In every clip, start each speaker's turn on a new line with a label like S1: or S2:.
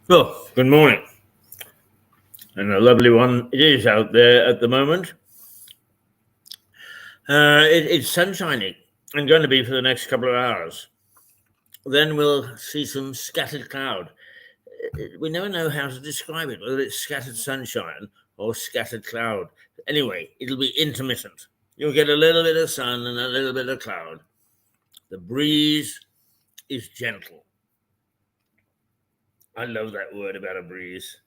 S1: Well, good morning. And a lovely one it is out there at the moment. It's sunshiny and going to be for the next couple of hours. Then we'll see some scattered cloud. We never know how to describe it, whether it's scattered sunshine or scattered cloud. Anyway, it'll be intermittent. You'll get a little bit of sun and a little bit of cloud. The breeze is gentle. I love that word about a breeze.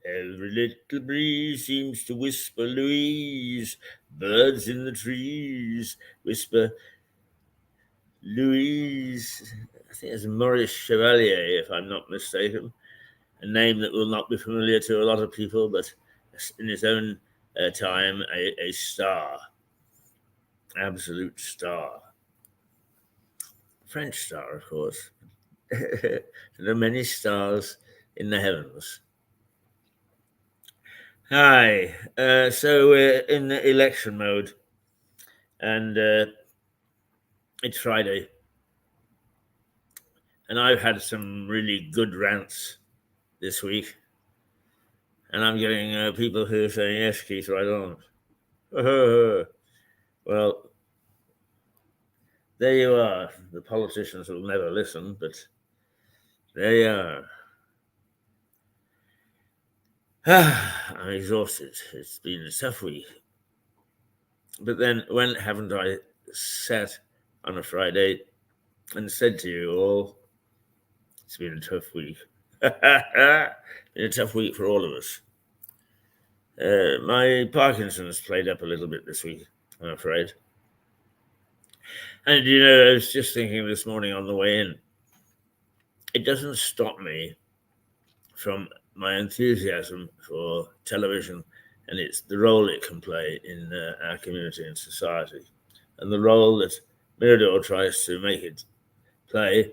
S1: Every little breeze seems to whisper Louise. Birds in the trees whisper Louise. I think it's Maurice Chevalier, if I'm not mistaken. A name that will not be familiar to a lot of people, but in his own time, a star. Absolute star. French star, of course. There are many stars in the heavens. Hi. So we're in the election mode, and it's Friday. And I've had some really good rants this week, and I'm getting people who are saying, yes, Keith, right on. Well, there you are. The politicians will never listen, but there you are. I'm exhausted. It's been a tough week. But then when haven't I sat on a Friday and said to you all, it's been a tough week. Been a tough week for all of us. My Parkinson's played up a little bit this week, I'm afraid. And, I was just thinking this morning on the way in, it doesn't stop me from my enthusiasm for television and it's the role it can play in our community and society, and the role that Mirador tries to make it play,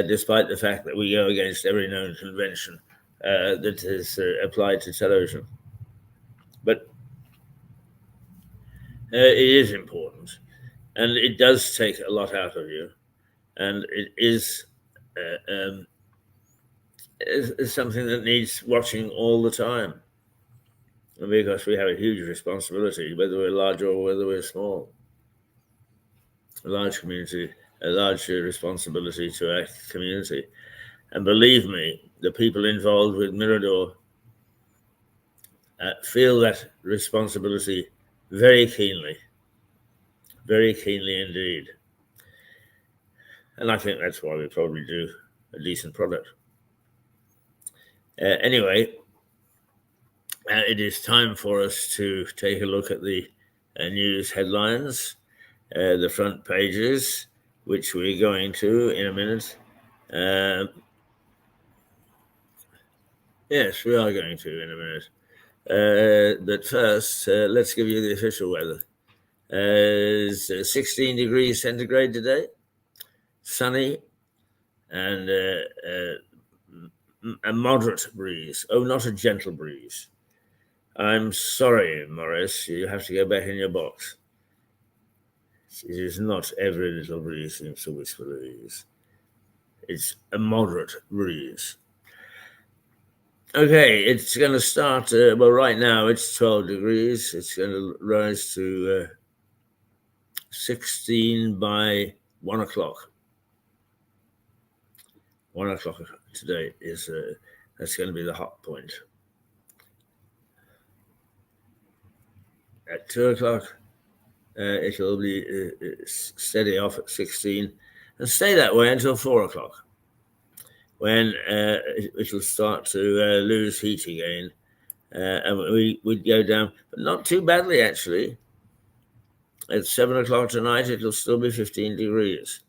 S1: despite the fact that we go against every known convention that is applied to television. But it is important, and it does take a lot out of you, and it is something that needs watching all the time, because we have a huge responsibility, whether we're large or whether we're small. A large community, a large responsibility to our community. And believe me, the people involved with Mirador feel that responsibility very keenly indeed. And I think that's why we probably do a decent product. Anyway, it is time for us to take a look at the news headlines, the front pages, which we're going to in a minute. Yes, we are going to in a minute. But first, let's give you the official weather. It's 16 degrees centigrade today, sunny, and a moderate breeze. Oh, not a gentle breeze. I'm sorry, Morris, you have to go back in your box. It is not every little breeze seems to whisper Louise. It's a moderate breeze. Okay, it's going to start, right now it's 12 degrees. It's going to rise to 16 by 1 o'clock. 1 o'clock today is, that's going to be the hot point. At 2 o'clock, it will be steady off at 16 and stay that way until 4 o'clock. when it'll start to lose heat again. And we'd go down, but not too badly, actually. At 7 o'clock tonight, it'll still be 15 degrees.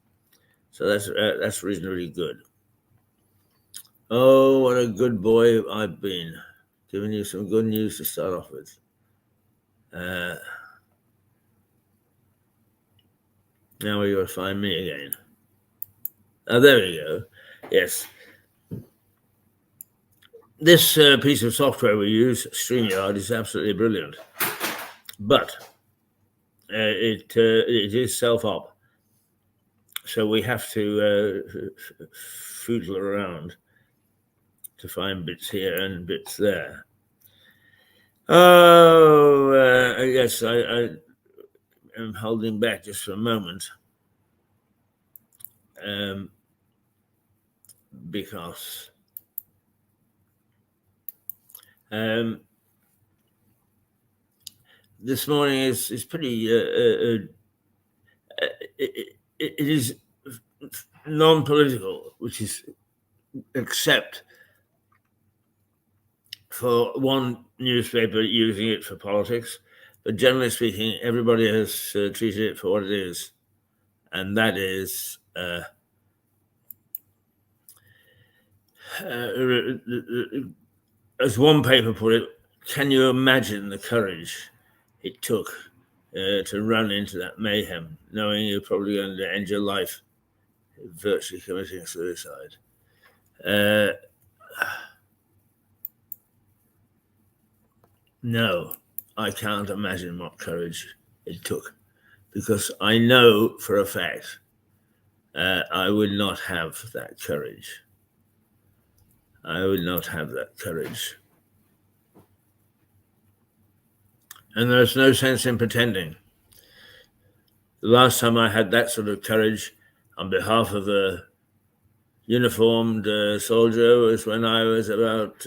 S1: So that's reasonably good. Oh, what a good boy I've been. Giving you some good news to start off with. Now we got to find me again. Oh, there we go. Yes. This piece of software we use, StreamYard, is absolutely brilliant. But it is self-op. So we have to foodle around to find bits here and bits there. Oh, yes, I am holding back just for a moment because this morning is pretty. It is non-political, which is except for one newspaper using it for politics. But generally speaking, everybody has treated it for what it is, and that is as one paper put it, can you imagine the courage it took to run into that mayhem, knowing you're probably going to end your life virtually committing suicide? No, I can't imagine what courage it took, because I know for a fact I would not have that courage. I would not have that courage. And there's no sense in pretending. The last time I had that sort of courage on behalf of a uniformed soldier was when I was about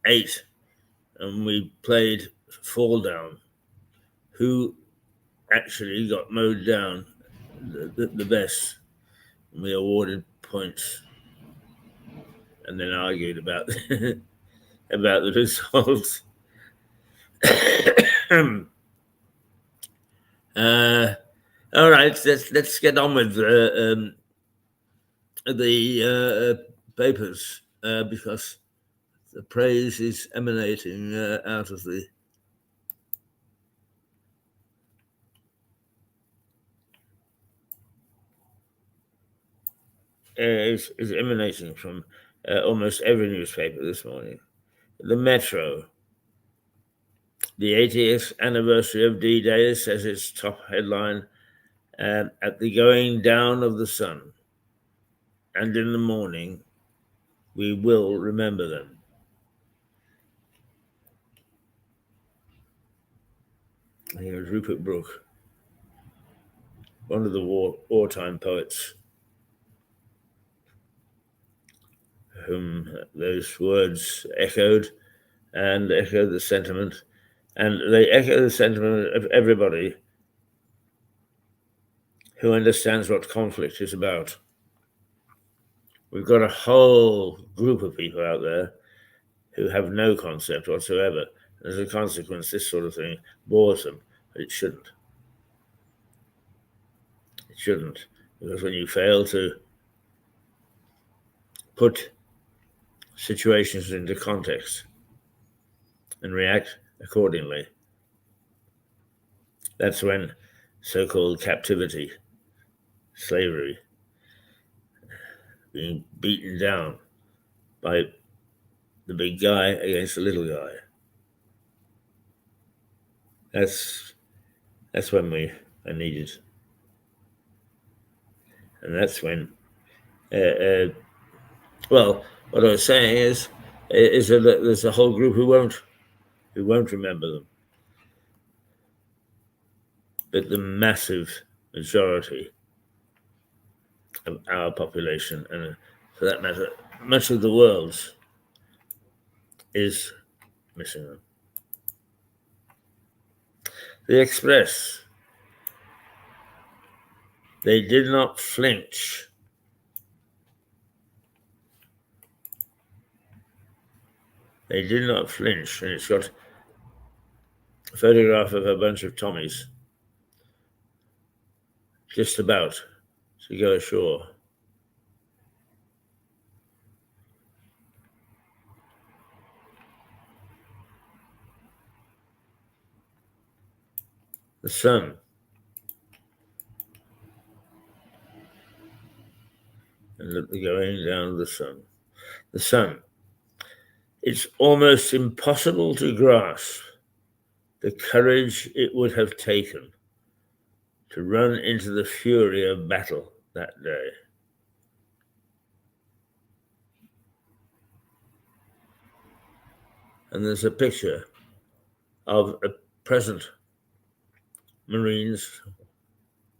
S1: 8, and we played Fall Down. Who actually got mowed down the best? And we awarded points, and then argued about about the results. All right, let's get on with the papers because the praise is emanating out of the. Is emanating from almost every newspaper this morning. The Metro. The 80th anniversary of D-Day says its top headline, at the going down of the sun, and in the morning, we will remember them. Here is Rupert Brooke, one of the wartime poets, whom those words echoed and echoed the sentiment. And they echo the sentiment of everybody who understands what conflict is about. We've got a whole group of people out there who have no concept whatsoever. As a consequence, this sort of thing bores them, but it shouldn't. It shouldn't, because when you fail to put situations into context and react accordingly, that's when so-called captivity, slavery, being beaten down by the big guy against the little guy. That's when we are needed, and that's when. Well, what I was saying is that there's a whole group who won't remember them, but the massive majority of our population, and for that matter, much of the world's, is missing them. The Express. They did not flinch. They did not flinch, and it's got a photograph of a bunch of Tommies just about to go ashore. The sun. And look, they're going down the sun. The sun. It's almost impossible to grasp the courage it would have taken to run into the fury of battle that day. And there's a picture of a present Marines,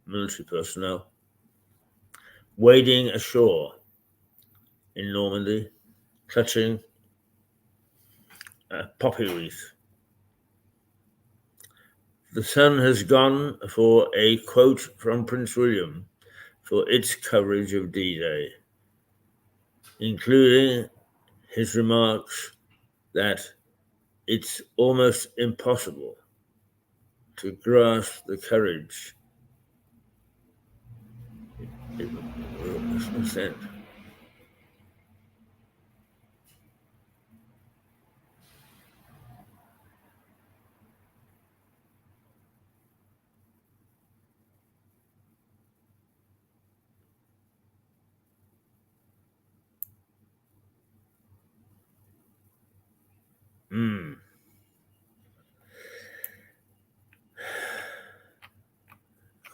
S1: military personnel, wading ashore in Normandy, clutching a poppy wreath. The sun has gone for a quote from Prince William for its coverage of D-Day, including his remarks that it's almost impossible to grasp the courage it was sent.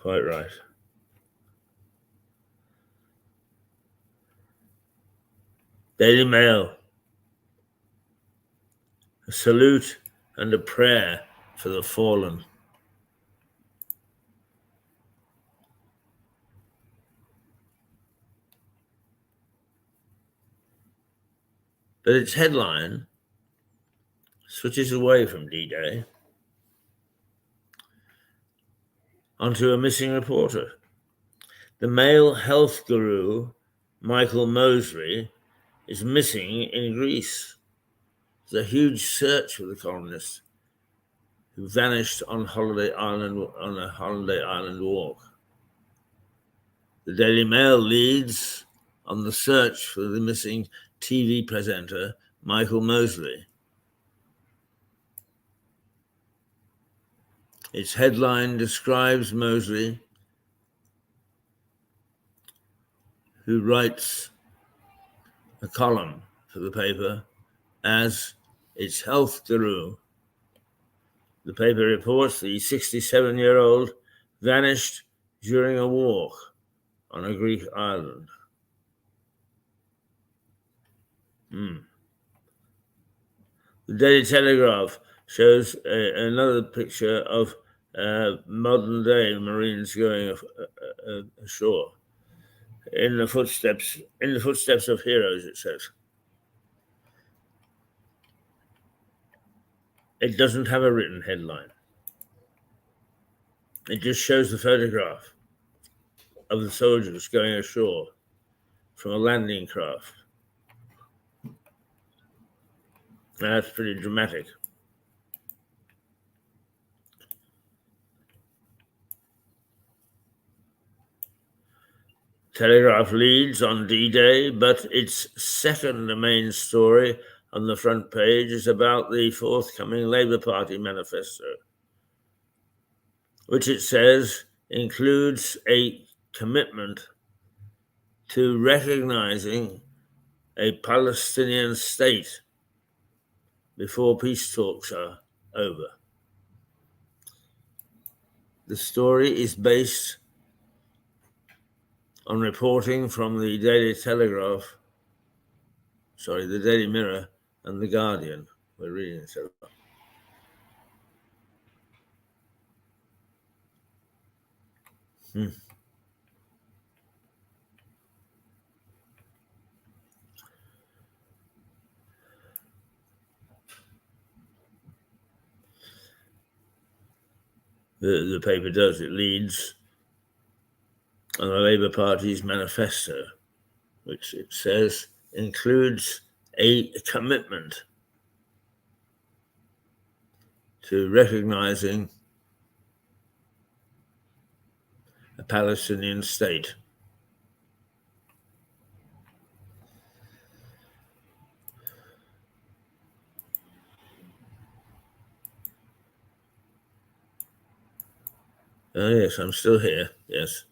S1: Quite right. Daily Mail. A salute and a prayer for the fallen. But its headline switches away from D-Day onto a missing reporter. The male health guru, Michael Mosley, is missing in Greece. There's a huge search for the columnist who vanished on a holiday island walk. The Daily Mail leads on the search for the missing TV presenter, Michael Mosley. Its headline describes Mosley, who writes a column for the paper, as its health guru. The paper reports the 67-year-old vanished during a walk on a Greek island. The Daily Telegraph shows another picture of modern-day Marines going ashore in the footsteps of heroes. It says it doesn't have a written headline. It just shows the photograph of the soldiers going ashore from a landing craft. That's pretty dramatic. Telegraph leads on D-Day, but its second main story on the front page is about the forthcoming Labour Party manifesto, which it says includes a commitment to recognizing a Palestinian state before peace talks are over. The story is based on reporting from the Daily Mirror and the Guardian. We're reading it. The paper does. It leads on the Labour Party's manifesto, which it says includes a commitment to recognizing a Palestinian state. Oh, yes, I'm still here. Yes,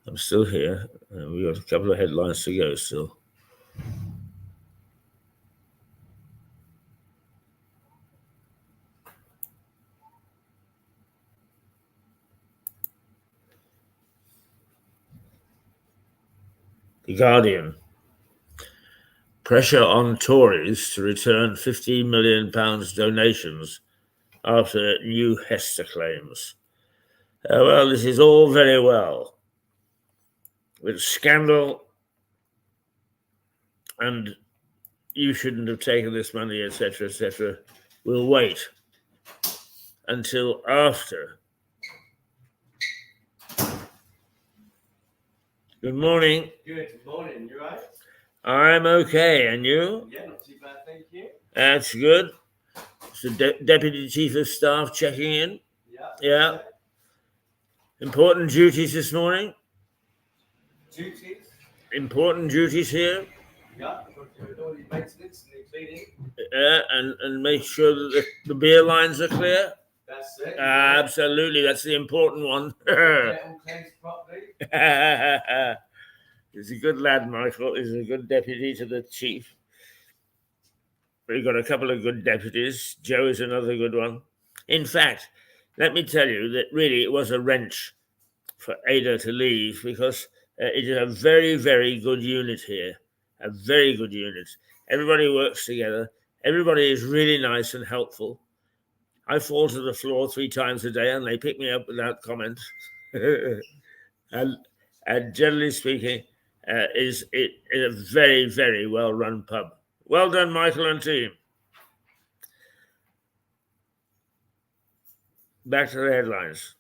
S1: I'm still here. We've got a couple of headlines to go still. The Guardian. Pressure on Tories to return £15 million donations after new Hester claims. Well, this is all very well, with scandal and you shouldn't have taken this money, etc., etc. We'll wait until after. Good morning.
S2: Good morning, you right?
S1: I'm okay, and you?
S2: Yeah, not too bad, thank you.
S1: That's good. It's the Deputy Chief of Staff checking in. Yeah. Important duties this morning.
S2: Duties?
S1: Important duties here.
S2: Yeah, got to do all the maintenance and the cleaning.
S1: Yeah, and make sure that the beer lines are clear.
S2: That's it.
S1: Absolutely, that's the important one.
S2: Get all cleansed properly.
S1: He's a good lad, Michael. He's a good deputy to the chief. We've got a couple of good deputies. Joe is another good one. In fact, let me tell you that really it was a wrench for Ada to leave because it is a very, very good unit here. A very good unit. Everybody works together. Everybody is really nice and helpful. I fall to the floor 3 times a day and they pick me up without comment. and generally speaking, is a very, very well-run pub. Well done, Michael and team. Back to the headlines.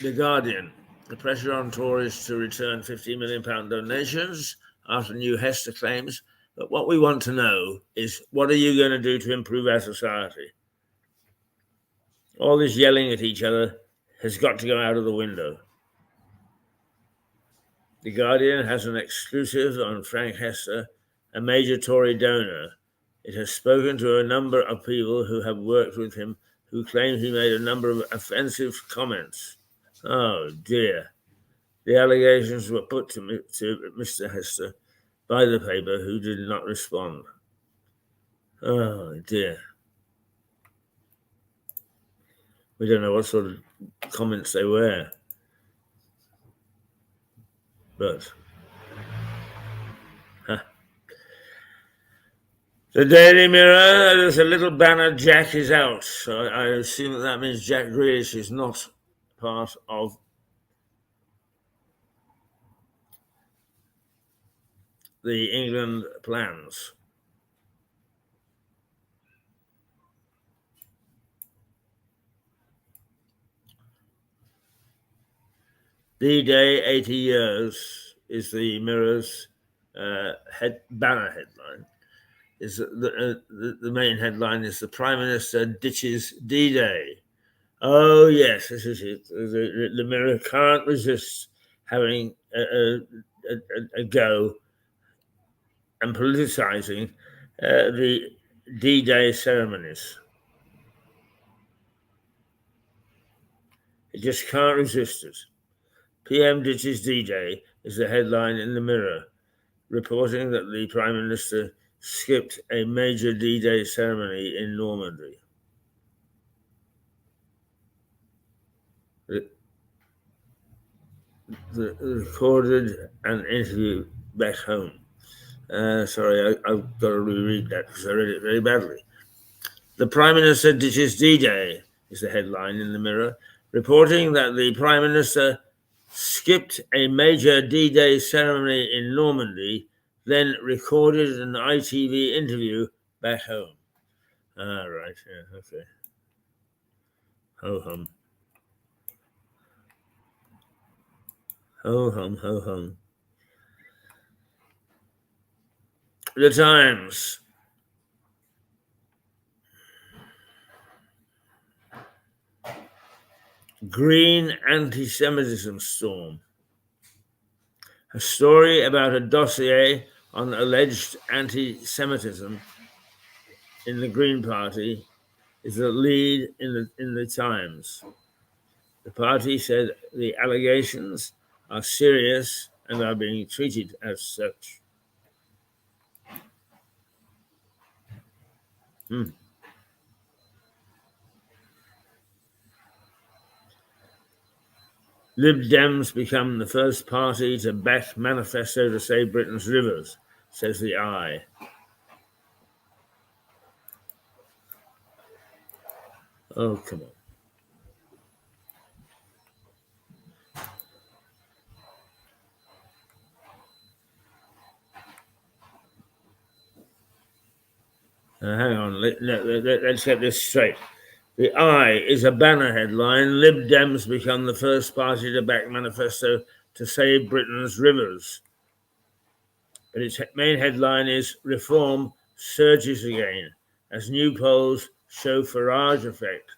S1: The Guardian. The pressure on Tories to return £50 million donations after new Hester claims. But what we want to know is, what are you going to do to improve our society? All this yelling at each other has got to go out of the window. The Guardian has an exclusive on Frank Hester, a major Tory donor. It has spoken to a number of people who have worked with him who claim he made a number of offensive comments. Oh, dear. The allegations were put to Mr. Hester by the paper, who did not respond. Oh, dear. We don't know what sort of comments they were. But the Daily Mirror, there's a little banner, Jack is out. So I assume that means Jack Grealish is not part of the England plans. D-Day, 80 years is the Mirror's banner headline. Is the main headline is the Prime Minister ditches D-Day. Oh yes, this is it. The Mirror can't resist having a go and politicising the D-Day ceremonies. It just can't resist it. PM ditches D-Day is the headline in the Mirror, reporting that the Prime Minister skipped a major D-Day ceremony in Normandy. Recorded an interview back home. Sorry, I've got to reread that because I read it very badly. The Prime Minister ditches D-Day is the headline in the Mirror, reporting that the Prime Minister skipped a major D-Day ceremony in Normandy, then recorded an ITV interview back home. Ah, right, yeah, okay. Ho hum. Ho hum, ho hum. The Times. Green anti-Semitism storm. A story about a dossier on alleged anti-Semitism in the Green Party is the lead in the Times. The party said the allegations are serious and are being treated as such. Lib Dems become the first party to back manifesto to save Britain's rivers, says the Eye. Oh, come on. Hang on, let's get this straight. The Eye is a banner headline. Lib Dems become the first party to back manifesto to save Britain's rivers. But its main headline is Reform surges again as new polls show Farage effect.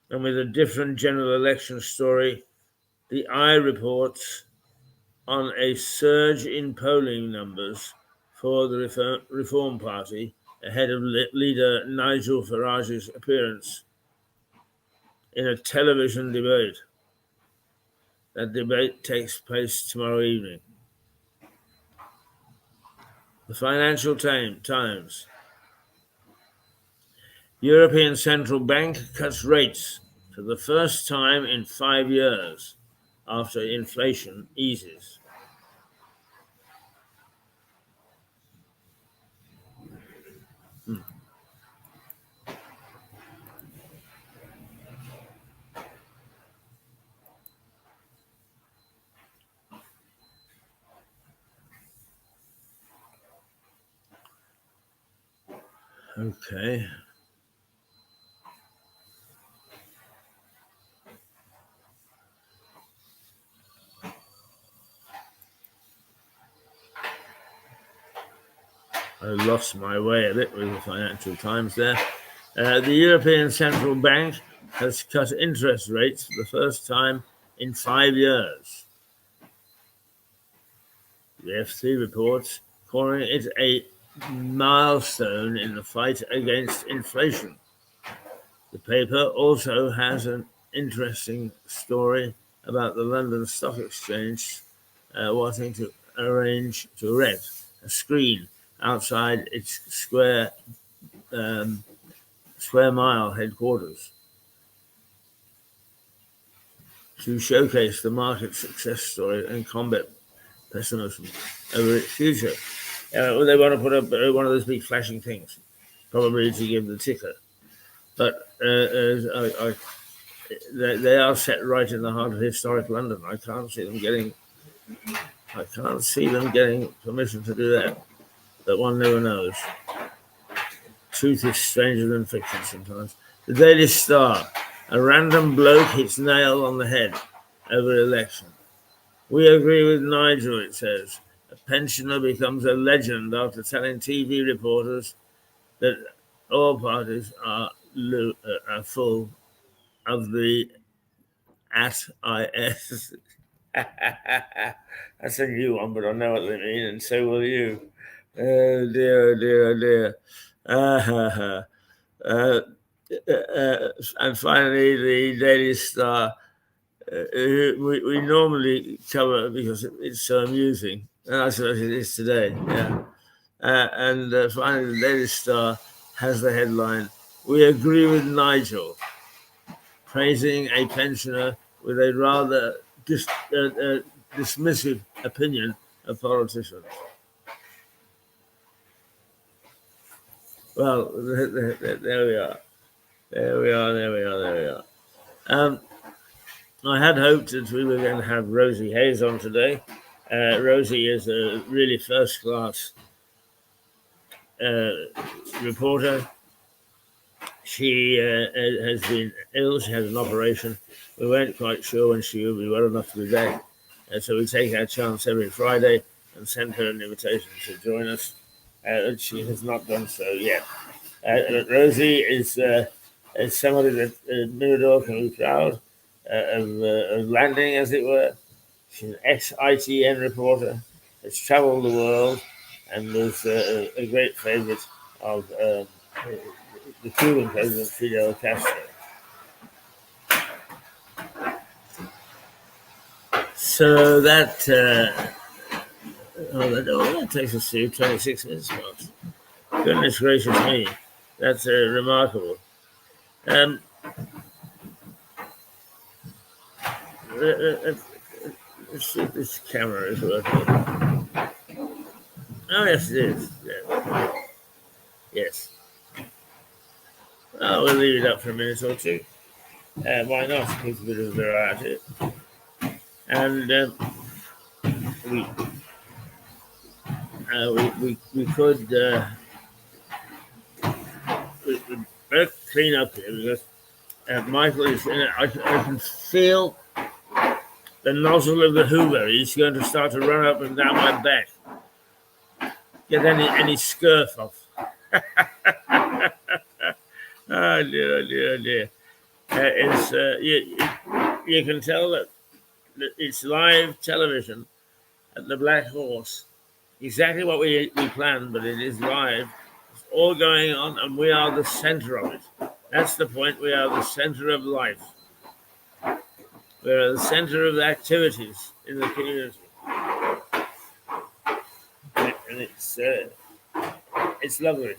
S1: And with a different general election story, the Eye reports on a surge in polling numbers for the Reform Party ahead of leader Nigel Farage's appearance in a television debate. That debate takes place tomorrow evening. The Financial Times. European Central Bank cuts rates for the first time in 5 years after inflation eases. Okay. I lost my way a bit with the Financial Times there. The European Central Bank has cut interest rates for the first time in 5 years. The FT reports, calling it a milestone in the fight against inflation. The paper also has an interesting story about the London Stock Exchange wanting to arrange to erect a screen outside its square mile headquarters to showcase the market success story and combat pessimism over its future. They want to put up one of those big flashing things, probably to give the ticker. But they are set right in the heart of historic London. I can't see them getting permission to do that. But one never knows. Truth is stranger than fiction sometimes. The Daily Star. A random bloke hits nail on the head over election. We agree with Nigel, it says. A pensioner becomes a legend after telling TV reporters that all parties are full of the @IS. That's a new one, but I know what they mean, and so will you. Oh dear, oh dear, oh dear. And finally, the Daily Star. We normally cover because it's so amusing, and I suppose it is today. Yeah. And finally, the Daily Star has the headline, "We agree with Nigel," praising a pensioner with a rather dismissive opinion of politicians. Well, there we are. There we are. I had hoped that we were going to have Rosie Hayes on today. Rosie is a really first-class reporter. She has been ill. She had an operation. We weren't quite sure when she would be well enough to be back. So we take our chance every Friday and sent her an invitation to join us. She has not done so yet. Rosie is somebody that Mirador can be proud of landing, as it were. She's an ex-ITN reporter, has travelled the world, and was a great favourite of the Cuban president, Fidel Castro. So that takes us to 26 minutes past. Goodness gracious me, that's remarkable. Let's see if this camera is working. Oh, yes, it is. Yeah. Yes. Oh, we'll leave it up for a minute or two. Why not? Keep a bit of variety. And we could better clean up here because Michael is in it. I can feel the nozzle of the Hoover. He's going to start to run up and down my back. Get any scurf off. Oh dear. You can tell that it's live television at the Black Horse. Exactly what we planned, but it is live. It's all going on, and we are the center of it. That's the point. We are the center of life. We are the center of the activities in the community, and it's lovely,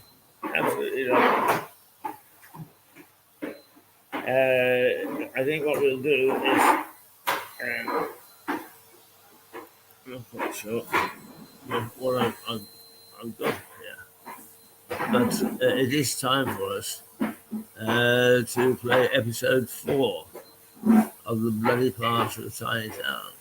S1: absolutely lovely. I think what we'll do is, I'm not quite sure what I've got here, but it is time for us to play episode 4 of the bloody part of Tiny Town.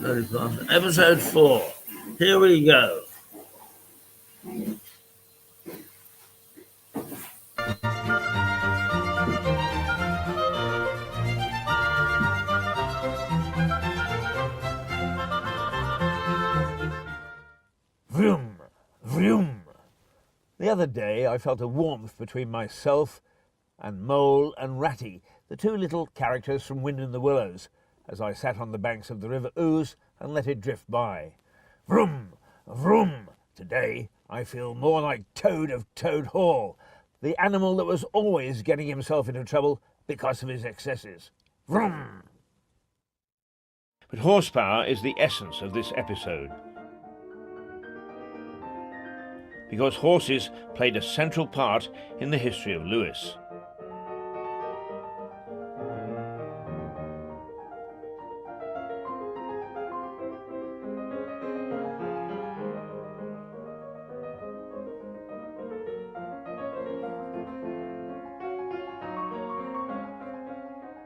S1: Bloody part, episode 4. Here we go.
S3: Vroom, vroom. The other day I felt a warmth between myself and Mole and Ratty, the two little characters from Wind in the Willows, as I sat on the banks of the River Ouse and let it drift by. Vroom, vroom. Today I feel more like Toad of Toad Hall, the animal that was always getting himself into trouble because of his excesses. Vroom. But horsepower is the essence of this episode, because horses played a central part in the history of Lewis.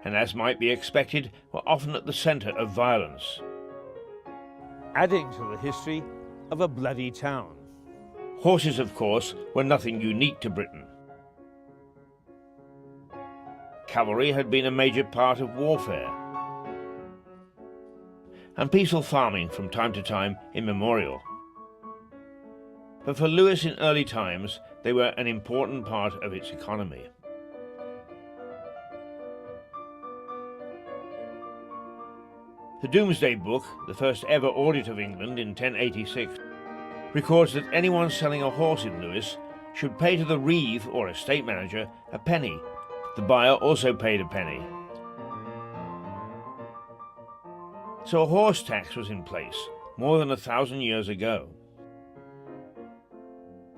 S3: And as might be expected, were often at the centre of violence, adding to the history of a bloody town. Horses, of course, were nothing unique to Britain. Cavalry had been a major part of warfare, and peaceful farming from time to time immemorial. But for Lewis in early times, they were an important part of its economy. The Domesday Book, the first ever audit of England in 1086, records that anyone selling a horse in Lewis should pay to the reeve or estate manager a penny. The buyer also paid a penny. So a horse tax was in place more than 1,000 years ago.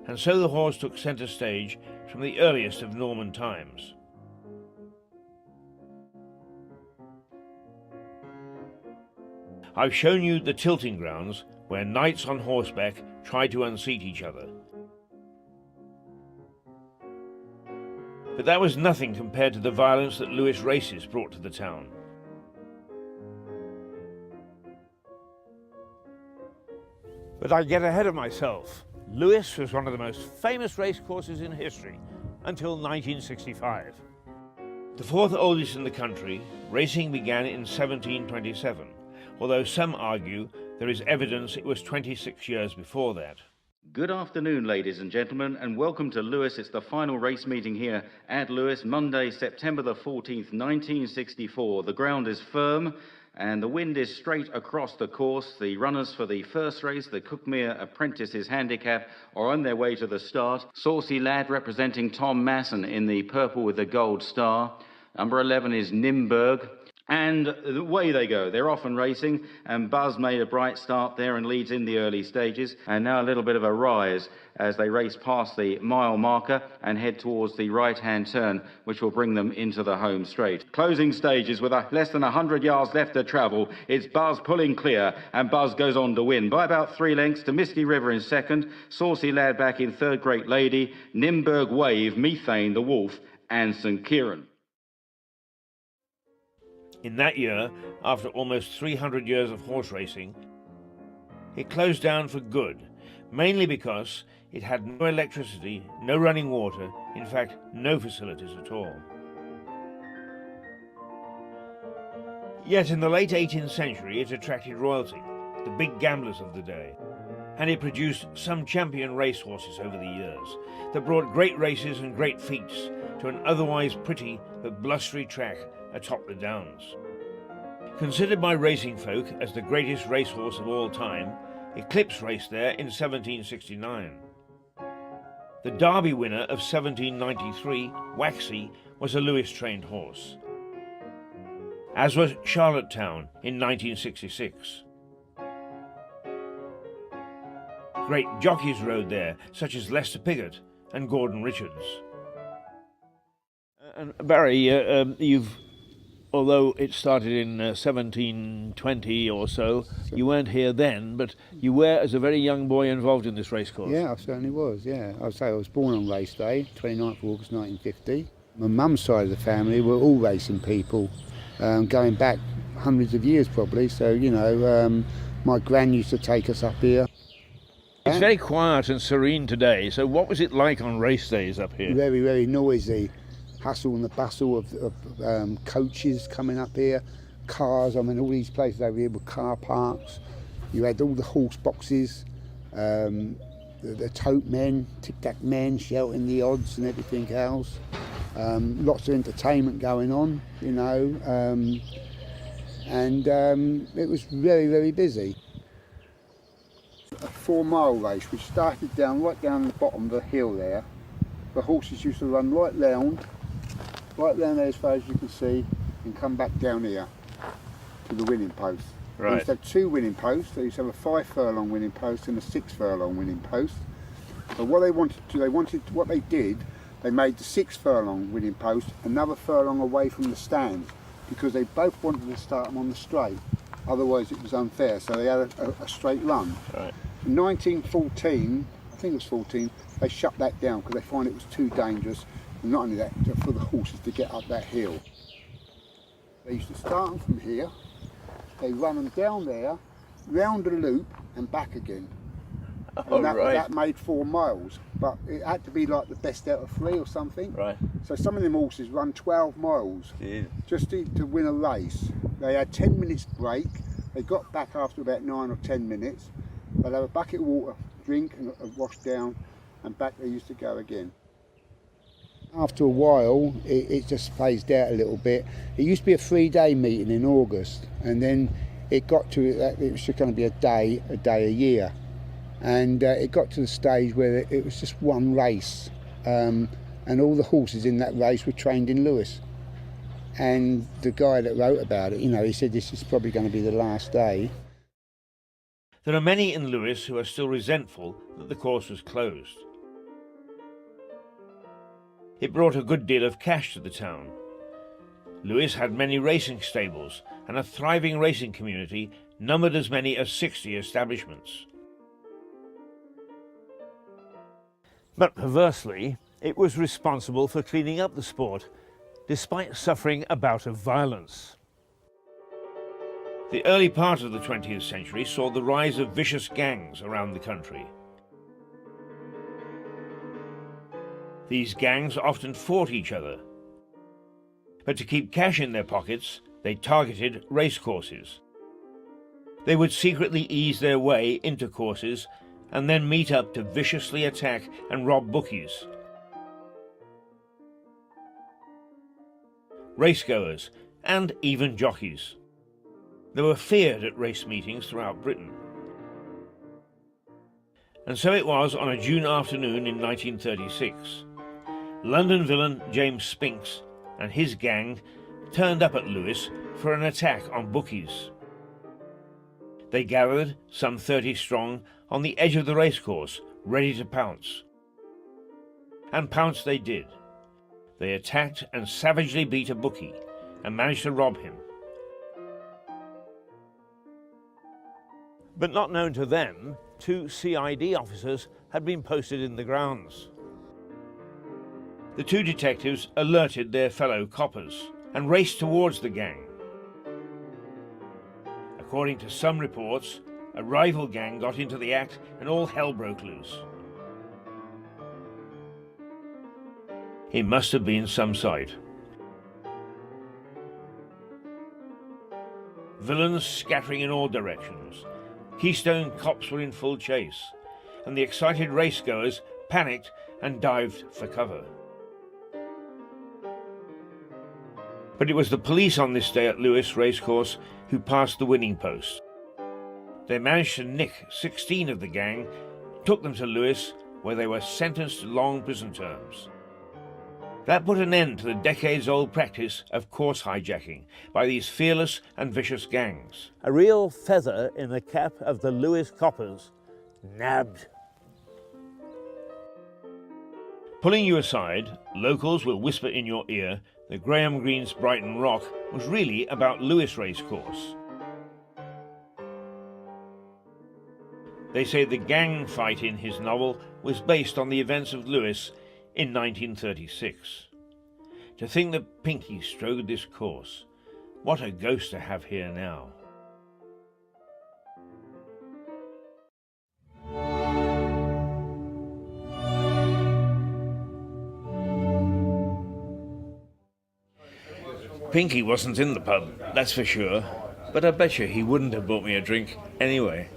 S3: And so the horse took centre stage from the earliest of Norman times. I've shown you the tilting grounds where knights on horseback tried to unseat each other. But that was nothing compared to the violence that Lewis races brought to the town. But I get ahead of myself. Lewis was one of the most famous racecourses in history until 1965. The fourth oldest in the country, racing began in 1727, although some argue there is evidence it was 26 years before that.
S4: Good afternoon, ladies and gentlemen, and welcome to Lewes. It's the final race meeting here at Lewes, Monday, September the 14th, 1964. The ground is firm and the wind is straight across the course. The runners for the first race, the Cookmere Apprentices Handicap, are on their way to the start. Saucy Lad representing Tom Masson in the purple with the gold star. Number 11 is Nimberg. And away they go. They're off and racing, and Buzz made a bright start there and leads in the early stages. And now a little bit of a rise as they race past the mile marker and head towards the right-hand turn, which will bring them into the home straight. Closing stages with less than 100 yards left to travel. It's Buzz pulling clear, and Buzz goes on to win by about 3 lengths to Misty River in second, Saucy Lad back in third, Great Lady, Nimberg Wave, Methane, the Wolf, and St. Kieran.
S3: In that year, after almost 300 years of horse racing, it closed down for good, mainly because it had no electricity, no running water, in fact, no facilities at all. Yet in the late 18th century, it attracted royalty, the big gamblers of the day, and it produced some champion racehorses over the years that brought great races and great feats to an otherwise pretty but blustery track atop the Downs. Considered by racing folk as the greatest racehorse of all time, Eclipse raced there in 1769. The Derby winner of 1793, Waxy, was a Lewis-trained horse, as was Charlottetown in 1966. Great jockeys rode there, such as Lester Piggott and Gordon Richards. And Barry, although it started in 1720 or so, you weren't here then, but you were, as a very young boy, involved in this racecourse.
S5: Yeah, I certainly was, yeah. I would say I was born on race day, 29th of August 1950. My mum's side of the family were all racing people, going back hundreds of years probably, so, you know, my gran used to take us up here.
S3: It's very quiet and serene today, so what was it like on race days up here?
S5: Very, very noisy. Hustle and the bustle of coaches coming up here, cars. I mean, all these places over here were car parks. You had all the horse boxes, the tote men, tic-tac men shouting the odds and everything else. Lots of entertainment going on, you know, and it was very, very busy. A 4-mile race, which started right down the bottom of the hill there. The horses used to run right down there as far as you can see, and come back down here to the winning post. Right. They used to have 2 winning posts. They used to have a 5 furlong winning post and a 6 furlong winning post. But what they did, they made the 6 furlong winning post another furlong away from the stands, because they both wanted to start them on the straight. Otherwise it was unfair, so they had a straight run. Right. In 1914, I think it was 14, they shut that down because they found it was too dangerous. And not only that, for the horses to get up that hill. They used to start them from here, they run them down there, round the loop and back again. And that made 4 miles, but it had to be like the best out of 3 or something. Right. So some of them horses run 12 miles just to win a race. They had 10 minutes break, they got back after about 9 or 10 minutes, they'd have a bucket of water, drink and wash down, and back they used to go again. After a while, it just phased out a little bit. It used to be a 3-day meeting in August, and then it got to that it was just going to be a day a year. And it got to the stage where it was just one race, and all the horses in that race were trained in Lewes. And the guy that wrote about it, you know, he said this is probably going to be the last day.
S3: There are many in Lewes who are still resentful that the course was closed. It brought a good deal of cash to the town. Lewes had many racing stables, and a thriving racing community numbered as many as 60 establishments. But perversely, it was responsible for cleaning up the sport, despite suffering a bout of violence. The early part of the 20th century saw the rise of vicious gangs around the country. These gangs often fought each other. But to keep cash in their pockets, they targeted racecourses. They would secretly ease their way into courses and then meet up to viciously attack and rob bookies. Racegoers, and even jockeys. They were feared at race meetings throughout Britain. And so it was on a June afternoon in 1936. London villain James Spinks and his gang turned up at Lewes for an attack on bookies. They gathered, some 30 strong, on the edge of the racecourse, ready to pounce. And pounce they did. They attacked and savagely beat a bookie and managed to rob him. But not known to them, 2 CID officers had been posted in the grounds. The 2 detectives alerted their fellow coppers and raced towards the gang. According to some reports, a rival gang got into the act and all hell broke loose. It must have been some sight. Villains scattering in all directions. Keystone cops were in full chase, and the excited racegoers panicked and dived for cover. But it was the police on this day at Lewes Racecourse who passed the winning post. They managed to nick 16 of the gang, took them to Lewes, where they were sentenced to long prison terms. That put an end to the decades-old practice of course hijacking by these fearless and vicious gangs. A real feather in the cap of the Lewes coppers. Nabbed. Pulling you aside, locals will whisper in your ear that Graham Greene's Brighton Rock was really about Lewes Racecourse. They say the gang fight in his novel was based on the events of Lewes in 1936. To think that Pinky strode this course, what a ghost to have here now. Pinky wasn't in the pub, that's for sure, but I bet you he wouldn't have bought me a drink anyway.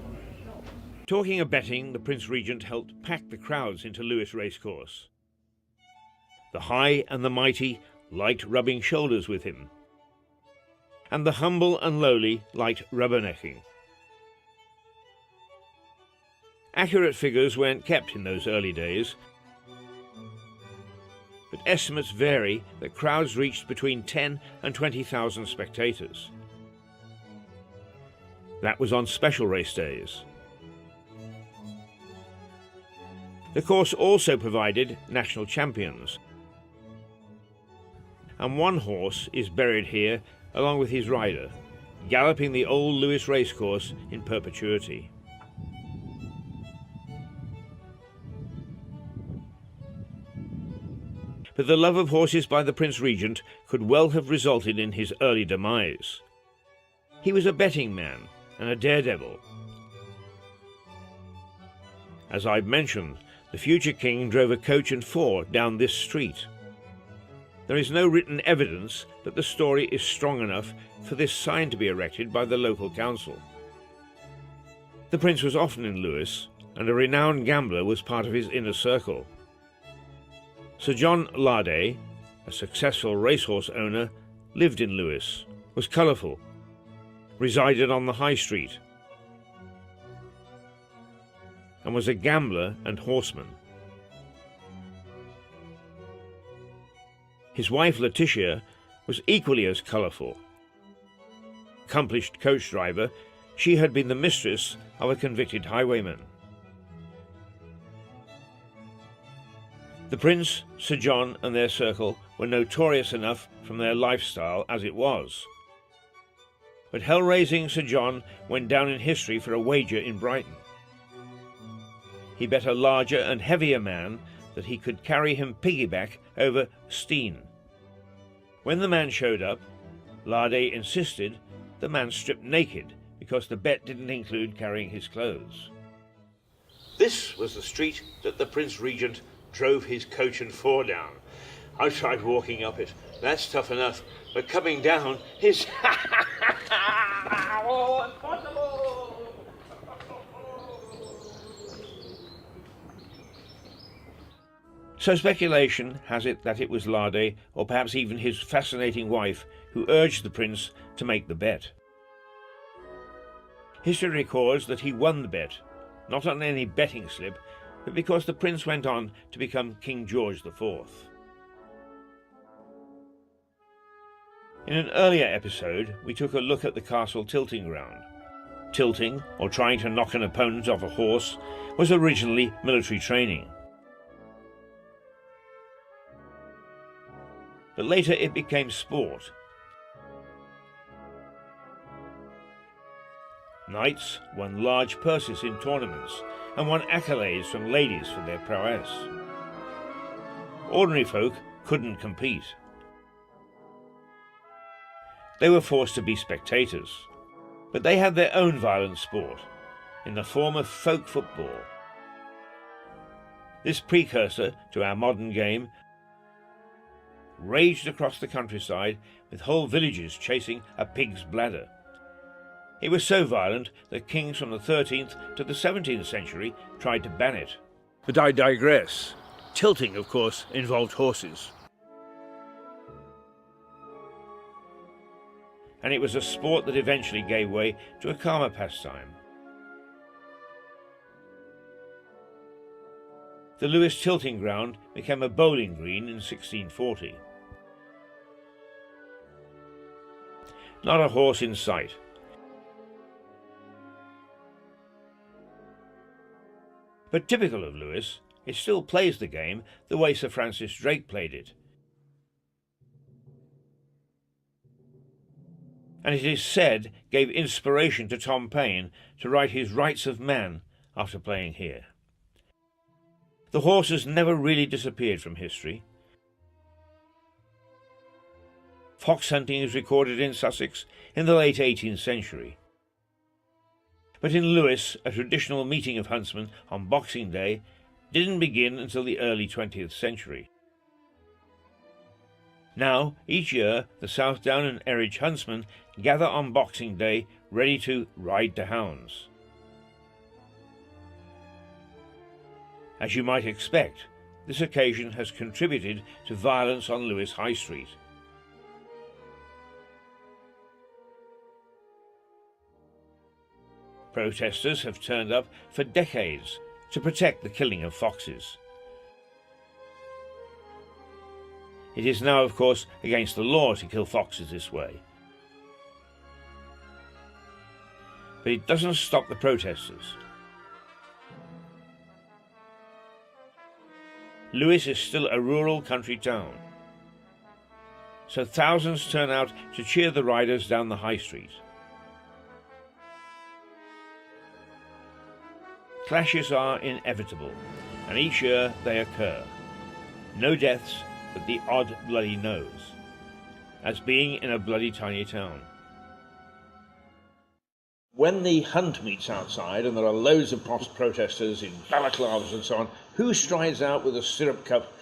S3: Talking of betting, the Prince Regent helped pack the crowds into Lewes Racecourse. The high and the mighty liked rubbing shoulders with him, and the humble and lowly liked rubbernecking. Accurate figures weren't kept in those early days, but estimates vary that crowds reached between 10 and 20,000 spectators. That was on special race days. The course also provided national champions, and one horse is buried here along with his rider, galloping the old Lewes Racecourse in perpetuity. But the love of horses by the Prince Regent could well have resulted in his early demise. He was a betting man and a daredevil. As I've mentioned, the future king drove a coach and four down this street. There is no written evidence that the story is strong enough for this sign to be erected by the local council. The prince was often in Lewes, and a renowned gambler was part of his inner circle. Sir John Larday, a successful racehorse owner, lived in Lewes, was colourful, resided on the High Street, and was a gambler and horseman. His wife Letitia was equally as colourful. Accomplished coach driver, she had been the mistress of a convicted highwayman. The Prince, Sir John and their circle were notorious enough from their lifestyle as it was. But hell-raising Sir John went down in history for a wager in Brighton. He bet a larger and heavier man that he could carry him piggyback over Steen. When the man showed up, Larday insisted the man stripped naked because the bet didn't include carrying his clothes. This was the street that the Prince Regent drove his coach and four down, I tried walking up it. That's tough enough. But coming down is impossible. So speculation has it that it was Larde, or perhaps even his fascinating wife, who urged the prince to make the bet. History records that he won the bet, not on any betting slip, but because the prince went on to become King George IV. In an earlier episode, we took a look at the castle tilting ground. Tilting, or trying to knock an opponent off a horse, was originally military training. But later it became sport. Knights won large purses in tournaments and won accolades from ladies for their prowess. Ordinary folk couldn't compete. They were forced to be spectators, but they had their own violent sport in the form of folk football. This precursor to our modern game raged across the countryside, with whole villages chasing a pig's bladder. It was so violent that kings from the 13th to the 17th century tried to ban it. But I digress. Tilting, of course, involved horses. And it was a sport that eventually gave way to a calmer pastime. The Lewes tilting ground became a bowling green in 1640. Not a horse in sight. But typical of Lewes, it still plays the game the way Sir Francis Drake played it. And it is said gave inspiration to Tom Paine to write his Rights of Man after playing here. The horses never really disappeared from history. Fox hunting is recorded in Sussex in the late 18th century. But in Lewes, a traditional meeting of huntsmen on Boxing Day didn't begin until the early 20th century. Now, each year, the Southdown and Erridge huntsmen gather on Boxing Day ready to ride to hounds. As you might expect, this occasion has contributed to violence on Lewes High Street. Protesters have turned up for decades to protect the killing of foxes. It is now, of course, against the law to kill foxes this way. But it doesn't stop the protesters. Lewes is still a rural country town, so thousands turn out to cheer the riders down the high street. Clashes are inevitable, and each year they occur. No deaths, but the odd bloody nose, as being in a bloody tiny town. When the hunt meets outside, and there are loads of protesters in balaclavas and so on, who strides out with a syrup cup,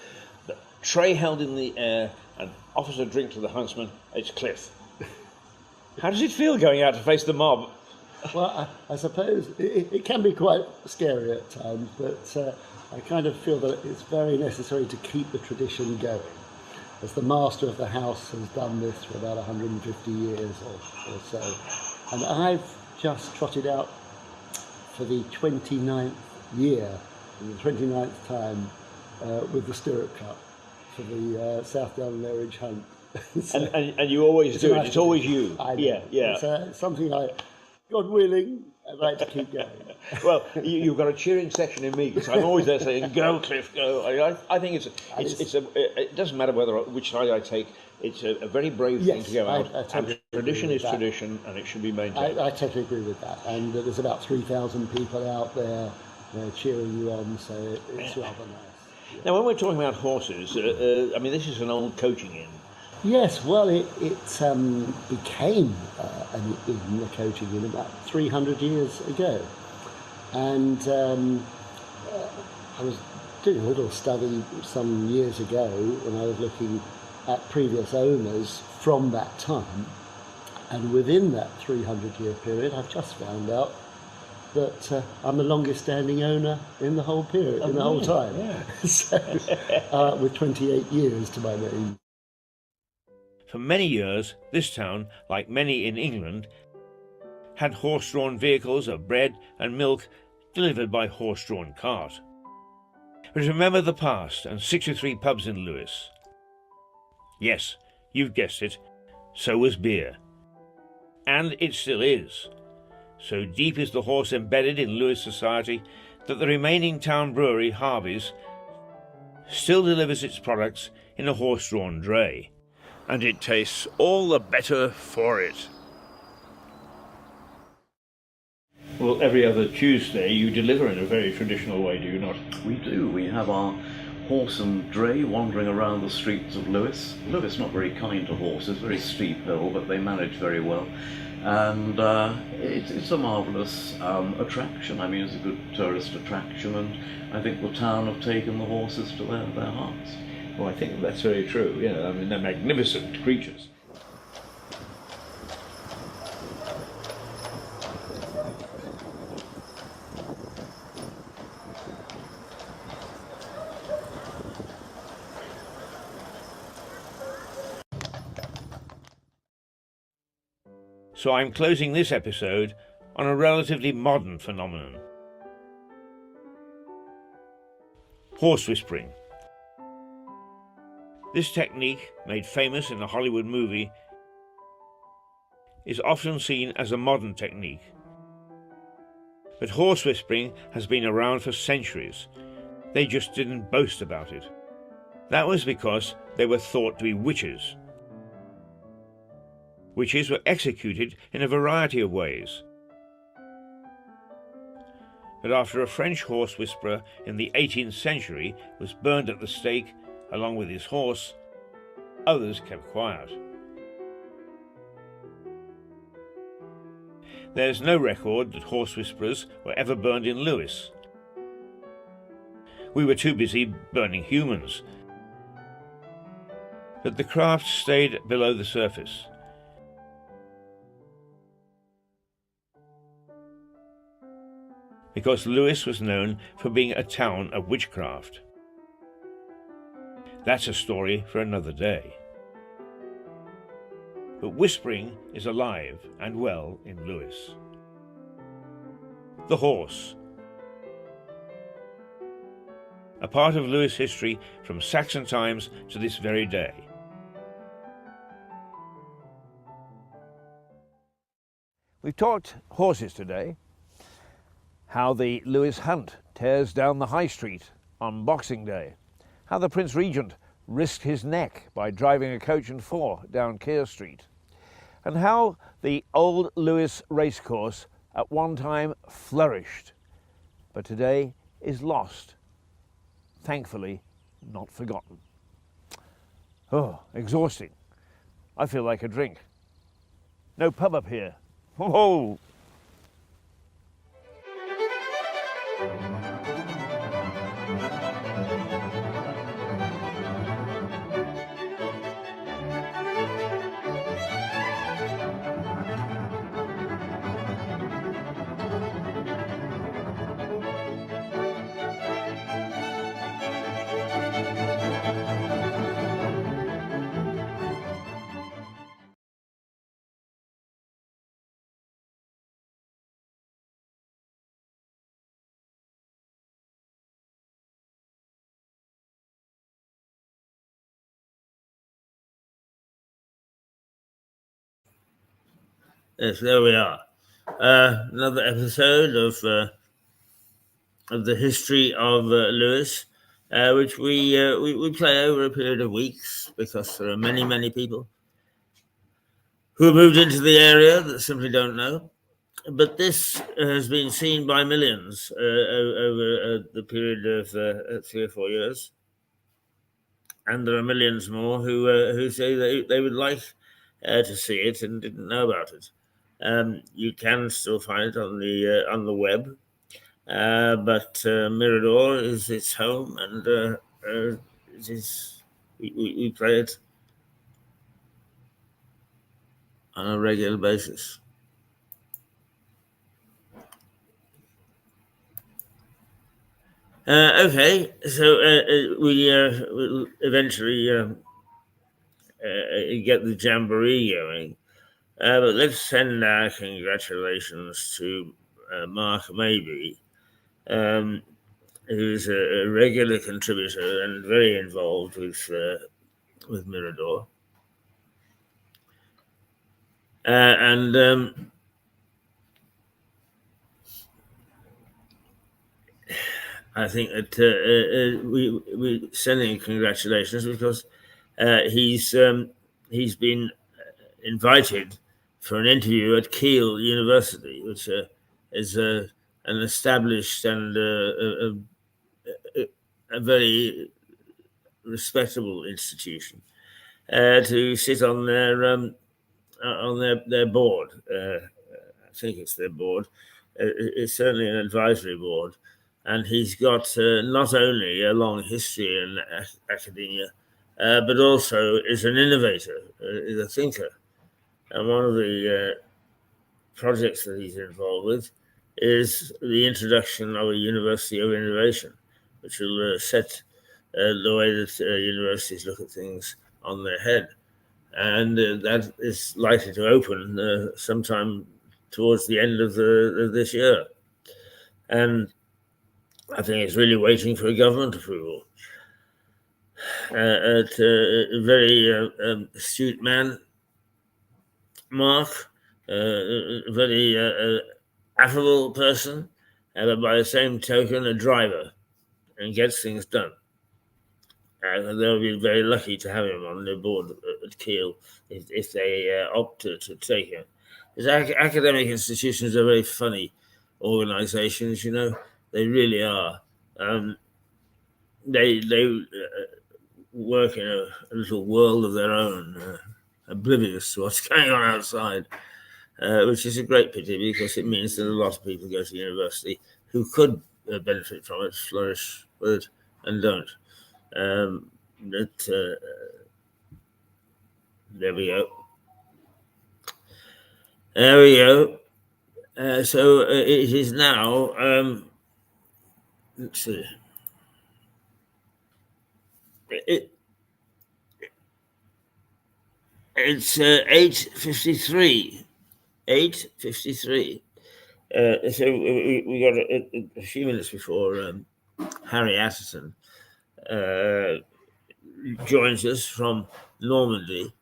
S3: the tray held in the air, and offers a drink to the huntsman? It's Cliff. How does it feel going out to face the mob?
S6: Well, I suppose it can be quite scary at times, but I kind of feel that it's very necessary to keep the tradition going, as the master of the house has done this for about 150 years or so. And I've just trotted out for the 29th year, the 29th time, with the stirrup cup for the Southdown and Erridge hunt.
S3: So and you always do it, it's always you. Yeah.
S6: It's something God willing, I'd like to keep going.
S3: Well, you've got a cheering section in me, because I'm always there saying, "Go, Cliff, go!" I think it doesn't matter which side I take. It's a very brave thing to go out. And tradition is tradition, and it should be maintained.
S6: I totally agree with that. And there's about 3,000 people out there cheering you on, so it's rather nice.
S3: Now, when we're talking about horses, I mean, this is an old coaching inn.
S6: Yes, well, it became an inn, a coaching inn, about 300 years ago. And I was doing a little study some years ago when I was looking at previous owners from that time, and within that 300-year period, I've just found out that I'm the longest standing owner in the whole period, in the whole time.
S3: Yeah.
S6: So, with 28 years to my name.
S3: For many years, this town, like many in England, had horse-drawn vehicles of bread and milk delivered by horse-drawn cart. But remember the past and 63 pubs in Lewis. Yes, you've guessed it, so was beer. And it still is. So deep is the horse embedded in Lewis society that the remaining town brewery, Harvey's, still delivers its products in a horse-drawn dray. And it tastes all the better for it. Well, every other Tuesday you deliver in a very traditional way, do you not?
S4: We do. We have our horse and dray wandering around the streets of Lewis. Lewis not very kind to horses, very steep hill, but they manage very well. And it's a marvellous attraction. I mean, it's a good tourist attraction, and I think the town have taken the horses to their hearts.
S3: Well, I think that's very true. Yeah, I mean, they're magnificent creatures. So I'm closing this episode on a relatively modern phenomenon. Horse whispering. This technique, made famous in a Hollywood movie, is often seen as a modern technique. But horse whispering has been around for centuries. They just didn't boast about it. That was because they were thought to be witches. Witches were executed in a variety of ways. But after a French horse whisperer in the 18th century was burned at the stake along with his horse, others kept quiet. There's no record that horse whisperers were ever burned in Lewis. We were too busy burning humans. But the craft stayed below the surface. Because Lewis was known for being a town of witchcraft. That's a story for another day. But whispering is alive and well in Lewis. The horse. A part of Lewis history from Saxon times to this very day. We've talked horses today. How the Lewis Hunt tears down the High Street on Boxing Day. How the Prince Regent risked his neck by driving a coach and four down Keir Street. And how the old Lewis racecourse at one time flourished, but today is lost. Thankfully, not forgotten. Oh, exhausting. I feel like a drink. No pub up here. Whoa!
S1: Yes, there we are. Another episode of the history of Lewis, which we play over a period of weeks because there are many people who have moved into the area that simply don't know. But this has been seen by millions over the period of 3 or 4 years, and there are millions more who say they would like to see it and didn't know about it. You can still find it on the web, but Mirador is its home, and it is we play it on a regular basis. Okay, so we'll eventually get the Jamboree going. But let's send our congratulations to Mark Maybe, who's a regular contributor and very involved with Mirador. And I think that we're sending congratulations because he's been invited for an interview at Keele University, which is an established and a very respectable institution, to sit on their board. I think it's their board. It's certainly an advisory board, and he's got not only a long history in academia, but also is an innovator, is a thinker. And one of the projects that he's involved with is the introduction of a University of Innovation, which will set the way that universities look at things on their head. And that is likely to open sometime towards the end of this year. And I think it's really waiting for a government approval. A very astute man, Mark, a very affable person, but by the same token, a driver, and gets things done. They'll be very lucky to have him on the board at Keele if they opt to take him. Because academic institutions are very funny organizations, you know. They really are. They work in a little world of their own, oblivious to what's going on outside, which is a great pity because it means that a lot of people go to university who could benefit from it, flourish with it, and don't. There we go. There we go. So it is now. Let's see. It's 8:53. 8:53. So we got a few minutes before Harry Atherton joins us from Normandy,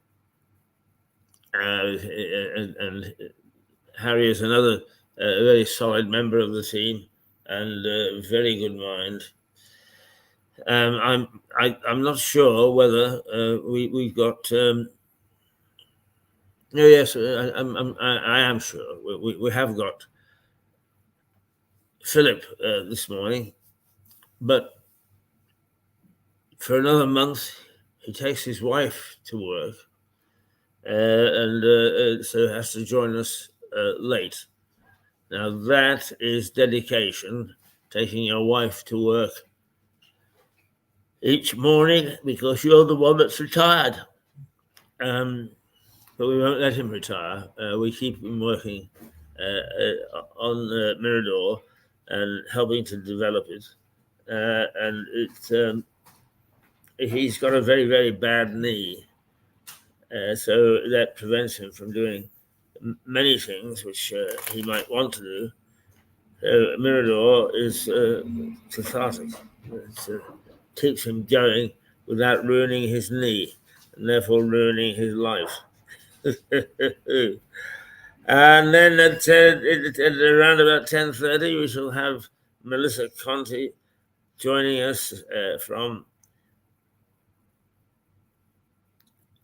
S1: and Harry is another very solid member of the team and very good mind. I'm not sure whether we've got. No, yes, I am sure we have got Philip this morning, but for another month he takes his wife to work, and so has to join us late. Now that is dedication, taking your wife to work each morning because you're the one that's retired. But we won't let him retire. We keep him working on Mirador and helping to develop it. And he's got a very, very bad knee. So that prevents him from doing many things which he might want to do. Mirador is cathartic. It keeps him going without ruining his knee and therefore ruining his life. And then at around about 10:30, we shall have Melissa Conti joining us from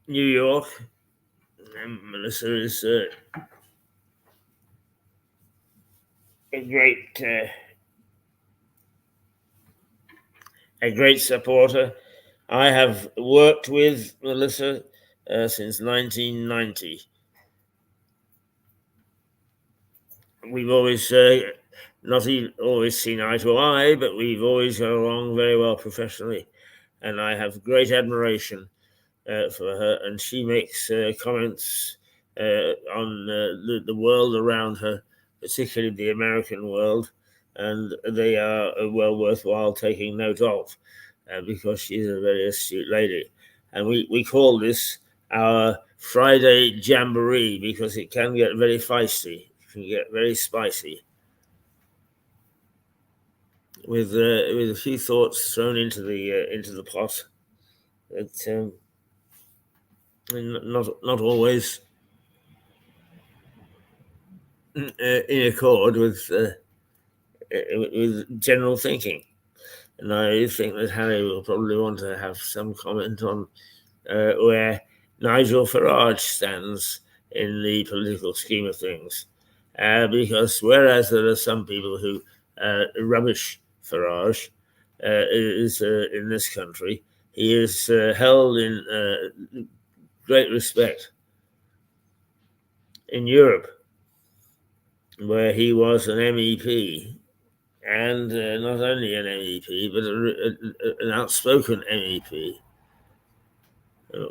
S1: New York. And Melissa is a great supporter. I have worked with Melissa since 1990. We've always not even always seen eye to eye, but we've always got along very well professionally. And I have great admiration for her. And she makes comments on the world around her, particularly the American world. And they are well worthwhile taking note of because she's a very astute lady. And we call this our Friday Jamboree because it can get very feisty, it can get very spicy. With a few thoughts thrown into the pot, that not always in accord with general thinking. And I think that Harry will probably want to have some comment on where Nigel Farage stands in the political scheme of things, because whereas there are some people who rubbish Farage is in this country, he is held in great respect in Europe, where he was an MEP, and not only an MEP, but an outspoken MEP,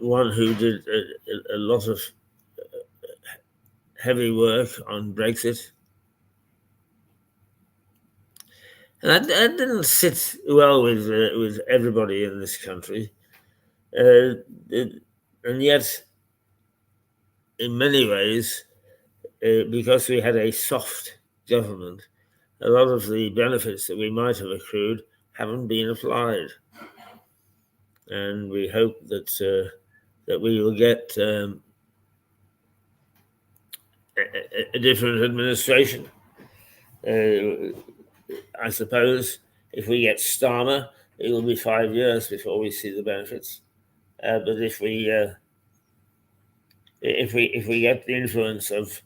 S1: one who did a lot of heavy work on Brexit. And that didn't sit well with everybody in this country. And yet, in many ways, because we had a soft government, a lot of the benefits that we might have accrued haven't been applied. And we hope that we will get a different administration. I suppose if we get Starmer, it will be 5 years before we see the benefits. But if we get the influence of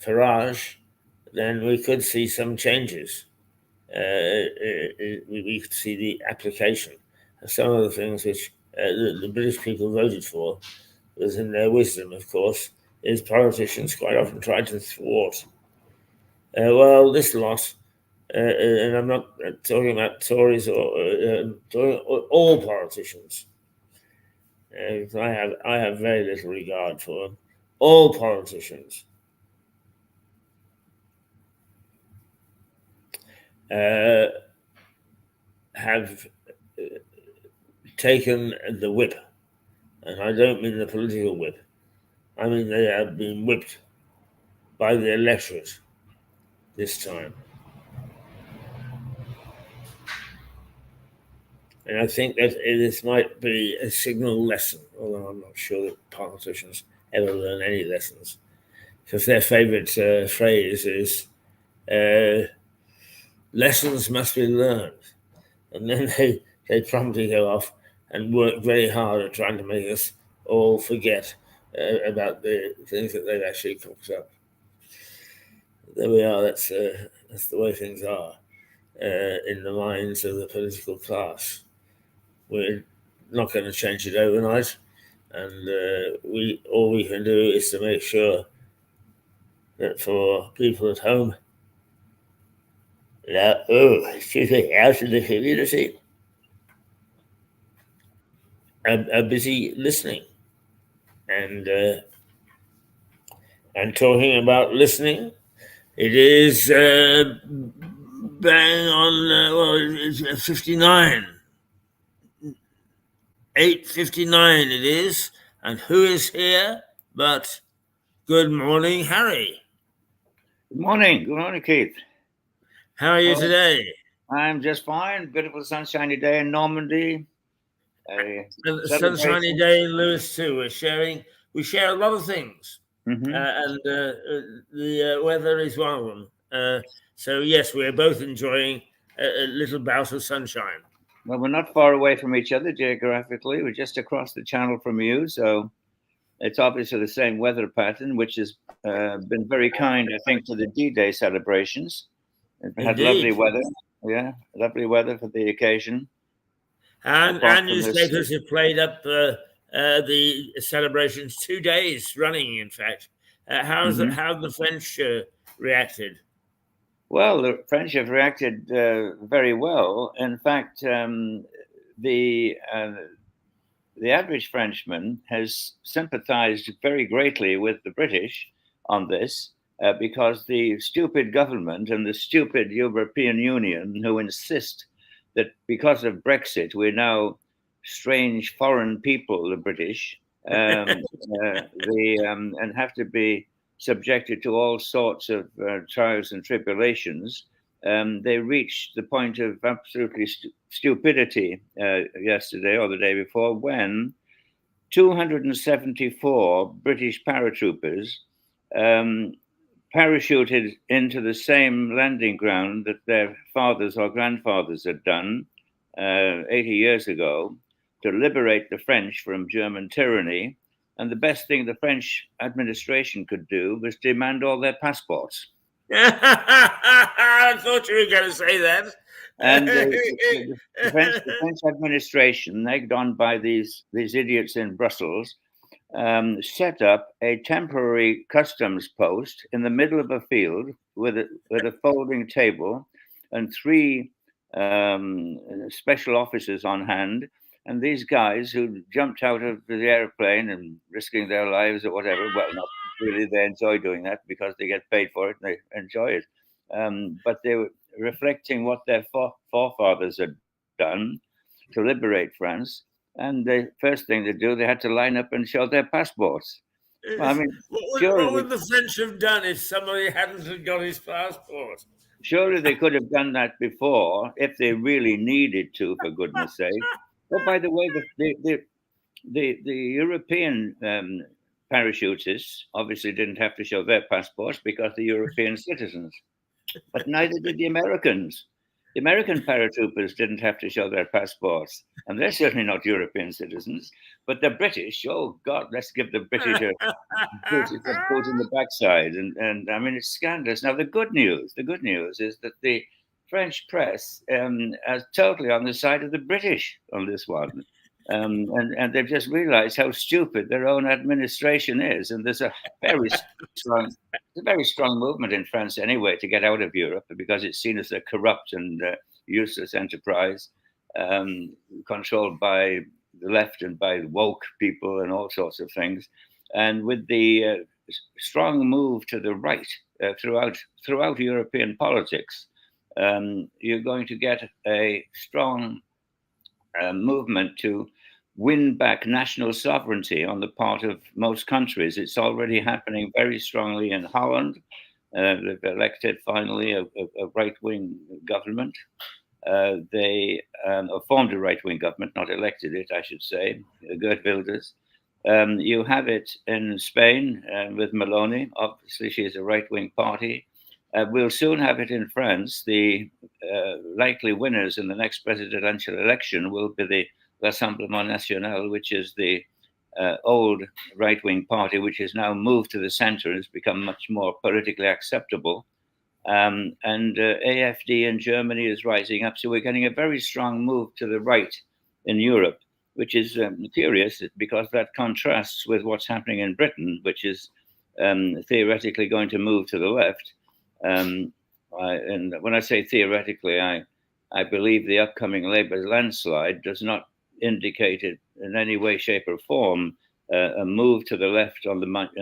S1: Farage, then we could see some changes. We could see the application of some of the things which the British people voted for, because in their wisdom, of course, is politicians quite often try to thwart. Well, this lot, and I'm not talking about Tories or all politicians. I have very little regard for them. All politicians have taken the whip, and I don't mean the political whip. I mean they have been whipped by the electorate this time. And I think that this might be a signal lesson, although I'm not sure that politicians ever learn any lessons, because their favorite phrase is, lessons must be learned. And then they promptly go off and work very hard at trying to make us all forget about the things that they've actually cooked up. There we are, that's the way things are in the minds of the political class. We're not going to change it overnight, and all we can do is to make sure that for people at home, out in the community, are busy listening and talking about listening. It is bang on. It's 59. 8:59 it is, and who is here but good morning, Harry.
S7: Good morning, Keith.
S1: How are you today?
S7: I'm just fine. Beautiful sunshiny day in Normandy.
S1: A sunshiny day in Lewis too. We share a lot of things, and the weather is one of them. So yes, we're both enjoying a little bout of sunshine.
S7: Well, we're not far away from each other geographically. We're just across the channel from you, so it's obviously the same weather pattern, which has been very kind, I think, to the D-Day celebrations. We had lovely weather. Yeah, lovely weather for the occasion.
S1: And newspapers have played up the celebrations 2 days running, in fact. How have the French reacted?
S7: Well, the French have reacted very well. In fact, the average Frenchman has sympathized very greatly with the British on this because the stupid government and the stupid European Union, who insist that because of Brexit, we're now strange foreign people, the British, and have to be subjected to all sorts of trials and tribulations. They reached the point of absolutely stupidity yesterday or the day before when 274 British paratroopers parachuted into the same landing ground that their fathers or grandfathers had done 80 years ago to liberate the French from German tyranny. And the best thing the French administration could do was demand all their passports.
S1: I thought you were going to say that.
S7: And the French administration, egged on by these idiots in Brussels, set up a temporary customs post in the middle of a field with a folding table and 3 special officers on hand. And these guys who jumped out of the airplane and risking their lives or whatever, well, not really, they enjoy doing that because they get paid for it and they enjoy it. But they were reflecting what their forefathers had done to liberate France. And the first thing to do, they had to line up and show their passports. Well, I mean,
S1: what would the French have done if somebody hadn't got his passport?
S7: Surely they could have done that before if they really needed to, for goodness sake. Oh, by the way, the European parachutists obviously didn't have to show their passports because they're European citizens, but neither did the Americans. The American paratroopers didn't have to show their passports, and they're certainly not European citizens. But the British, oh God, let's give the British a boot in the backside. And I mean, it's scandalous. Now, the good news is that the French press is totally on the side of the British on this one. And they've just realized how stupid their own administration is. And there's a very strong movement in France anyway to get out of Europe because it's seen as a corrupt and useless enterprise controlled by the left and by woke people and all sorts of things. And with the strong move to the right throughout European politics, you're going to get a strong movement to win back national sovereignty on the part of most countries. It's already happening very strongly in Holland. They've elected finally a right-wing government. They formed a right-wing government, not elected it, I should say, Geert Wilders. You have it in Spain with Meloni. Obviously, she's a right-wing party. We'll soon have it in France. The likely winners in the next presidential election will be the Rassemblement National, which is the old right-wing party, which has now moved to the center and has become much more politically acceptable. And AfD in Germany is rising up. So we're getting a very strong move to the right in Europe, which is curious because that contrasts with what's happening in Britain, which is theoretically going to move to the left. And when I say theoretically, I believe the upcoming Labour landslide does not indicate it in any way, shape, or form a move to the left in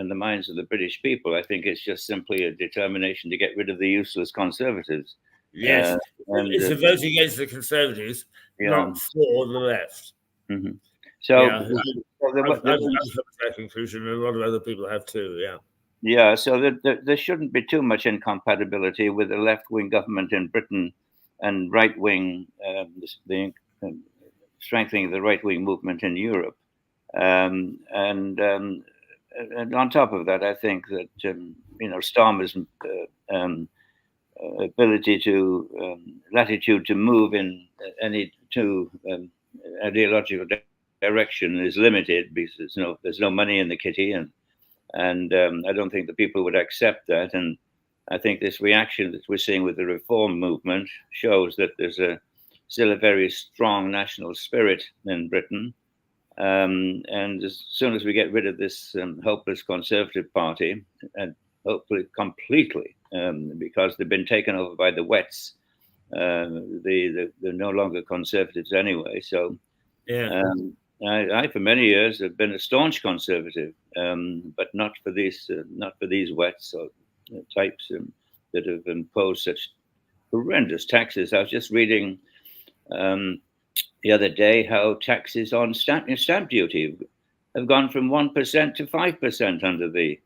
S7: the minds of the British people. I think it's just simply a determination to get rid of the useless Conservatives.
S1: Yes, it's a vote against the Conservatives, not for the left.
S7: Mm-hmm.
S1: I've come to that conclusion, and a lot of other people have too.
S7: Yeah, so there shouldn't be too much incompatibility with the left-wing government in Britain and right-wing, strengthening the right-wing movement in Europe. And on top of that, I think that Starmer's ability to latitude to move in any ideological direction is limited because there's no money in the kitty, and I don't think the people would accept that. And I think this reaction that we're seeing with the reform movement shows that there's still a very strong national spirit in Britain. And as soon as we get rid of this hopeless Conservative Party and hopefully completely because they've been taken over by the Wets. They're no longer Conservatives anyway. So
S1: Yeah.
S7: I for many years have been a staunch Conservative, but not for these Wets or types that have imposed such horrendous taxes. I was just reading the other day how taxes on stamp duty have gone from 1% to 5% under the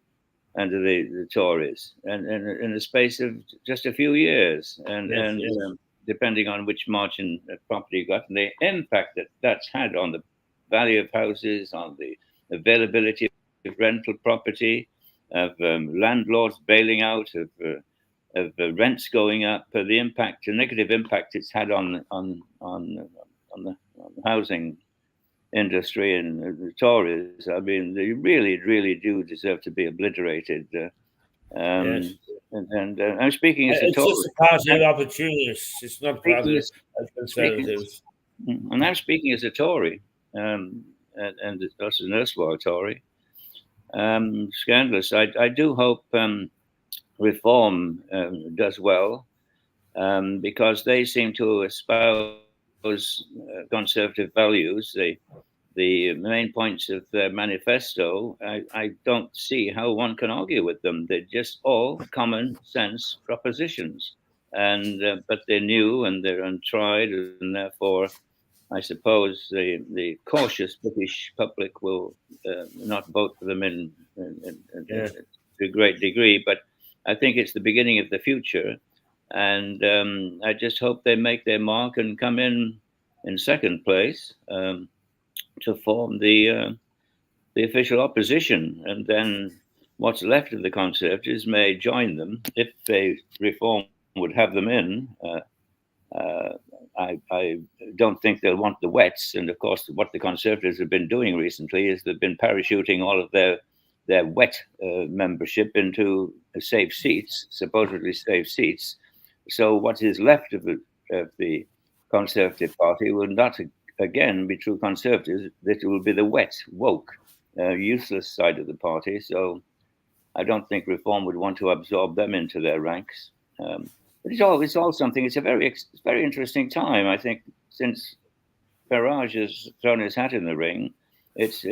S7: Tories, and in the space of just a few years, and depending on which margin of property you got, and the impact that's had on the value of houses, on the availability of rental property, of landlords bailing out, of rents going up, the negative impact it's had on the housing industry and the Tories. I mean, they really, really do deserve to be obliterated.
S1: Yes.
S7: And I'm speaking as a
S1: It's
S7: Tory.
S1: just a party of opportunists. It's not a party of Conservatives.
S7: And I'm speaking as a Tory, and also an erstwhile Tory. Scandalous. I do hope Reform does well, because they seem to espouse conservative values. The main points of their manifesto, I don't see how one can argue with them. They're just all common sense propositions, and but they're new and they're untried, and therefore, I suppose the cautious British public will not vote for them to a great degree. But I think it's the beginning of the future, and I just hope they make their mark and come in second place to form the official opposition, and then what's left of the Conservatives may join them if Reform would have them in. I don't think they'll want the Wets, and of course, what the Conservatives have been doing recently is they've been parachuting all of their Wet membership into safe seats, supposedly safe seats. So what is left of the Conservative Party will not again be true Conservatives. It will be the Wet, woke, useless side of the party. So I don't think Reform would want to absorb them into their ranks. But it's all something. It's a very interesting time. I think since Farage has thrown his hat in the ring, it's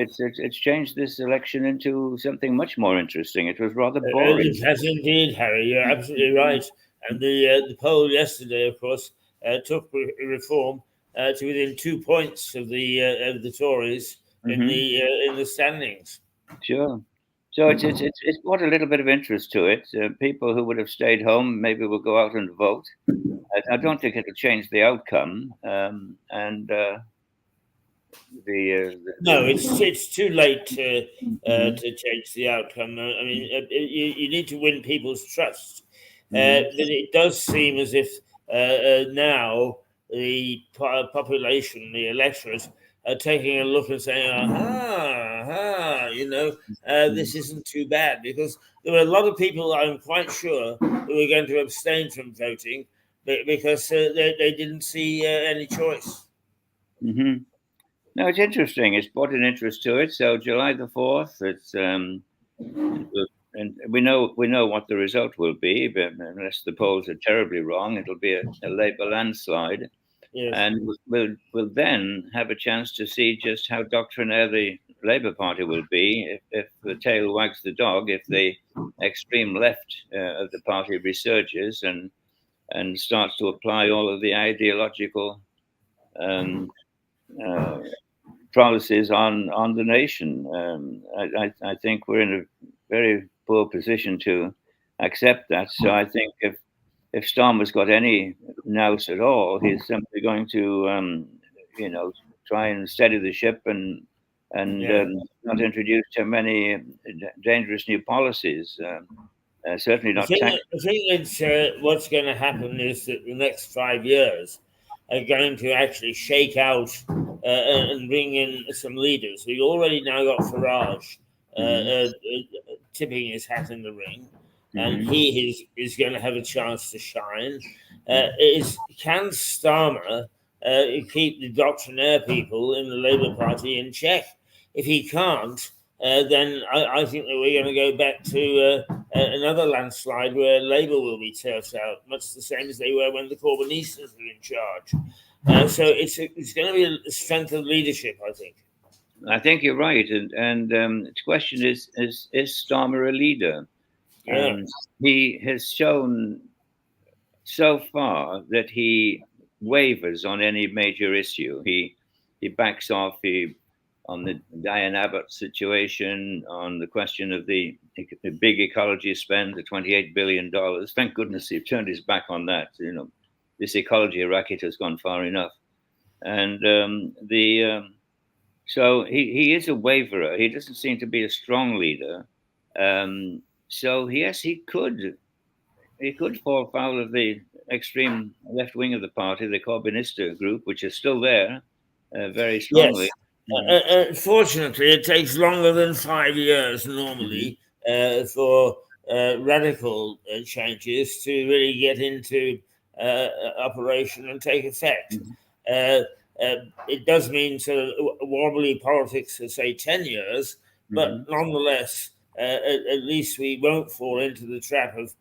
S7: changed this election into something much more interesting. It was rather boring.
S1: It has indeed, Harry. You're absolutely right. And the poll yesterday, of course, took Reform to within 2 points of the Tories in the standings.
S7: Sure. So it's brought a little bit of interest to it. People who would have stayed home maybe will go out and vote. I don't think it'll change the outcome.
S1: No, it's too late to change the outcome. I mean, you need to win people's trust. But it does seem as if now the population, the electorate, are taking a look and saying, this isn't too bad, because there were a lot of people, I'm quite sure, who were going to abstain from voting because they didn't see any choice.
S7: Mm-hmm. No, it's interesting. It's brought an interest to it. So July the 4th, it's and we know what the result will be, but unless the polls are terribly wrong, it'll be a Labour landslide. Yes. And we'll then have a chance to see just how doctrinaire the Labour Party will be if the tail wags the dog, if the extreme left of the party resurges and starts to apply all of the ideological policies on the nation. I think we're in a very poor position to accept that. So I think if Starmer's got any nous at all, he's simply going to, try and steady the ship and not introduce too many dangerous new policies. Certainly not.
S1: I think it's what's going to happen is that the next 5 years are going to actually shake out and bring in some leaders. We already now got Farage tipping his hat in the ring, and he is going to have a chance to shine. Can Starmer keep the doctrinaire people in the Labour Party in check? If he can't, then I think that we're going to go back to another landslide where Labour will be turfed out, much the same as they were when the Corbynistas were in charge. So it's going to be a strength of leadership, I think.
S7: I think you're right, and the question is Starmer a leader?
S1: Yeah.
S7: He has shown so far that he wavers on any major issue. He backs off. On the Diane Abbott situation, on the question of the big ecology spend, the $28 billion. Thank goodness he turned his back on that. This ecology racket has gone far enough. And so he is a waverer. He doesn't seem to be a strong leader. So yes, he could fall foul of the extreme left wing of the party, the Corbynista group, which is still there very strongly.
S1: Yes. Fortunately, it takes longer than 5 years normally for radical changes to really get into operation and take effect. It does mean sort of wobbly politics for, say, 10 years, but nonetheless, at least we won't fall into the trap of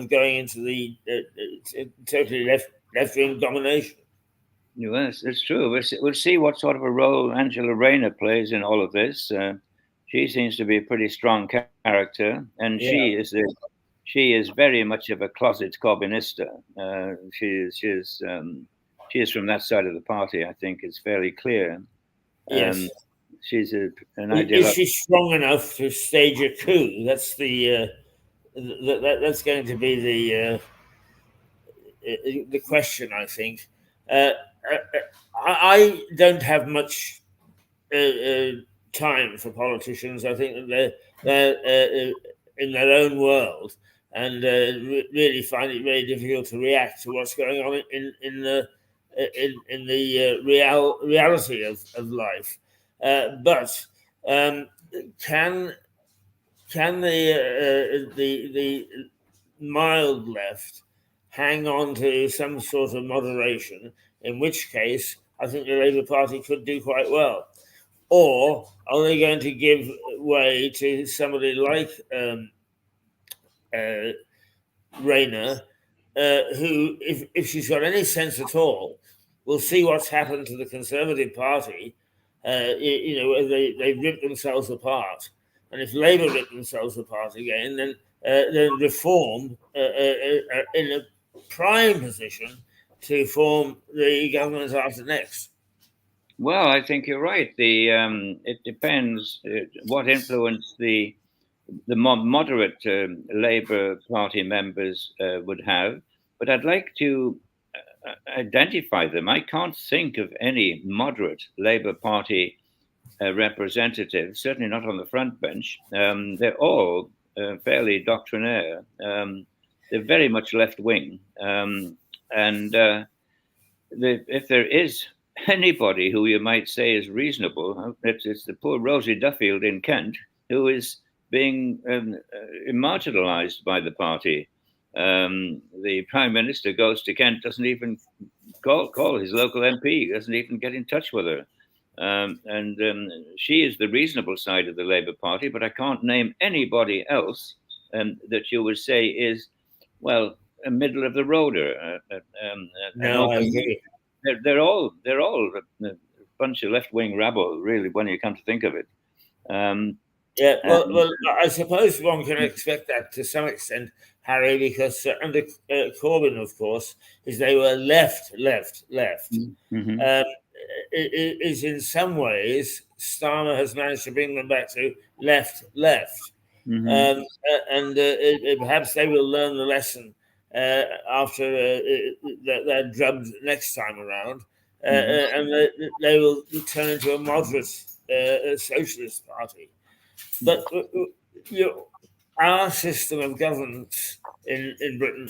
S1: going into the totally left-wing domination.
S7: Yes, it's true. We'll see what sort of a role Angela Rayner plays in all of this. She seems to be a pretty strong character, and she is very much of a closet Corbynista. She is from that side of the party. I think it's fairly clear.
S1: Yes,
S7: she's an ideal.
S1: Is she strong enough to stage a coup? That's that's going to be the question, I think. I don't have much time for politicians. I think that they're in their own world and really find it very difficult to react to what's going on in the reality of life. But can the mild left hang on to some sort of moderation, in which case I think the Labour Party could do quite well? Or are they going to give way to somebody like Rayner, who, if she's got any sense at all, will see what's happened to the Conservative Party? They've ripped themselves apart. And if Labour rip themselves apart again, then Reform in a prime position to form the government after next.
S7: Well, I think you're right. It depends what influence the more moderate Labour Party members would have. But I'd like to identify them. I can't think of any moderate Labour Party representatives, certainly not on the front bench. They're all fairly doctrinaire. They're very much left wing. If there is anybody who you might say is reasonable, it's the poor Rosie Duffield in Kent, who is being marginalised by the party. The Prime Minister goes to Kent, doesn't even call his local MP, doesn't even get in touch with her. She is the reasonable side of the Labour Party, but I can't name anybody else that you would say is, well, a middle of the roader.
S1: No, I agree.
S7: They're all a bunch of left-wing rabble, really, when you come to think of it.
S1: Well, I suppose one can expect that to some extent, Harry, because under Corbyn, of course, they were left. Is in some ways, Starmer has managed to bring them back to left. Perhaps they will learn the lesson after they're drubbed next time around, and they will turn into a moderate socialist party. But our system of governance in Britain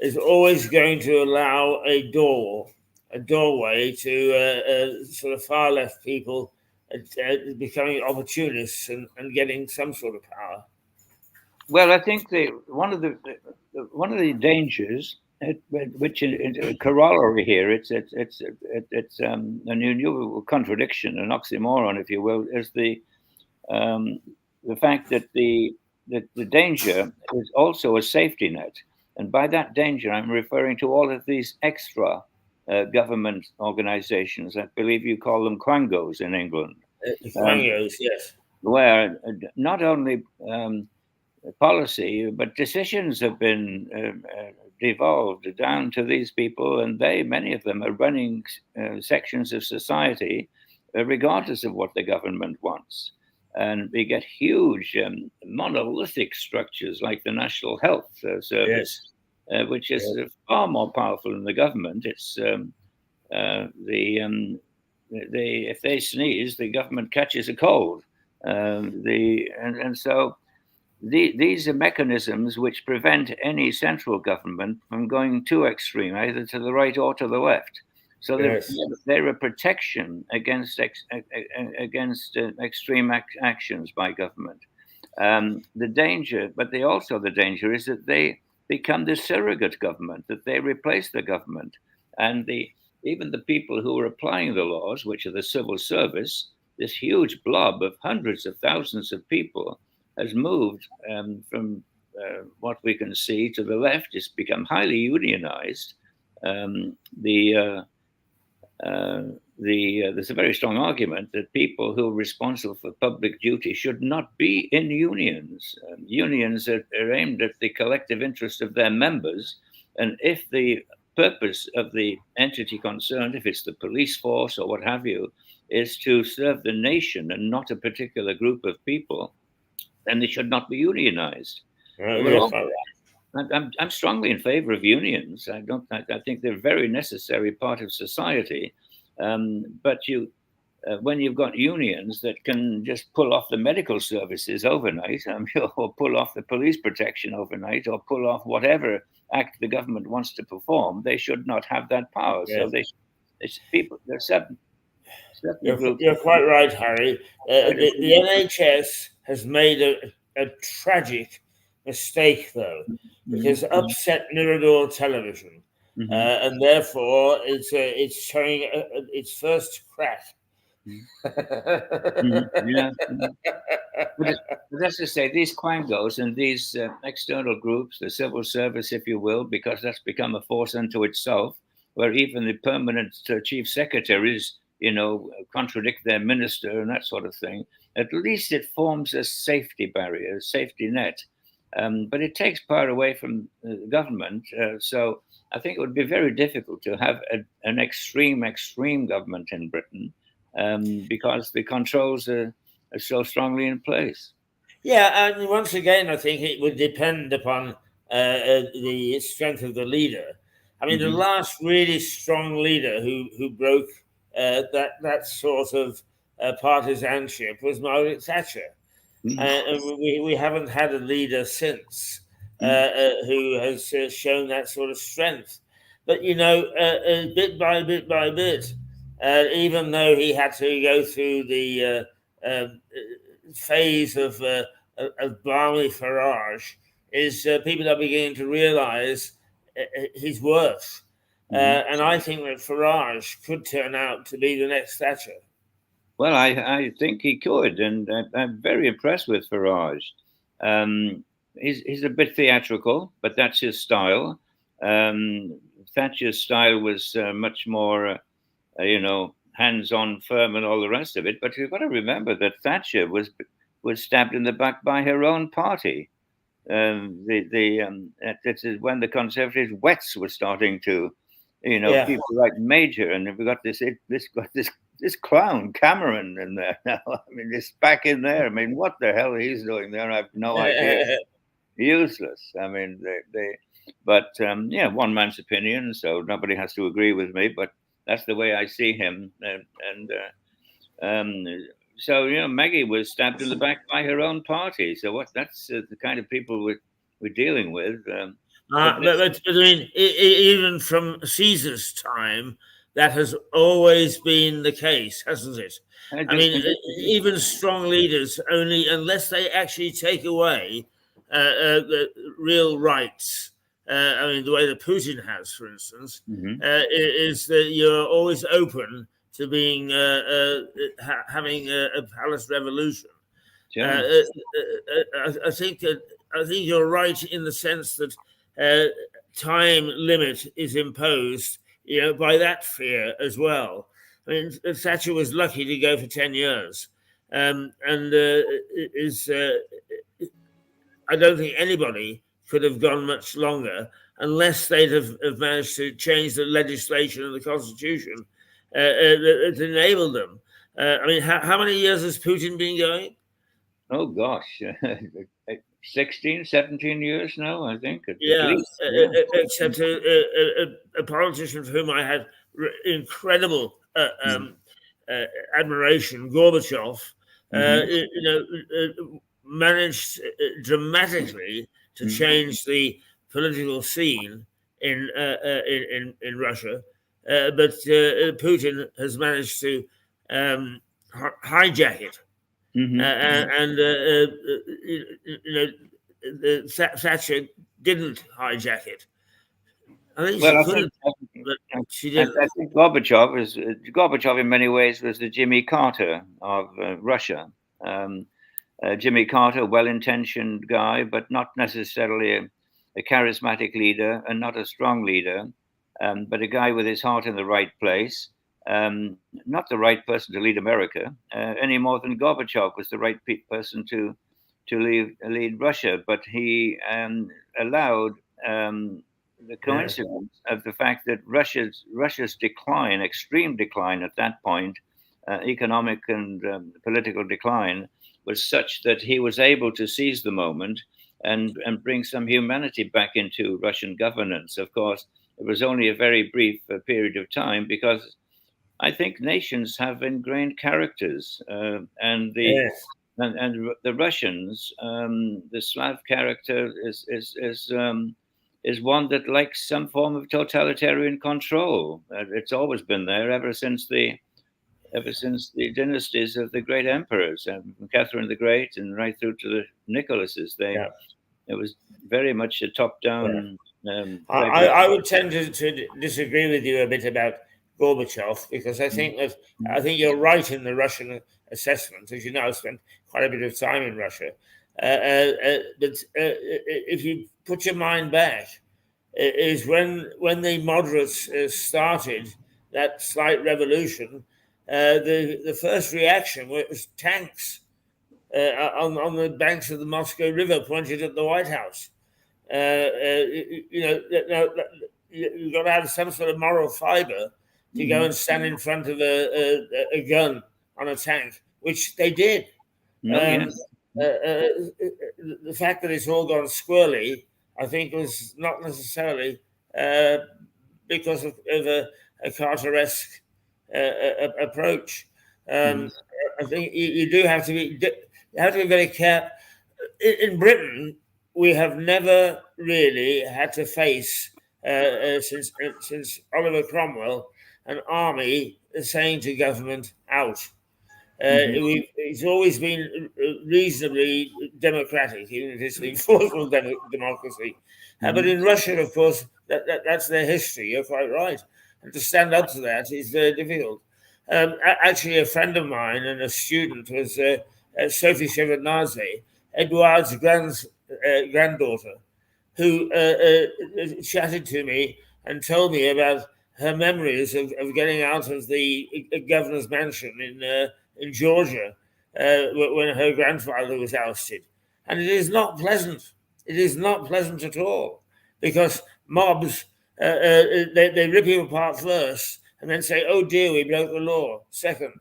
S1: is always going to allow a doorway to sort of far left people becoming opportunists and getting some sort of power.
S7: Well, I think one of the dangers, which is a corollary here, it's a new contradiction, an oxymoron, if you will, is the fact that the the danger is also a safety net. And by that danger, I'm referring to all of these extra government organizations. I believe you call them quangos in England.
S1: Quangos, yes.
S7: Where not only policy, but decisions have been devolved down to these people, and many of them, are running sections of society, regardless of what the government wants. And we get huge monolithic structures like the National Health Service, which is far more powerful than the government. It's if they sneeze, the government catches a cold. So these are mechanisms which prevent any central government from going too extreme, either to the right or to the left. So they're a protection against extreme actions by government. The danger is that they become the surrogate government, that they replace the government, and even the people who are applying the laws, which are the civil service, this huge blob of hundreds of thousands of people has moved from what we can see to the left. It's become highly unionized. There's a very strong argument that people who are responsible for public duty should not be in unions. Unions are aimed at the collective interest of their members. And if the purpose of the entity concerned, if it's the police force or what have you, is to serve the nation and not a particular group of people, then they should not be unionized. I'm strongly in favor of unions. I think they're a very necessary part of society. But when you've got unions that can just pull off the medical services overnight, or pull off the police protection overnight, or pull off whatever act the government wants to perform, they should not have that power. So
S1: You're quite right, Harry. The NHS has made a tragic mistake, though, because it upset Mirador television, and therefore it's showing its first crack.
S7: But that's to say, these quangos and these external groups, the civil service, if you will, because that's become a force unto itself, where even the permanent chief secretaries, contradict their minister and that sort of thing. At least it forms a safety barrier, a safety net. But it takes power away from the government. So I think it would be very difficult to have an extreme government in Britain, because the controls are so strongly in place.
S1: Yeah, and once again, I think it would depend upon the strength of the leader. I mean, the last really strong leader who broke that sort of partisanship was Margaret Thatcher. And we haven't had a leader since who has shown that sort of strength. But, bit by bit, even though he had to go through the phase of balmy Farage, people are beginning to realize his worth. And I think that Farage could turn out to be the next Thatcher.
S7: Well, I think he could, and I'm very impressed with Farage. He's a bit theatrical, but that's his style. Thatcher's style was much more, hands-on, firm, and all the rest of it. But you've got to remember that Thatcher was stabbed in the back by her own party. This is when the Conservatives' wets were starting to, people like Major, and we've got this clown Cameron in there now. I mean, this back in there. I mean, what the hell he's doing there? I have no idea. Useless. I mean, one man's opinion, so nobody has to agree with me, but that's the way I see him. So Maggie was stabbed in the back by her own party. So that's the kind of people we're dealing with.
S1: But I mean, even from Caesar's time, that has always been the case, hasn't it? I mean, even strong leaders, only unless they actually take away the real rights. I mean, the way that Putin has, for instance, is that you're always open to being having a palace revolution.
S7: Sure.
S1: I think you're right in the sense that time limit is imposed, by that fear as well. I mean, Thatcher was lucky to go for 10 years, and I don't think anybody could have gone much longer unless they'd have managed to change the legislation and the constitution that enabled them. I mean, how many years has Putin been going?
S7: Oh, gosh. 16, 17 years now, I think. At least.
S1: Except a politician for whom I had incredible admiration, Gorbachev, managed dramatically to change the political scene in Russia, but Putin has managed to hijack it. Thatcher didn't hijack it. I think she could have, but she didn't.
S7: I think Gorbachev in many ways was the Jimmy Carter of Russia. Jimmy Carter, well-intentioned guy, but not necessarily a charismatic leader and not a strong leader, but a guy with his heart in the right place. Not the right person to lead America any more than Gorbachev was the right person to lead Russia. But he allowed the coincidence of the fact that Russia's decline, extreme decline at that point, economic and political decline, was such that he was able to seize the moment and bring some humanity back into Russian governance. Of course, it was only a very brief period of time, because I think nations have ingrained characters, and the Russians, the Slav character is one that likes some form of totalitarian control. It's always been there ever since the dynasties of the great emperors, from Catherine the Great and right through to the Nicholases. It was very much a top-down.
S1: I would tend to disagree with you a bit about Gorbachev, because I think you're right in the Russian assessment. As you know, I've spent quite a bit of time in Russia. But if you put your mind back, is when the moderates started that slight revolution, the first reaction was tanks on the banks of the Moscow River pointed at the White House. You've got to have some sort of moral fiber to go and stand in front of a gun on a tank, which they did. The fact that it's all gone squirrely, I think, was not necessarily because of a Carter-esque approach. I think you do have to be very careful. In Britain, we have never really had to face since Oliver Cromwell an army saying to government out. It's always been reasonably democratic, even if it's been forceful democracy. But in Russia, of course, that's their history. You're quite right. And to stand up to that is very difficult. Actually, a friend of mine and a student was Sophie Shevardnadze, Edouard's granddaughter, who chatted to me and told me about her memories of getting out of the governor's mansion in Georgia when her grandfather was ousted. And it is not pleasant. It is not pleasant at all, because mobs, they rip you apart first and then say, oh dear, we broke the law second.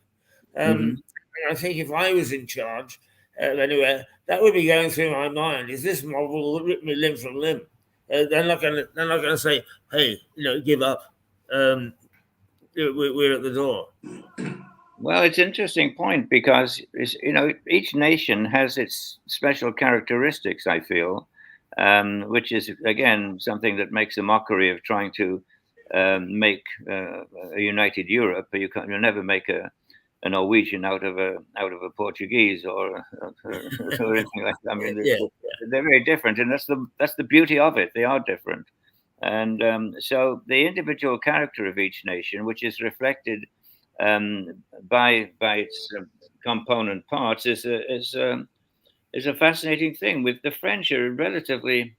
S1: And I think if I was in charge anywhere, that would be going through my mind. Is this mob will rip me limb from limb? They're not going to say, hey, give up. We're at the door.
S7: Well, it's an interesting point, because each nation has its special characteristics, I feel, which is again something that makes a mockery of trying to make a united Europe. You'll never make a Norwegian out of a Portuguese or anything like that. I mean, they're very different, and that's the beauty of it. They are different. And so the individual character of each nation, which is reflected by its component parts, is is a fascinating thing. With the French are a relatively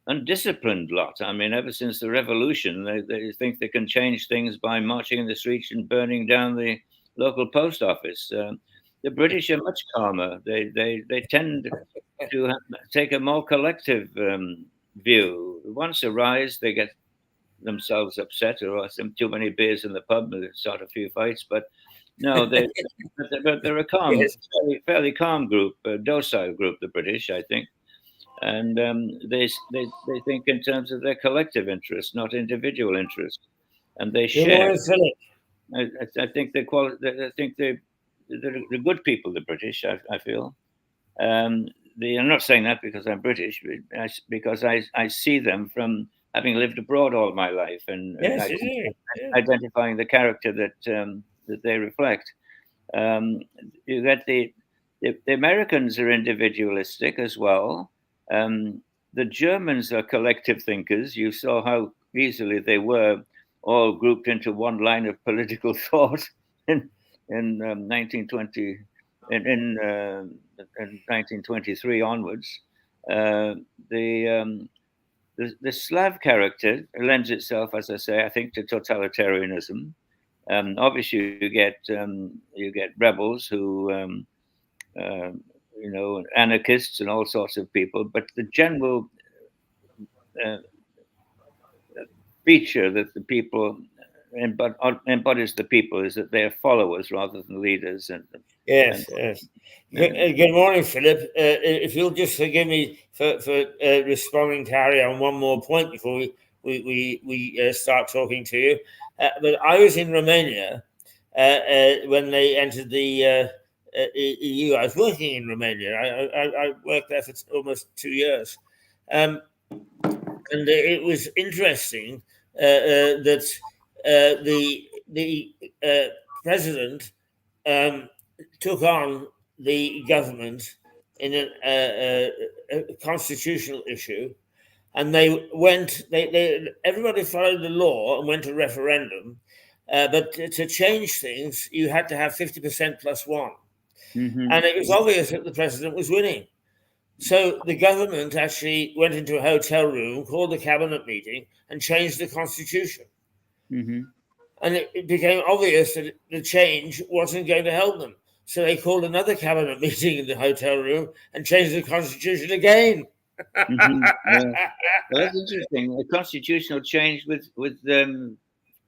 S7: undisciplined lot. I mean, ever since the revolution, they think they can change things by marching in the streets and burning down the local post office. The British are much calmer. They tend to take a more collective view. Once a rise, they get themselves upset or some too many beers in the pub and start a few fights. But no, they're a calm,
S1: Yes.
S7: fairly calm group, a docile group, the British, I think. And they think in terms of their collective interest, not individual interest, and they
S1: Good
S7: share.
S1: morning, Philip.
S7: I think I think they're good people, the British. I feel. I'm not saying that because I'm British, but because I see them from having lived abroad all my life and
S1: Yes, you do. Yeah.
S7: identifying the character that they reflect. You get the Americans are individualistic as well. The Germans are collective thinkers. You saw how easily they were all grouped into one line of political thought in 1920 in 1923 onwards. The Slav character lends itself, as I say, I think, to totalitarianism. Obviously, you get rebels who, anarchists and all sorts of people. But the general feature that the people embodies the people is that they are followers rather than leaders.
S1: Yes. Good morning, Philip. If you'll just forgive me for responding to Harry on one more point before we start talking to you. But I was in Romania when they entered the EU. I was working in Romania. I worked there for almost 2 years. And it was interesting that the president took on the government in a constitutional issue, and everybody followed the law and went to referendum. But to change things, you had to have 50% plus one.
S7: Mm-hmm.
S1: And it was obvious that the president was winning. So the government actually went into a hotel room, called a cabinet meeting, and changed the constitution.
S7: Mm-hmm.
S1: And it became obvious that the change wasn't going to help them. So they called another cabinet meeting in the hotel room and changed the constitution again.
S7: Mm-hmm. Yeah. Well, that's interesting. A constitutional change with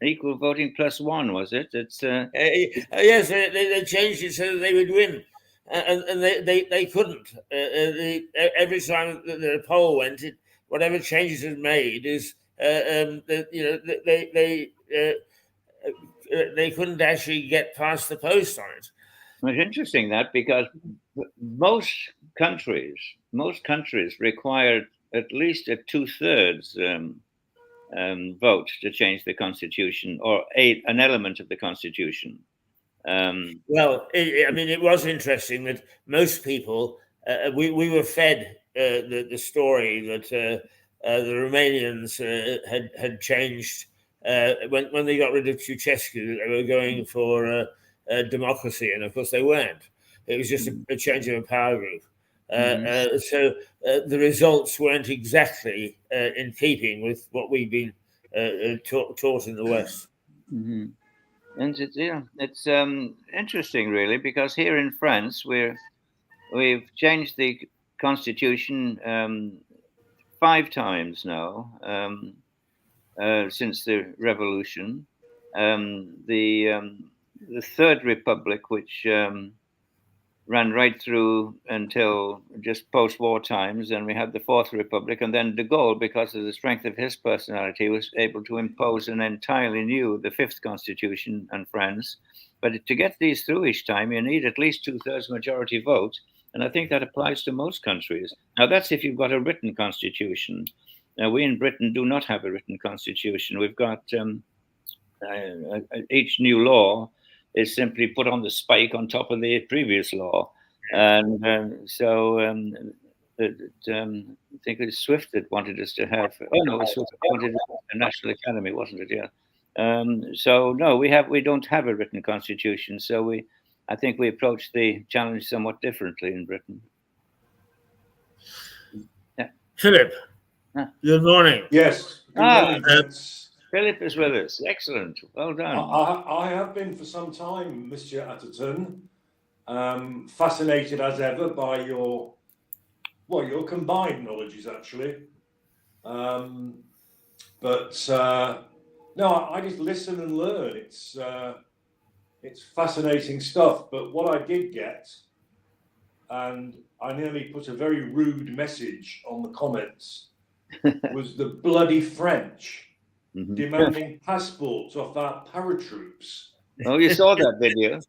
S7: equal voting plus one, was it? It's
S1: yes, they changed it so that they would win, and they couldn't. Every time the poll went, whatever changes it made is they couldn't actually get past the post on it.
S7: It's interesting that because most countries require at least a 2/3 vote to change the constitution or an element of the constitution.
S1: Well, it was interesting that most people we were fed the story that the Romanians had changed when they got rid of Ceausescu. They were going for democracy, and of course they weren't. It was just a change of a power group. So the results weren't exactly in keeping with what we've been taught in the West.
S7: Mm-hmm. And it's interesting, really, because here in France we've changed the constitution 5 times now since the revolution. The Third Republic, which ran right through until just post-war times, and we had the Fourth Republic, and then de Gaulle, because of the strength of his personality, was able to impose an entirely new, the Fifth Constitution in France. But to get these through each time, you need at least 2/3 majority vote, and I think that applies to most countries. Now, that's if you've got a written constitution. Now, we in Britain do not have a written constitution. We've got each new law is simply put on the spike on top of the previous law. And so I think it was Swift that wanted us to have, Swift wanted a national academy, wasn't it? Yeah. So no, we don't have a written constitution. So I think we approach the challenge somewhat differently in Britain.
S1: Philip,
S7: Huh.
S1: good morning.
S8: Yes. Good morning, gents.
S7: Philip is with us. Excellent. Well done.
S8: I have been for some time, Mr. Atherton, fascinated as ever by your combined knowledges, actually. No, I just listen and learn. It's fascinating stuff. But what I did get, and I nearly put a very rude message on the comments, was the bloody French demanding passports off our paratroops.
S7: Oh, you saw that video.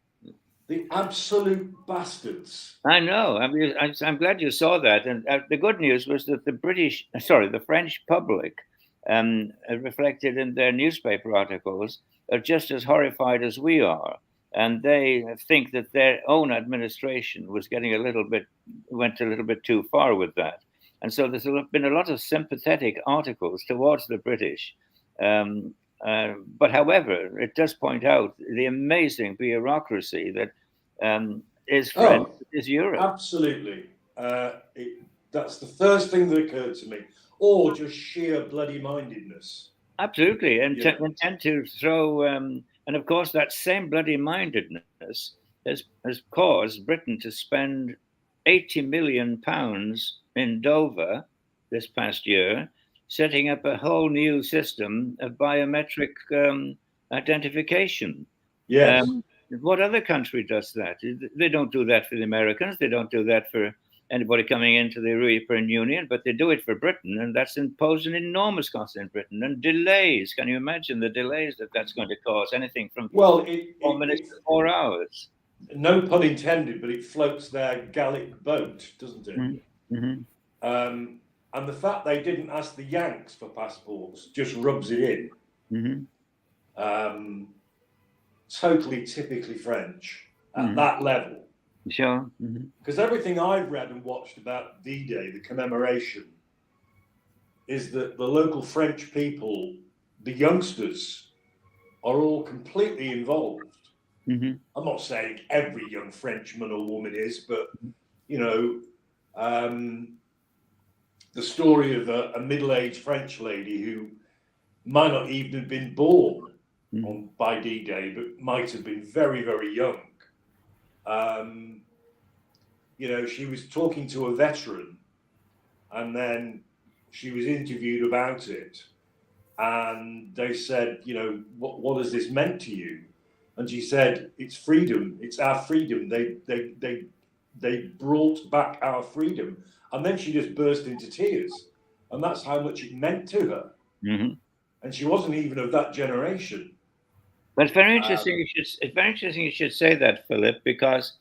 S8: The absolute bastards.
S7: I know. I mean, I'm glad you saw that. And the good news was that the French public, reflected in their newspaper articles, are just as horrified as we are. And they think that their own administration went a little bit too far with that. And so there's been a lot of sympathetic articles towards the British. But however, it does point out the amazing bureaucracy that is Europe.
S8: Absolutely. That's the first thing that occurred to me. Or just sheer bloody mindedness.
S7: Absolutely. And tend to throw, and of course, that same bloody mindedness has caused Britain to spend £80 million in Dover this past year, setting up a whole new system of biometric identification.
S8: Yes.
S7: What other country does that? They don't do that for the Americans. They don't do that for anybody coming into the European Union, but they do it for Britain, and that's imposed an enormous cost in Britain and delays. Can you imagine the delays that's going to cause? Anything from 4 minutes to 4 hours.
S8: No pun intended, but it floats their Gallic boat, doesn't it?
S7: Mm-hmm.
S8: And the fact they didn't ask the Yanks for passports just rubs it in.
S7: Mm-hmm.
S8: Totally typically French at that level.
S7: Sure.
S8: Because everything I've read and watched about D-Day, the commemoration, is that the local French people, the youngsters, are all completely involved. I'm not saying every young Frenchman or woman is, but, the story of a middle-aged French lady who might not even have been born by D-Day, but might have been very, very young. She was talking to a veteran, and then she was interviewed about it, and they said, what has this meant to you? And she said, it's freedom. It's our freedom. They brought back our freedom. And then she just burst into tears. And that's how much it meant to her. And she wasn't even of that generation.
S7: But it's very interesting. It's very interesting you should say that, Philip, because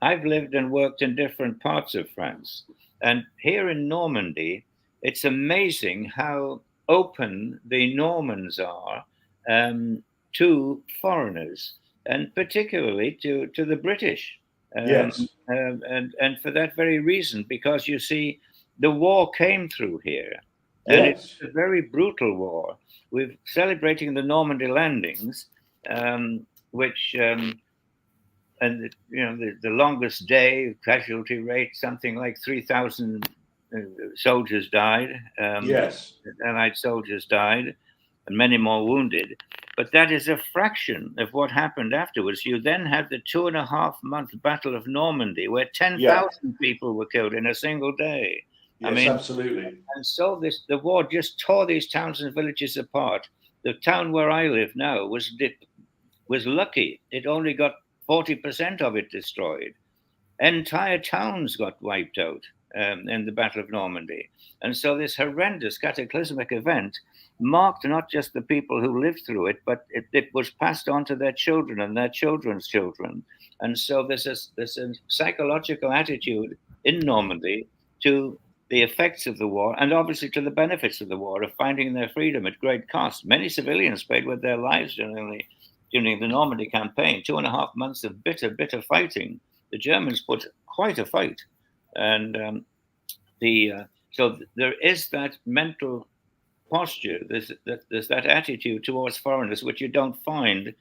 S7: I've lived and worked in different parts of France. And here in Normandy, it's amazing how open the Normans are to foreigners, and particularly to the British.
S8: Yes.
S7: And for that very reason, because you see, the war came through here. And it's a very brutal war. We're celebrating the Normandy landings, which, and the longest day, casualty rate, something like 3,000 soldiers died.
S8: Yes.
S7: Allied soldiers died, and many more wounded. But that is a fraction of what happened afterwards. You then had the 2.5-month Battle of Normandy, where 10,000 people were killed in a single day.
S8: Yes, absolutely.
S7: And so the war just tore these towns and villages apart. The town where I live now was lucky. It only got 40% of it destroyed. Entire towns got wiped out in the Battle of Normandy. And so this horrendous cataclysmic event marked not just the people who lived through it, but it was passed on to their children and their children's children. And so there's a psychological attitude in Normandy to the effects of the war, and obviously to the benefits of the war, of finding their freedom at great cost. Many civilians paid with their lives during the Normandy campaign. 2.5 months of bitter fighting. The Germans put quite a fight. And so there is that mental posture, there's that attitude towards foreigners, which you don't find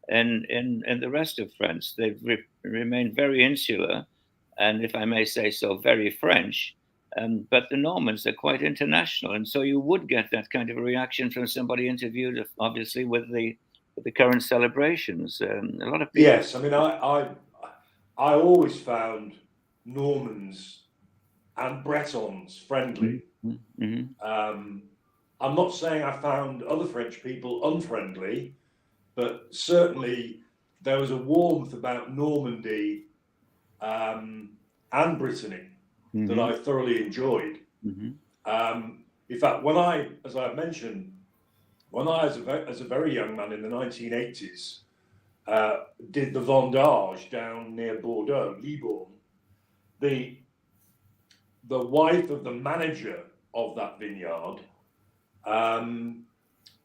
S7: in the rest of France. They've remained very insular, and if I may say so, very French. But the Normans are quite international, and so you would get that kind of a reaction from somebody interviewed, obviously, with the current celebrations. A lot of people.
S8: Yes, I mean, I always found Normans and Bretons friendly. I'm not saying I found other French people unfriendly, but certainly there was a warmth about Normandy and Brittany that I thoroughly enjoyed. In fact, as I mentioned, when I, as a very young man in the 1980s, did the vendage down near Bordeaux, Libourne, the wife of the manager of that vineyard,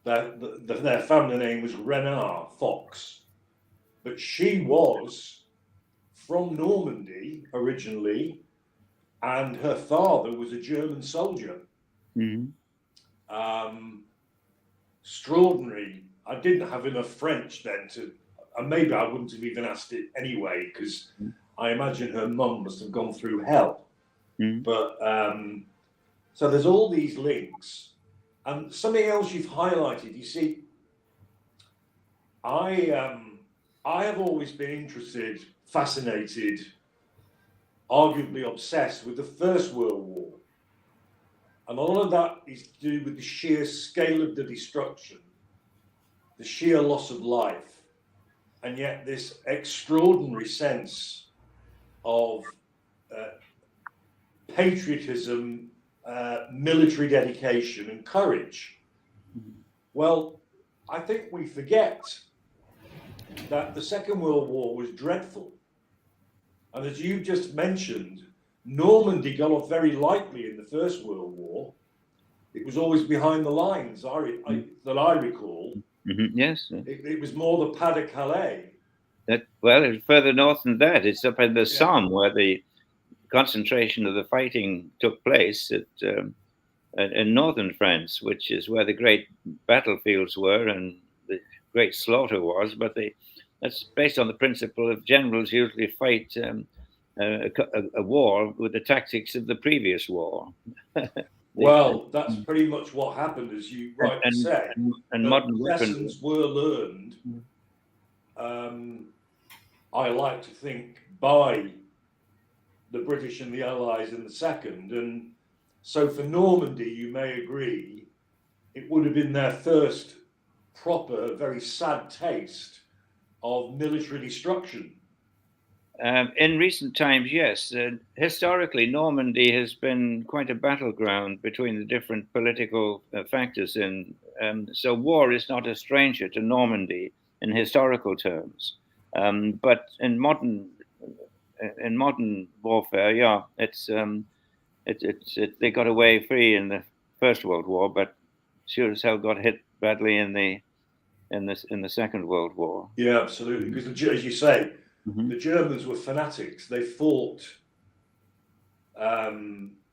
S8: their family name was Renard Fox, but she was from Normandy originally, and her father was a German soldier. Extraordinary. I didn't have enough French then and maybe I wouldn't have even asked it anyway, because I imagine her mum must have gone through hell. But so there's all these links. And something else you've highlighted, you see, I have always been interested, fascinated, arguably obsessed with the First World War. And a lot of that is to do with the sheer scale of the destruction, the sheer loss of life, and yet this extraordinary sense of patriotism, military dedication, and courage. Well, I think we forget that the Second World War was dreadful. And as you just mentioned, Normandy got off very lightly in the First World War. It was always behind the lines, that I recall.
S7: Yes.
S8: It was more the Pas de Calais.
S7: Well, it's further north than that. It's up in the Somme where the concentration of the fighting took place in northern France, which is where the great battlefields were and the great slaughter was. But that's based on the principle of generals usually fight a war with the tactics of the previous war.
S8: Well, that's pretty much what happened, as you rightly say.
S7: And modern
S8: lessons were learned. I like to think by the British and the Allies in the second, and so for Normandy, you may agree, it would have been their first proper, very sad taste of military destruction.
S7: In recent times, yes. Historically, Normandy has been quite a battleground between the different political factors. So war is not a stranger to Normandy in historical terms. But in modern warfare, they got away free in the First World War, but sure as hell got hit badly in the Second World War.
S8: Yeah, absolutely. Because as you say, the Germans were fanatics. They fought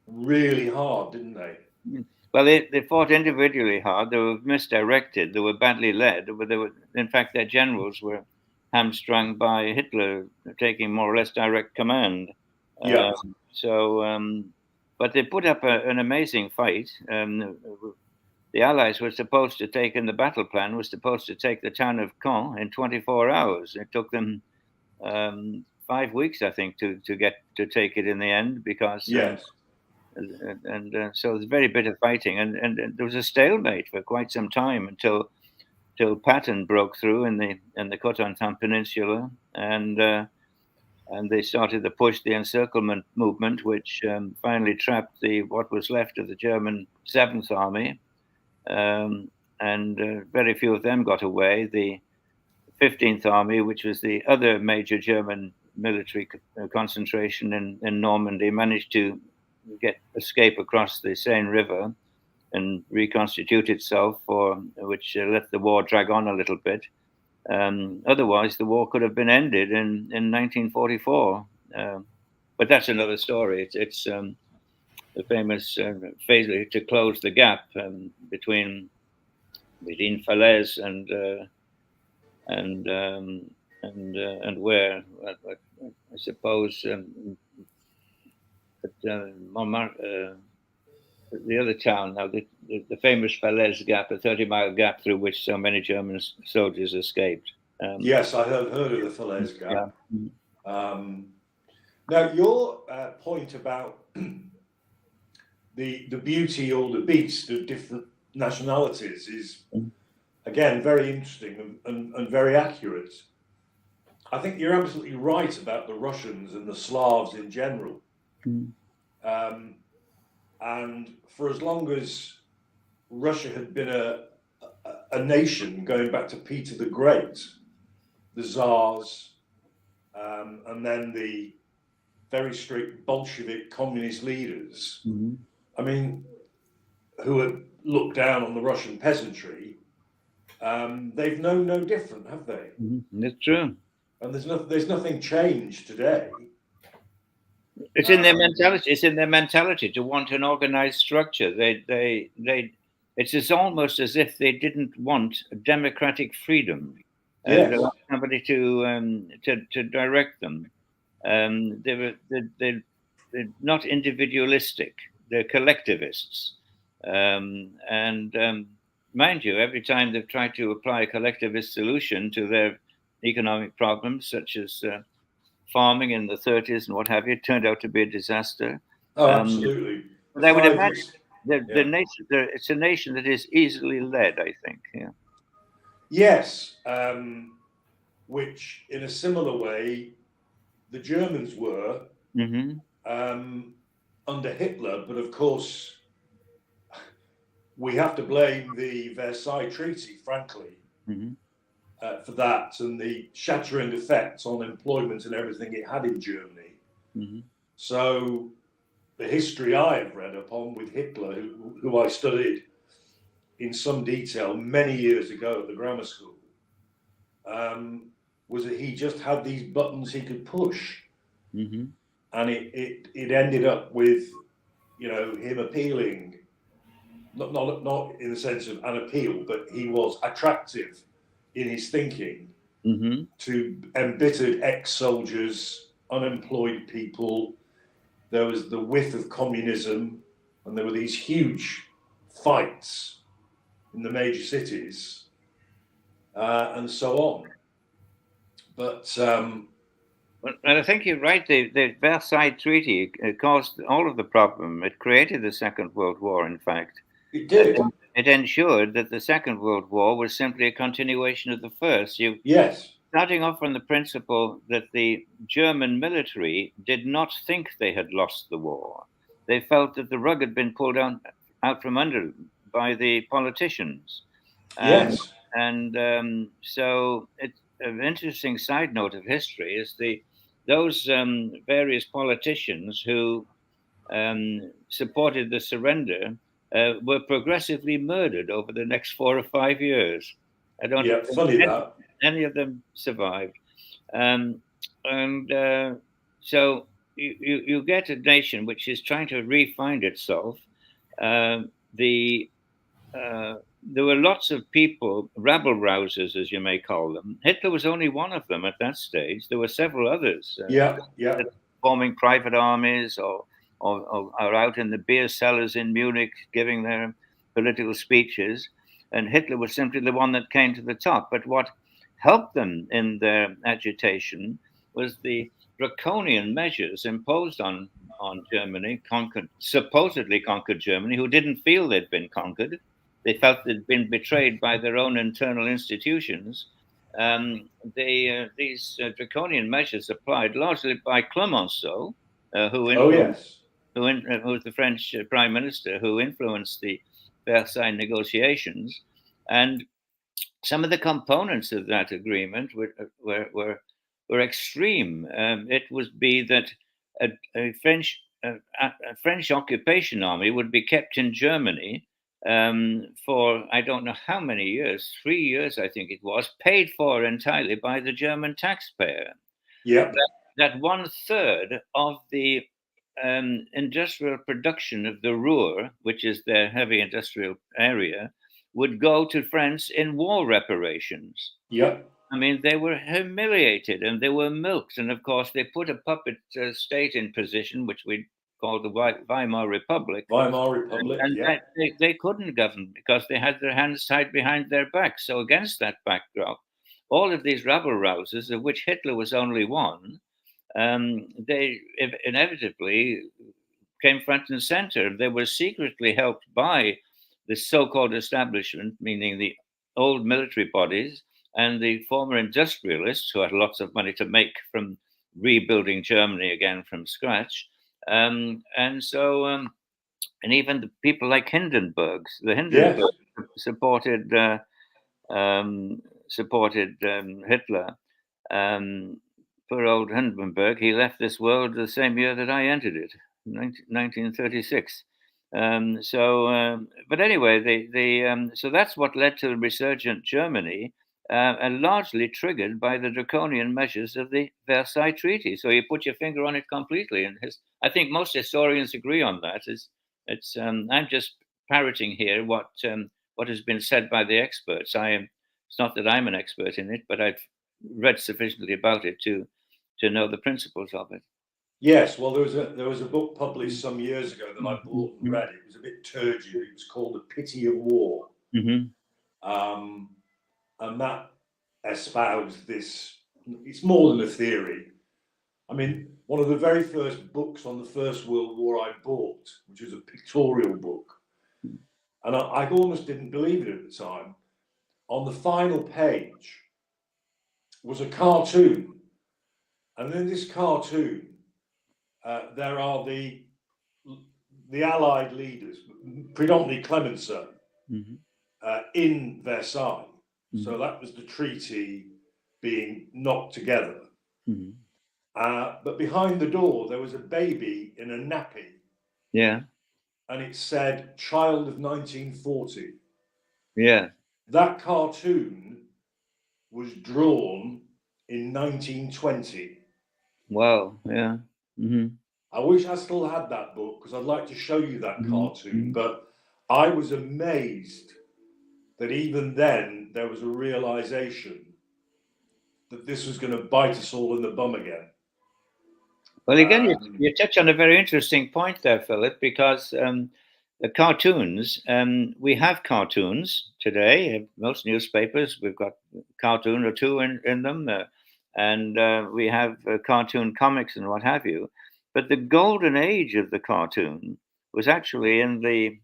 S8: really hard, didn't they?
S7: Well, they fought individually hard. They were misdirected. They were badly led. In fact, their generals were hamstrung by Hitler taking more or less direct command.
S8: Yeah.
S7: But they put up an amazing fight. The Allies were supposed to take, in the battle plan, was supposed to take the town of Caen in 24 hours. It took them 5 weeks, I think, to take it in the end, because
S8: yes.
S7: So there's very bitter fighting, and there was a stalemate for quite some time until Patton broke through in the Cotentin Peninsula, and they started to push the encirclement movement, which finally trapped what was left of the German 7th Army, and very few of them got away. The 15th Army, which was the other major German military concentration in Normandy, managed to escape across the Seine River and reconstitute itself, which let the war drag on a little bit. Otherwise, the war could have been ended in 1944. But that's another story. It's the famous failure to close the gap between Falaise and where I suppose Montmartre, the other town now, the famous Falaise Gap, a 30-mile gap through which so many German soldiers escaped.
S8: Yes, I have heard of the Falaise Gap.
S7: Yeah.
S8: Now, your point about the beauty or the beast of different nationalities is, again, very interesting and very accurate. I think you're absolutely right about the Russians and the Slavs in general. And for as long as Russia had been a nation going back to Peter the Great, the Tsars, and then the very strict Bolshevik communist leaders, I mean, who had looked down on the Russian peasantry, they've known no different, have they?
S7: That's true.
S8: And there's nothing changed today.
S7: It's in their mentality. It's in their mentality to want an organized structure. It's almost as if they didn't want democratic freedom.
S8: Yes.
S7: They want somebody to direct them. They're not individualistic. They're collectivists. Mind you, every time they've tried to apply a collectivist solution to their economic problems, such as farming in the 30s and what have you, it turned out to be a disaster.
S8: Oh, absolutely.
S7: But I would imagine it's a nation that is easily led, I think. Yeah.
S8: Yes, which in a similar way, the Germans were under Hitler, but of course, we have to blame the Versailles Treaty, frankly, for that and the shattering effects on employment and everything it had in Germany. So the history I have read upon with Hitler, who I studied in some detail many years ago at the grammar school, was that he just had these buttons he could push. And it ended up with, him appealing, not in the sense of an appeal, but he was attractive in his thinking to embittered ex-soldiers, unemployed people. There was the whiff of communism, and there were these huge fights in the major cities, and so on. But
S7: and I think you're right. The Versailles Treaty caused all of the problem. It created the Second World War, in fact.
S8: It did.
S7: It ensured that the Second World War was simply a continuation of the first.
S8: Yes.
S7: Starting off from the principle that the German military did not think they had lost the war. They felt that the rug had been pulled out from under them by the politicians.
S8: Yes.
S7: So it's an interesting side note of history is those various politicians who supported the surrender were progressively murdered over the next 4 or 5 years. I don't think any of them survived. So you get a nation which is trying to re-find itself. There were lots of people, rabble rousers, as you may call them. Hitler was only one of them at that stage. There were several others. Forming private armies or out in the beer cellars in Munich giving their political speeches. And Hitler was simply the one that came to the top. But what helped them in their agitation was the draconian measures imposed on Germany, supposedly conquered Germany, who didn't feel they'd been conquered. They felt they'd been betrayed by their own internal institutions. These draconian measures applied largely by Clemenceau, who was the French prime minister, who influenced the Versailles negotiations. And some of the components of that agreement were extreme. It would be that a French occupation army would be kept in Germany for I don't know how many years, 3 years, I think it was, paid for entirely by the German taxpayer.
S8: Yeah.
S7: That 1/3 of the industrial production of the Ruhr, which is their heavy industrial area, would go to France in war reparations.
S8: Yeah.
S7: I mean, they were humiliated and they were milked. And of course, they put a puppet state in position, which we called the Weimar Republic.
S8: Weimar Republic,
S7: And
S8: yeah.
S7: they couldn't govern because they had their hands tied behind their backs. So against that backdrop, all of these rabble-rousers, of which Hitler was only one, they inevitably came front and center. They were secretly helped by the so-called establishment, meaning the old military bodies and the former industrialists who had lots of money to make from rebuilding Germany again from scratch. And even the people like Hindenburg, the Hindenburg supported Hitler. Poor old Hindenburg, he left this world the same year that I entered it, 1936. But anyway, so that's what led to the resurgent Germany, and largely triggered by the draconian measures of the Versailles Treaty. So you put your finger on it completely, and I think most historians agree on that. I'm just parroting here what has been said by the experts. It's not that I'm an expert in it, but I've read sufficiently about it to know the principles of it.
S8: Yes, well, there was a book published some years ago that I bought and read. It was a bit turgid. It was called The Pity of War. And that espoused this. It's more than a theory. I mean, one of the very first books on the First World War I bought, which was a pictorial book, and I almost didn't believe it at the time. On the final page was a cartoon, and in this cartoon, there are the Allied leaders, predominantly Clemenceau, in Versailles. So that was the treaty being knocked together. But behind the door, there was a baby in a nappy.
S7: Yeah.
S8: And it said, "Child of 1940."
S7: Yeah.
S8: That cartoon was drawn in 1920.
S7: Wow. Yeah.
S8: I wish I still had that book because I'd like to show you that cartoon. But I was amazed that even then there was a realization that this was going to bite us all in the bum again.
S7: Well, again, you touch on a very interesting point there, Philip, because the cartoons, we have cartoons today. Most newspapers, we've got a cartoon or two in them, and we have cartoon comics and what have you. But the golden age of the cartoon was actually in the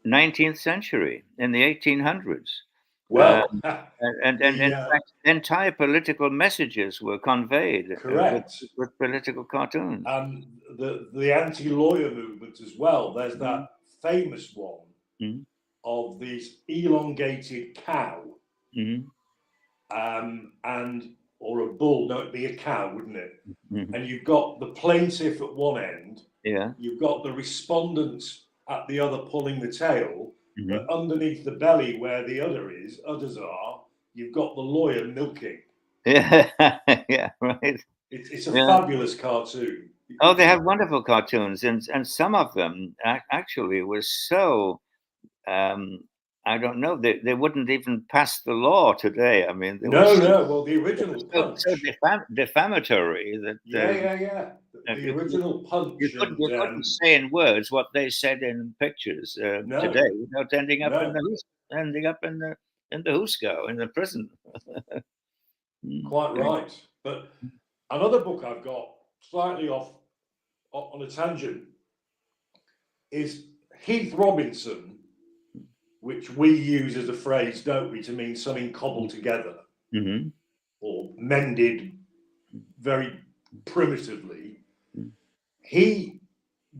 S7: 19th century, in the 1800s.
S8: Well,
S7: and in fact, entire political messages were conveyed with political cartoons.
S8: And the anti-lawyer movement as well. There's that famous one of this elongated cow, or a bull. No, it'd be a cow, wouldn't it? And you've got the plaintiff at one end.
S7: Yeah.
S8: You've got the respondent at the other pulling the tail. But underneath the belly where the others are, you've got the lawyer milking.
S7: Yeah, yeah, right.
S8: It's a fabulous cartoon.
S7: Oh, they have wonderful cartoons, and some of them actually were so, I don't know, they wouldn't even pass the law today. I mean,
S8: well, the original Punch.
S7: So defamatory that.
S8: The original Punch.
S7: You couldn't say in words what they said in pictures today without ending up in the Husko, in the prison.
S8: Quite right. But another book I've got, slightly off on a tangent, is Heath Robinson, which we use as a phrase, don't we, to mean something cobbled together or mended very primitively. He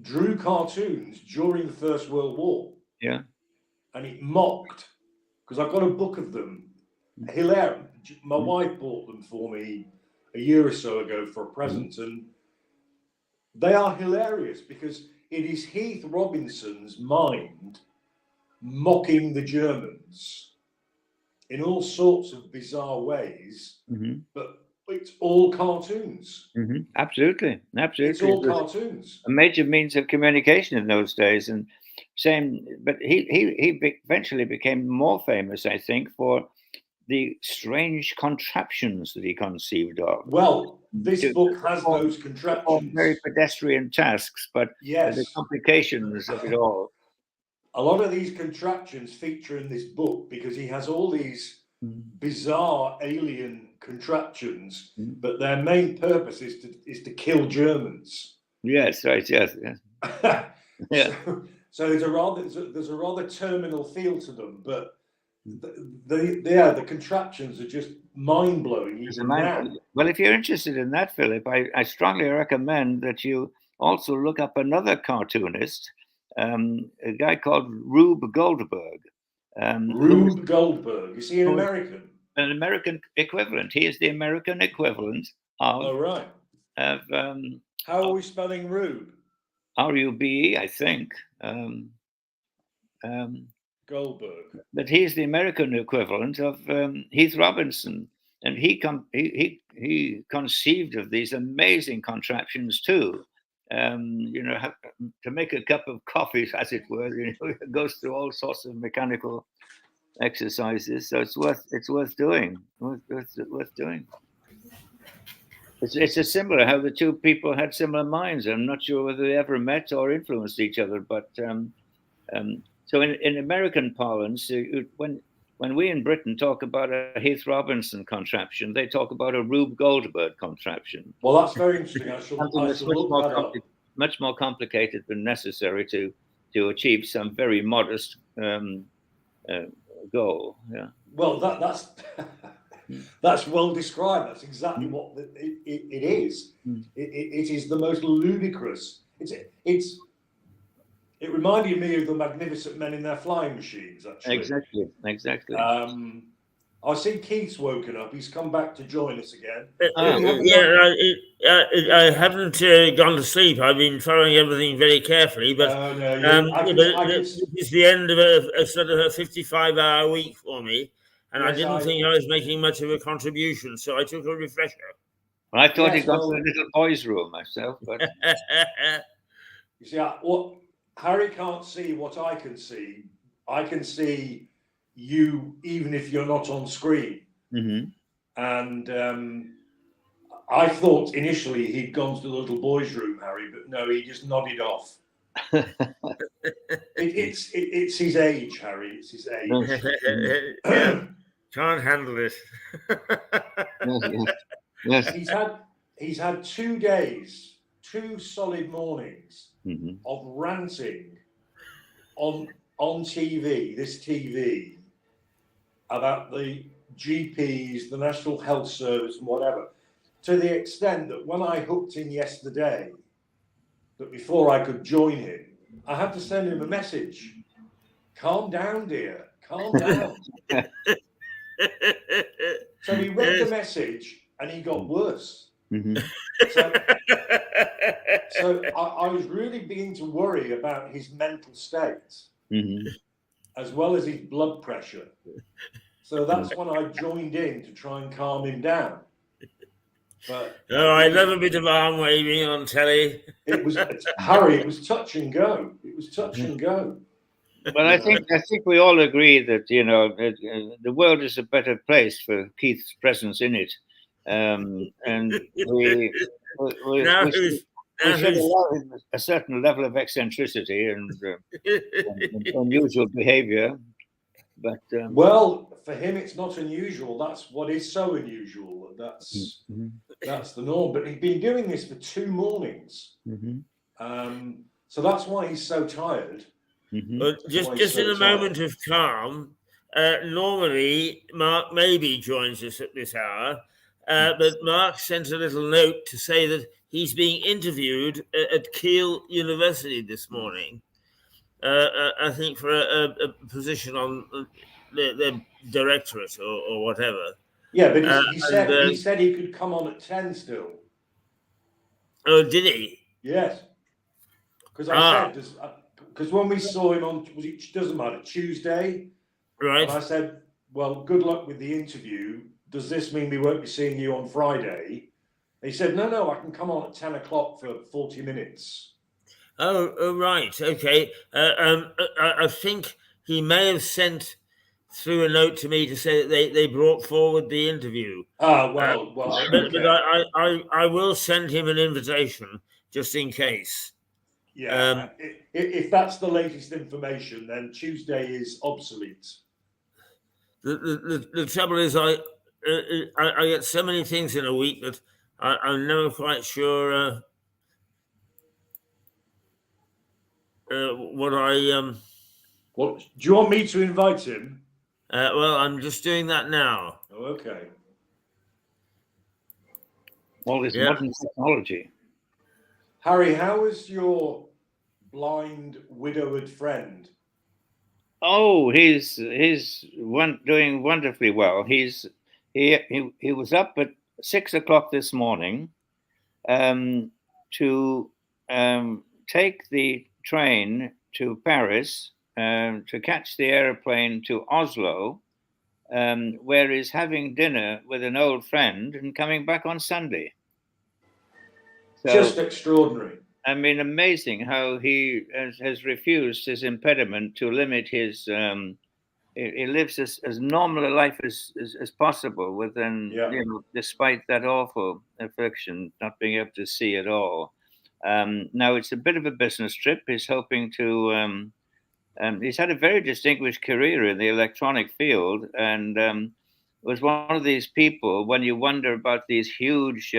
S8: drew cartoons during the First World War.
S7: Yeah.
S8: And it mocked, because I've got a book of them. Hilarious. My wife bought them for me a year or so ago for a present, and they are hilarious because it is Heath Robinson's mind mocking the Germans in all sorts of bizarre ways, but it's all cartoons.
S7: Absolutely.
S8: It's all cartoons.
S7: A major means of communication in those days, and but he eventually became more famous, I think, for the strange contraptions that he conceived of.
S8: Well, this book has those
S7: Perform
S8: contraptions.
S7: very pedestrian tasks, but the
S8: Yes,
S7: complications of it all.
S8: a lot of these contraptions feature in this book because he has all these bizarre alien contraptions, but their main purpose is to kill Germans.
S7: Yes, right. Yes, yes. Yeah.
S8: So there's a rather terminal feel to them, but the contraptions are just mind blowing even now.
S7: Well, if you're interested in that, Philip, I strongly recommend that you also look up another cartoonist, a guy called Rube Goldberg.
S8: Rube Goldberg, is he an American?
S7: An American equivalent. He is the American equivalent of.
S8: Oh, right.
S7: Of
S8: how are we spelling Rube?
S7: R-U-B-E, I think.
S8: Goldberg.
S7: But he's the American equivalent of Heath Robinson, and he conceived of these amazing contraptions too. To make a cup of coffee, as it were, it goes through all sorts of mechanical exercises. So it's worth doing. Worth doing. It's a similar how the two people had similar minds. I'm not sure whether they ever met or influenced each other, but so in American parlance, when we in Britain talk about a Heath Robinson contraption, they talk about a Rube Goldberg contraption.
S8: Well, that's very interesting. I shall look that up.
S7: Much more complicated than necessary to achieve some very modest goal. Yeah.
S8: Well, that's well described. That's exactly what it is. It is the most ludicrous. It reminded me of the Magnificent Men in their flying machines. Actually,
S7: exactly.
S8: I see Keith's woken up. He's come back to join us again.
S1: I haven't gone to sleep. I've been following everything very carefully, but it's the end of a sort of a 55-hour week for me, and yes, I didn't think I was making much of a contribution, so I took a refresher.
S7: Well, I thought he'd gone to the little boys' room myself, but
S8: you see, Harry can't see what I can see. I can see you even if you're not on screen.
S7: Mm-hmm.
S8: And I thought initially he'd gone to the little boys' room, Harry, but no, he just nodded off. It's his age, Harry. It's his age.
S1: Can't handle it.
S7: Yes.
S8: He's had 2 days, 2 solid mornings of ranting on TV, this TV, about the GPs, the National Health Service, and whatever, to the extent that when I hooked in yesterday, that before I could join him, I had to send him a message. Calm down, dear. Calm down. So he read the message and he got worse. So I was really beginning to worry about his mental state, as well as his blood pressure. So that's when I joined in to try and calm him down. But
S1: I love a bit of arm waving on telly.
S8: It was Harry. It was touch and go. It was touch and go.
S7: But I think we all agree that the world is a better place for Keith's presence in it, and we should allow him a certain level of eccentricity and unusual behaviour. But
S8: well, for him, it's not unusual. That's what is so unusual. That's the norm. But he's been doing this for 2 mornings, so that's why he's so tired.
S1: But just in a moment of calm, normally Mark maybe joins us at this hour, but Mark sent a little note to say that he's being interviewed at Keele University this morning. I think for a position on the directorate or whatever.
S8: Yeah, but he said he could come on at 10 still.
S1: Oh, did he?
S8: Yes. Because I said, because when we saw him on, doesn't matter, Tuesday.
S1: Right.
S8: And I said, well, good luck with the interview. Does this mean we won't be seeing you on Friday? He said, no, I can come on at 10 o'clock for 40 minutes.
S1: Oh, right. Okay. I think he may have sent threw a note to me to say that they brought forward the interview.
S8: Well,
S1: But
S8: okay.
S1: I will send him an invitation just in case.
S8: Yeah, if that's the latest information, then Tuesday is obsolete.
S1: The trouble is, I get so many things in a week that I'm never quite sure what I.
S8: What do you want me to invite him?
S1: Well, I'm just doing that now.
S8: Oh, okay.
S7: All this modern technology.
S8: Harry, how is your blind widowed friend?
S7: Oh, he's doing wonderfully well. He was up at 6 o'clock this morning to take the train to Paris to catch the aeroplane to Oslo, where he's having dinner with an old friend and coming back on Sunday. So,
S8: just extraordinary.
S7: I mean, amazing how he has refused his impediment to limit his. He lives as normal a life as possible within, despite that awful affliction, not being able to see at all. Now it's a bit of a business trip. He's hoping to. He's had a very distinguished career in the electronic field, and was one of these people when you wonder about these huge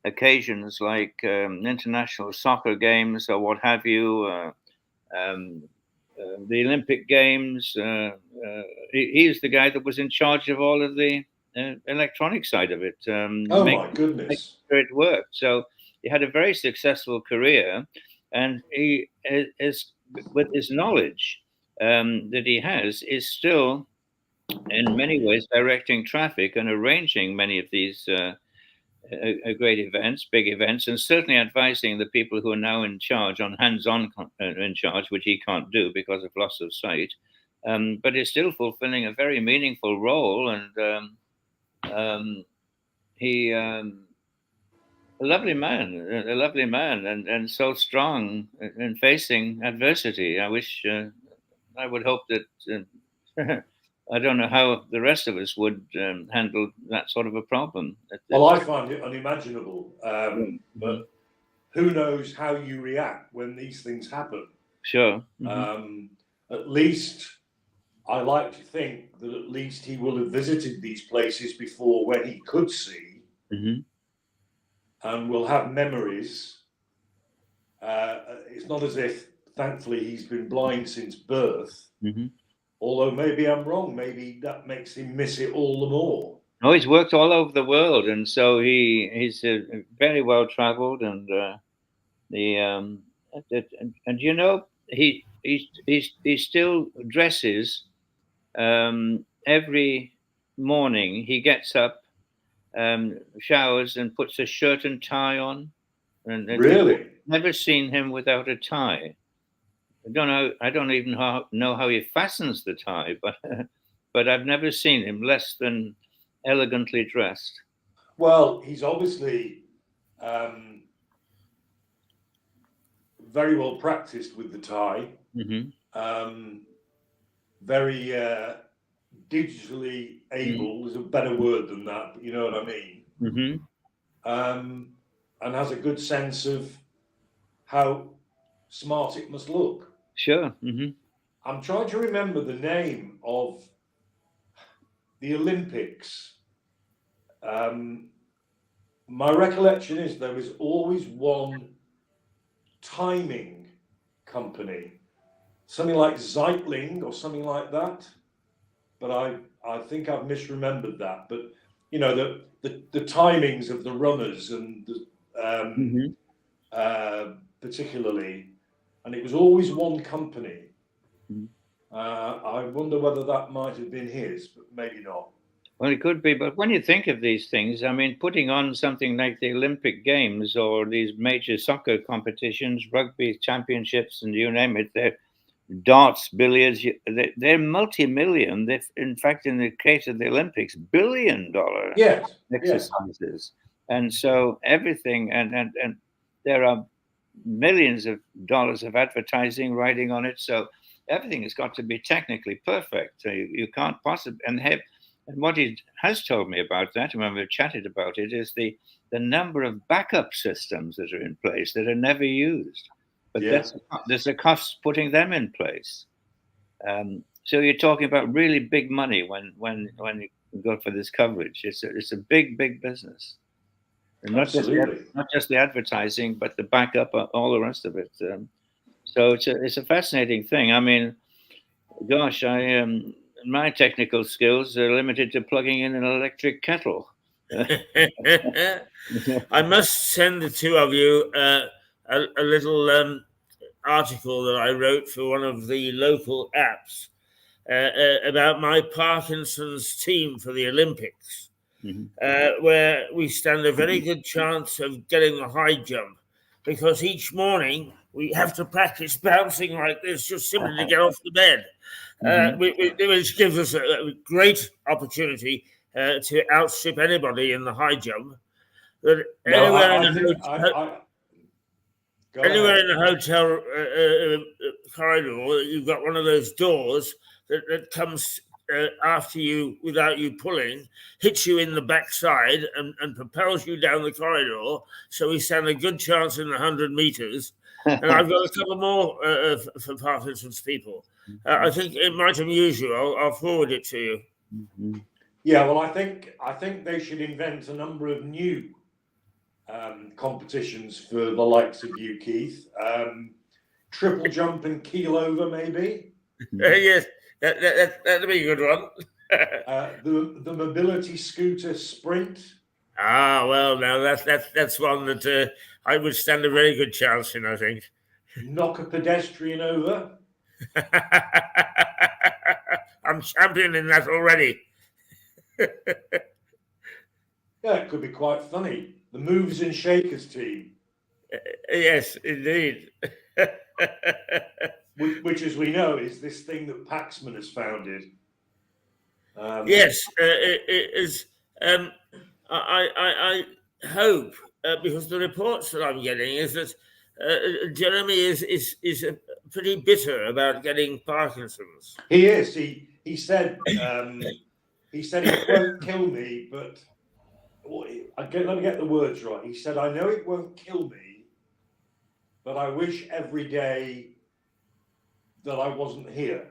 S7: occasions like international soccer games or what have you. The Olympic Games. He's the guy that was in charge of all of the electronic side of it.
S8: Oh my goodness!
S7: It worked. So he had a very successful career, and he is, with his knowledge that he has, is still in many ways directing traffic and arranging many of these great events, big events, and certainly advising the people who are now in charge on hands-on in charge, which he can't do because of loss of sight. But is still fulfilling a very meaningful role, and he a lovely man, and so strong in facing adversity. I wish I would hope that. I don't know how the rest of us would handle that sort of a problem.
S8: Well, I find it unimaginable. But who knows how you react when these things happen?
S7: Sure.
S8: At least I like to think that at least he will have visited these places before when he could see, and will have memories. It's not as if, thankfully, he's been blind since birth. Although maybe I'm wrong. Maybe that makes him miss it all the more.
S7: No, he's worked all over the world, and so he's very well traveled, and you know he still dresses every morning. He gets up, showers, and puts a shirt and tie on. And
S8: really,
S7: never seen him without a tie. I don't know. I don't even know how he fastens the tie, but I've never seen him less than elegantly dressed.
S8: Well, he's obviously very well practiced with the tie. Very digitally able is a better word than that, but you know what I mean. And has a good sense of how smart it must look.
S7: Sure.
S8: I'm trying to remember the name of the Olympics. My recollection is there was always one timing company, something like Zeitling or something like that. But I think I've misremembered that. But you know, the timings of the runners and particularly. And it was always one company. I wonder whether that might have been his, but maybe not.
S7: Well, it could be. But when you think of these things, I mean, putting on something like the Olympic Games or these major soccer competitions, rugby championships, and you name it, they're darts, billiards, they're multi-million. In fact, in the case of the Olympics, billion-dollar exercises. And so everything, and there are millions of dollars of advertising riding on it. So everything has got to be technically perfect. So you can't possibly, and what he has told me about that, when we've chatted about it, is the number of backup systems that are in place that are never used. But there's a cost putting them in place. So you're talking about really big money when you go for this coverage. It's a big business, and not just the advertising, but the backup, all the rest of it. So it's a fascinating thing. I mean, gosh, my technical skills are limited to plugging in an electric kettle.
S1: I must send the two of you a little article that I wrote for one of the local apps about my Parkinson's team for the Olympics, where we stand a very good chance of getting the high jump, because each morning we have to practice bouncing like this just simply to get off the bed, which gives us a great opportunity to outstrip anybody in the high jump. That anywhere in the hotel corridor, you've got one of those doors that comes after you without you pulling, hits you in the backside and propels you down the corridor. So we stand a good chance in the 100 meters. And I've got a couple more for Parkinson's people. I think it might amuse you. I'll forward it to you.
S8: Yeah, well, I think they should invent a number of new competitions for the likes of you, Keith. Triple jump and keel over, maybe.
S1: Yes, that'd be a good one.
S8: The mobility scooter sprint.
S1: Ah, well, now that's one that I would stand a very good chance in, I think.
S8: Knock a pedestrian over.
S1: I'm champion in that already.
S8: Yeah, it could be quite funny. The Movers and Shakers team.
S1: Yes, indeed.
S8: Which, as we know, is this thing that Paxman has founded.
S1: Yes, it is. I hope, because the reports that I'm getting is that Jeremy is pretty bitter about getting Parkinson's.
S8: He is. He said it won't kill me, but let me get the words right. He said, I know it won't kill me, but I wish every day that I wasn't here.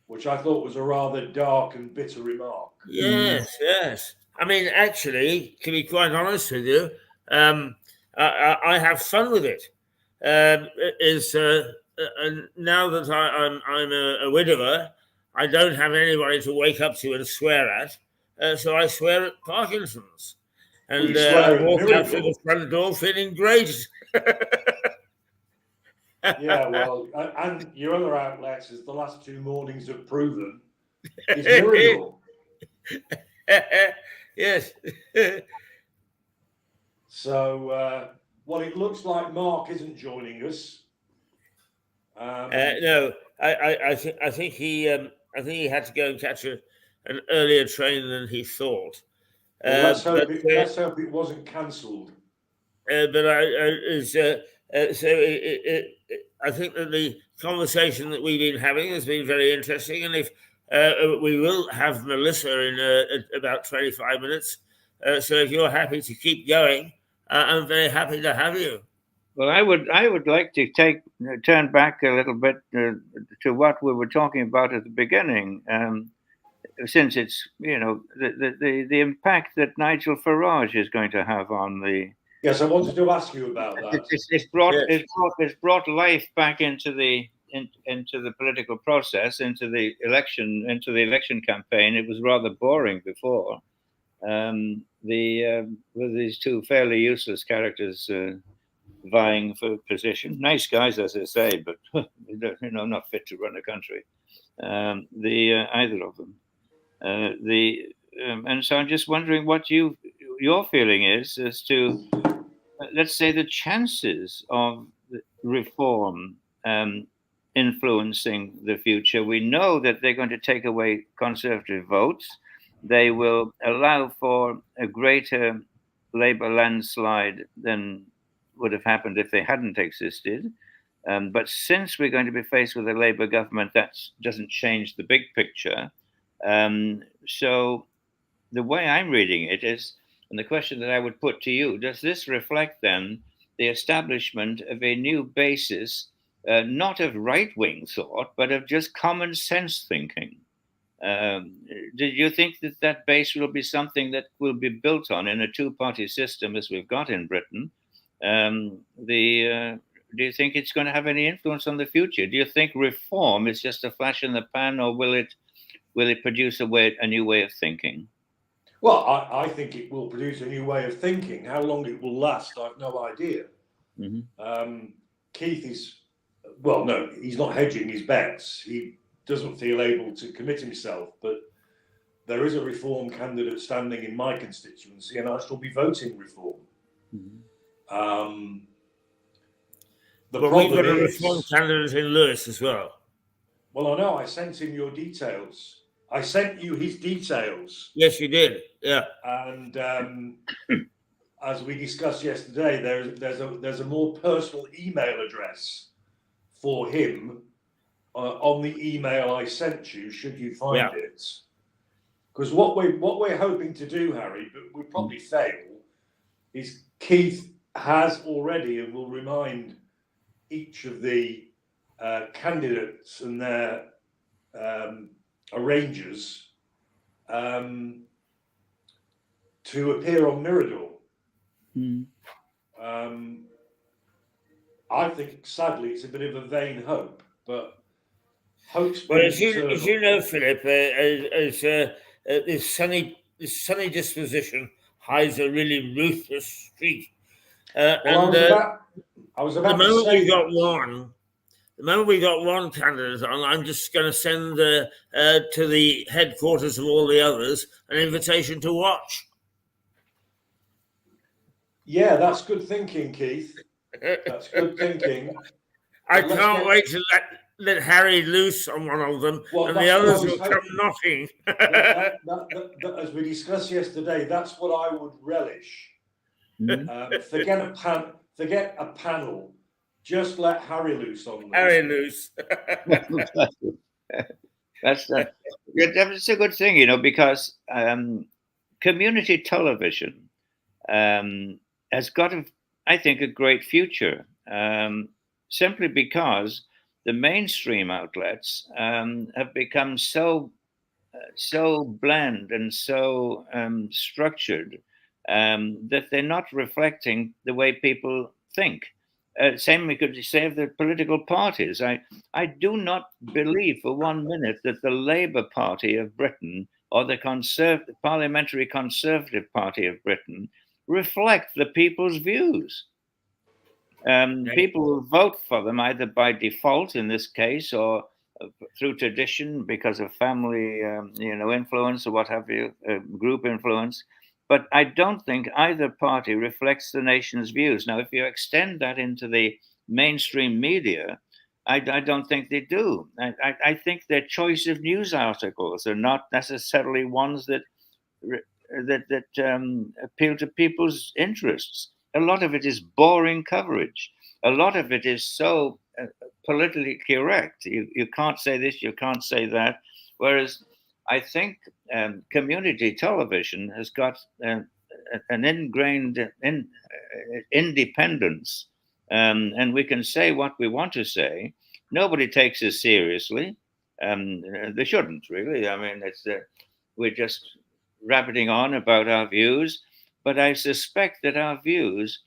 S8: Which I thought was a rather dark and bitter remark.
S1: Yes. I mean, actually, to be quite honest with you, I have fun with it. Now that I'm a widower, I don't have anybody to wake up to and swear at. So I swear at Parkinson's. And I walk out through the front door feeling great.
S8: Yeah, well, and your other outlets, as the last 2 mornings have proven, is miracle.
S1: Yes.
S8: So, well, it looks like Mark isn't joining us.
S1: No, I think he had to go and catch an earlier train than he thought.
S8: Well, let's hope it wasn't cancelled.
S1: I think that the conversation that we've been having has been very interesting, and if we will have Melissa in about 25 minutes. So if you're happy to keep going, I'm very happy to have you.
S7: Well, I would like to turn back a little bit to what we were talking about at the beginning, since it's the impact that Nigel Farage is going to have on the.
S8: Yes, I wanted to ask you about that.
S7: It's brought life back into the political process, into the election campaign. It was rather boring before. With these two fairly useless characters vying for position, nice guys as I say, but not fit to run a country. Either of them. And so I'm just wondering what your feeling is as to, let's say, the chances of reform influencing the future. We know that they're going to take away Conservative votes. They will allow for a greater Labour landslide than would have happened if they hadn't existed. But since we're going to be faced with a Labour government, that doesn't change the big picture. So the way I'm reading it is, and the question that I would put to you, does this reflect then the establishment of a new basis, not of right-wing thought, but of just common sense thinking? Do you think that that base will be something that will be built on in a two-party system as we've got in Britain? Do you think it's going to have any influence on the future? Do you think reform is just a flash in the pan, or will it produce a new way of thinking?
S8: Well, I think it will produce a new way of thinking. How long it will last, I've no idea.
S7: Mm-hmm.
S8: Keith is, well, no, he's not hedging his bets. He doesn't feel able to commit himself, but there is a reform candidate standing in my constituency, and I shall be voting reform.
S7: Mm-hmm.
S1: But we've got a reform candidate in Lewis as well.
S8: Well, I know. I sent him your details. I sent you his details.
S1: Yes, you did. Yeah.
S8: And as we discussed yesterday, there's a more personal email address for him on the email I sent you. Should you find it? Because what we're hoping to do, Harry, but we probably fail, is Keith has already and will remind each of the candidates and their arrangers to appear on Mirador. I think, sadly, it's a bit of a vain hope, but hope's
S1: well, as you know, Philip, this sunny disposition hides a really ruthless streak.
S8: I was about
S1: the
S8: to say
S1: moment we got one candidate on, I'm just going to send to the headquarters of all the others an invitation to watch.
S8: Yeah, that's good thinking, Keith. That's good thinking.
S1: I can't wait to let Harry loose on one of them, and the others will come knocking.
S8: As we discussed yesterday, that's what I would relish. Forget a panel. Just let Harry loose on them.
S1: Harry loose.
S7: That's a good thing, because community television has got, I think, a great future, simply because the mainstream outlets have become so bland and so structured that they're not reflecting the way people think. Same we could say of the political parties. I do not believe for 1 minute that the Labour Party of Britain or the Parliamentary Conservative Party of Britain reflect the people's views. People will vote for them either by default in this case or through tradition because of family, influence or what have you, group influence. But I don't think either party reflects the nation's views. Now, if you extend that into the mainstream media, I don't think they do. I think their choice of news articles are not necessarily ones that appeal to people's interests. A lot of it is boring coverage. A lot of it is so politically correct. You can't say this, you can't say that. Whereas I think community television has got an ingrained independence, and we can say what we want to say. Nobody takes us seriously. They shouldn't, really. I mean, we're just rabbiting on about our views, but I suspect that our views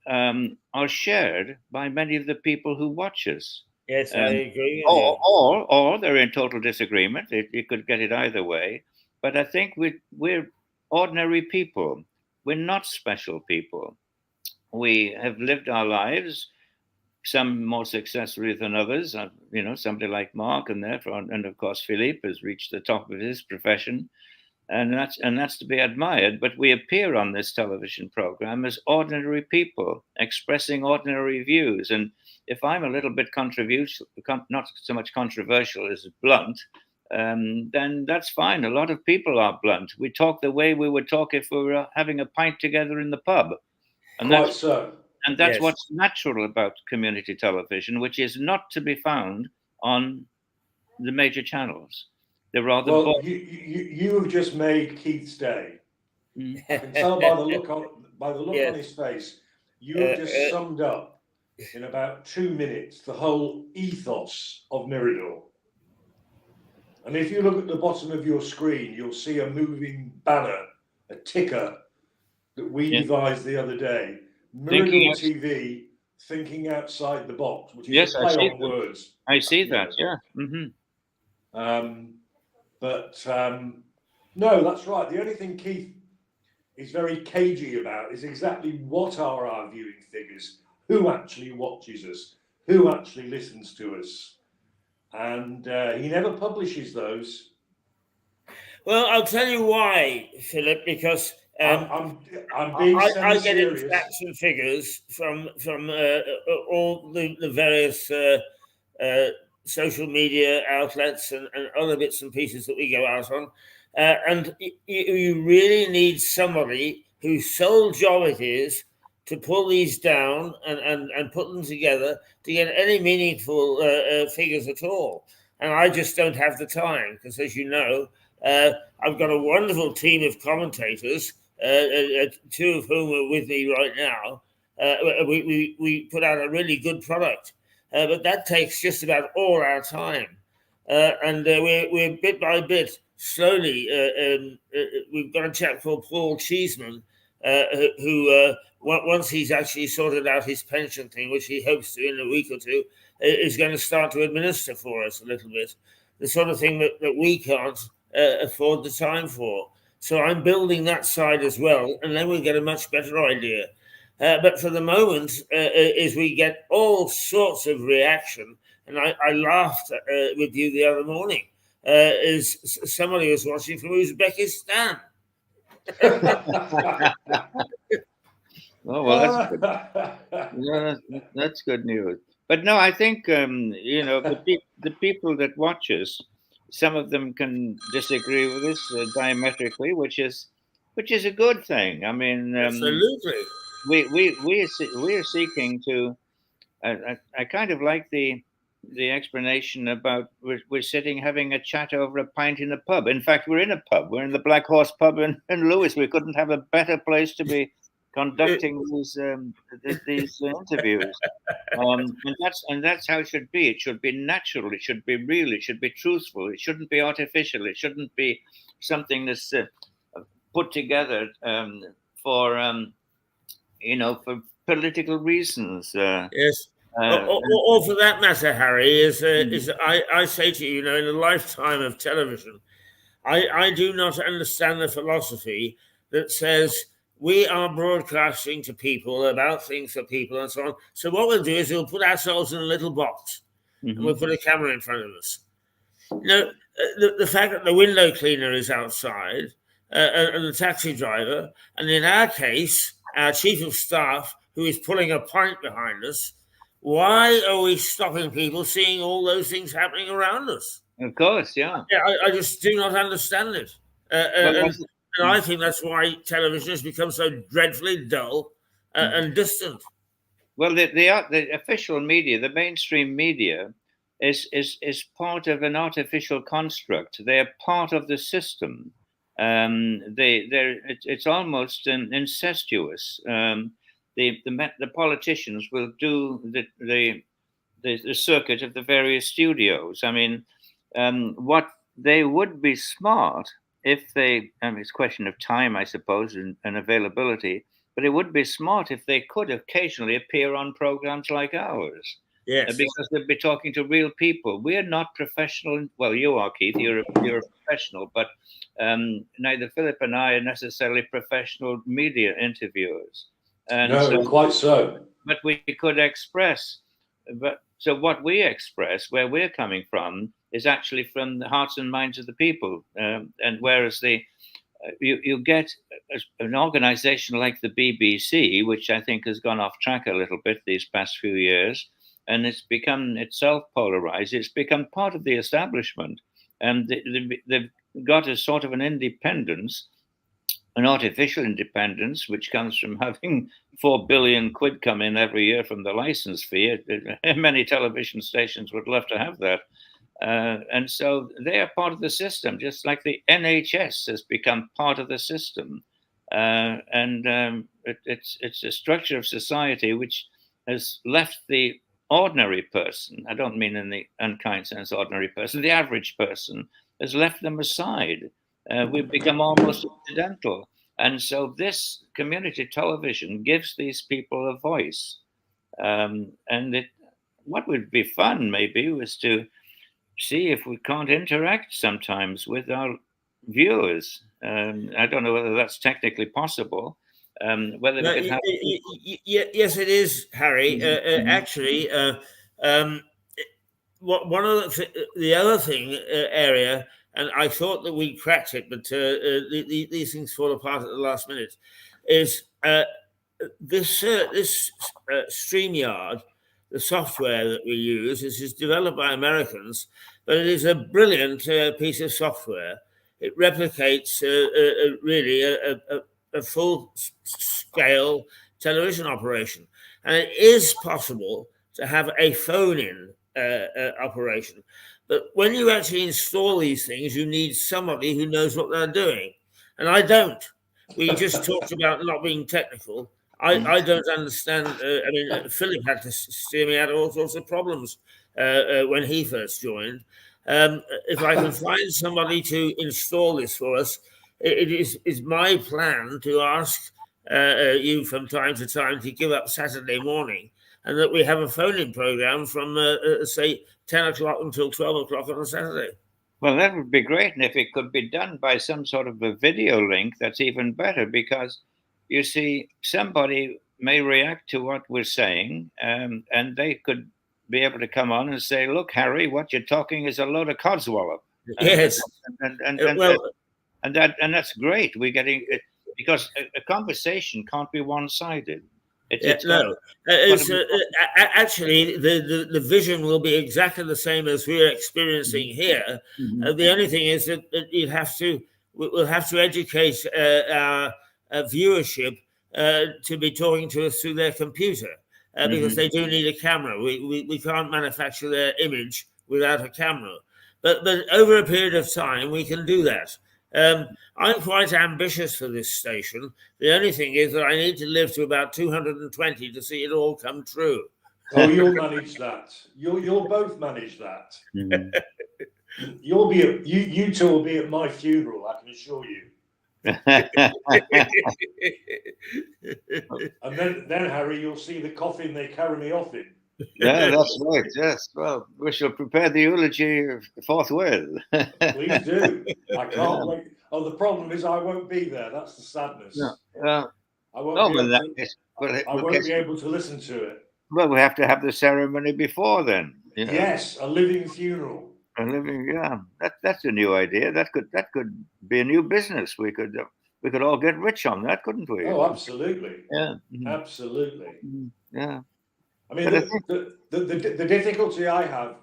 S7: are shared by many of the people who watch us.
S1: Yes, I agree.
S7: Or they're in total disagreement. You could get it either way. But I think we're ordinary people. We're not special people. We have lived our lives, some more successfully than others. Somebody like Mark and of course Philippe has reached the top of his profession. And that's to be admired. But we appear on this television program as ordinary people expressing ordinary views. And if I'm a little bit controversial, not so much controversial as blunt, then that's fine. A lot of people are blunt. We talk the way we would talk if we were having a pint together in the pub. And And that's
S1: Yes.
S7: what's natural about community television, which is not to be found on the major channels. They're rather
S8: Well, you have just made Keith's day. I can tell by the look
S1: Yes.
S8: on his face. You have just summed up in about 2 minutes the whole ethos of Mirador. And if you look at the bottom of your screen, you'll see a moving banner, a ticker that we devised the other day. Mirador TV, thinking outside the box, which is a play on words.
S7: I see that, yeah. Mm-hmm.
S8: No, that's right. The only thing Keith is very cagey about is exactly what are our viewing figures, who actually watches us, who actually listens to us. And he never publishes those.
S1: Well, I'll tell you why, Philip, because
S8: I'm being
S1: I get
S8: serious.
S1: facts and figures from all the various social media outlets and other bits and pieces that we go out on. And you really need somebody whose sole job it is to pull these down and put them together to get any meaningful figures at all. And I just don't have the time because, as you know, I've got a wonderful team of commentators, two of whom are with me right now. We put out a really good product, but that takes just about all our time. And we're bit by bit, slowly. We've got a chap called Paul Cheeseman, who once he's actually sorted out his pension thing, which he hopes to in a week or two, is going to start to administer for us a little bit. The sort of thing that we can't afford the time for. So I'm building that side as well, and then we'll get a much better idea. But for the moment, is we get all sorts of reaction. And I laughed with you the other morning. Is somebody was watching from Uzbekistan.
S7: Oh, well, that's good. Yeah, that's good news. But no, I think the people that watch us, some of them can disagree with us diametrically, which is a good thing. I mean,
S1: absolutely.
S7: We are seeking to. I kind of like the explanation about we're sitting having a chat over a pint in a pub. In fact, we're in a pub. We're in the Black Horse pub in Lewis. We couldn't have a better place to be conducting these interviews. And that's how it should be. It should be natural. It should be real. It should be truthful. It shouldn't be artificial. It shouldn't be something that's put together for political reasons.
S1: Yes. Or for that matter, Harry, is I say to you, in a lifetime of television, I do not understand the philosophy that says we are broadcasting to people about things for people and so on. So what we'll do is we'll put ourselves in a little box and we'll put a camera in front of us. The fact that the window cleaner is outside and the taxi driver, and in our case, our chief of staff, who is pulling a pint behind us, why are we stopping people seeing all those things happening around us?
S7: Of course, yeah.
S1: I just do not understand it. And I think that's why television has become so dreadfully dull and distant.
S7: Well, the official media, the mainstream media, is part of an artificial construct. They're part of the system. It's almost incestuous. The politicians will do the circuit of the various studios. I mean, what they would be smart if they, it's a question of time, I suppose, and availability, but it would be smart if they could occasionally appear on programs like ours.
S1: Yes.
S7: Because they'd be talking to real people. We're not professional. Well, you are, Keith. You're a professional, but neither Philip and I are necessarily professional media interviewers. And
S8: no, quite so.
S7: But we could express. So what we express, where we're coming from, is actually from the hearts and minds of the people. And whereas you get an organization like the BBC, which I think has gone off track a little bit these past few years, and it's become itself polarized. It's become part of the establishment, and they've got a sort of an independence an artificial independence, which comes from having 4 billion quid come in every year from the license fee. Many television stations would love to have that. And so they are part of the system, just like the NHS has become part of the system. It's a structure of society which has left the ordinary person, I don't mean in the unkind sense ordinary person, the average person, has left them aside. We've become almost incidental. And so this community television gives these people a voice. What would be fun maybe was to see if we can't interact sometimes with our viewers. I don't know whether that's technically possible. Whether
S1: No,
S7: we could have...
S1: yes, it is, Harry. Actually, one of the other thing area, and I thought that we cracked it, but these things fall apart at the last minute, is this StreamYard, the software that we use. This is developed by Americans, but it is a brilliant piece of software. It replicates really a full-scale television operation. And it is possible to have a phone-in operation. But when you actually install these things, you need somebody who knows what they're doing. And I don't. We just talked about not being technical. I don't understand. I mean, Philip had to steer me out of all sorts of problems when he first joined. If I can find somebody to install this for us, it is my plan to ask you from time to time to give up Saturday morning, and that we have a phone-in program from, say, 10 o'clock until 12 o'clock on a Saturday.
S7: Well, that would be great. And if it could be done by some sort of a video link, that's even better, because you see, somebody may react to what we're saying, and they could be able to come on and say, look, Harry, what you're talking is a load of codswallop.
S1: Yes.
S7: And that's great. We're getting it, because a conversation can't be one-sided.
S1: Actually, the vision will be exactly the same as we're experiencing here. The only thing is that we'll have to educate our viewership to be talking to us through their computer, because they do need a camera. We can't manufacture their image without a camera. But over a period of time, we can do that. I'm quite ambitious for this station. The only thing is that I need to live to about 220 to see it all come true.
S8: Oh, you'll manage that. You'll both manage that. You two will be at my funeral, I can assure you. And then Harry, you'll see the coffin they carry me off in.
S7: Yeah, that's right. Yes. Well, we shall prepare the eulogy forthwith.
S8: Please do. I can't wait. Oh, the problem is I won't be there. That's the sadness. I won't be able to listen to it.
S7: Well, we have to have the ceremony before then. You know?
S8: Yes, a living funeral.
S7: A living, yeah. That's a new idea. That could be a new business. We could all get rich on that, couldn't we?
S8: Oh, absolutely.
S7: Yeah.
S8: Absolutely.
S7: Yeah.
S8: I mean, the difficulty I have,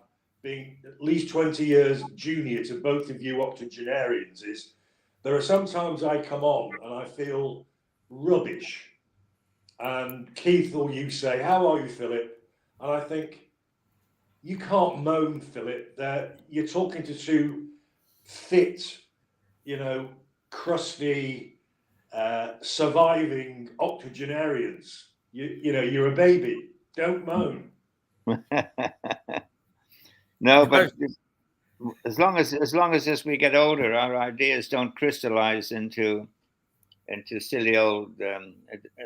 S8: being at least 20 years junior to both of you octogenarians, is there are sometimes I come on and I feel rubbish. And Keith or you say, how are you, Philip? And I think, you can't moan, Philip. You're talking to two fit, crusty, surviving octogenarians. You're a baby. Don't moan.
S7: No, but as long as we get older, our ideas don't crystallize into silly old. As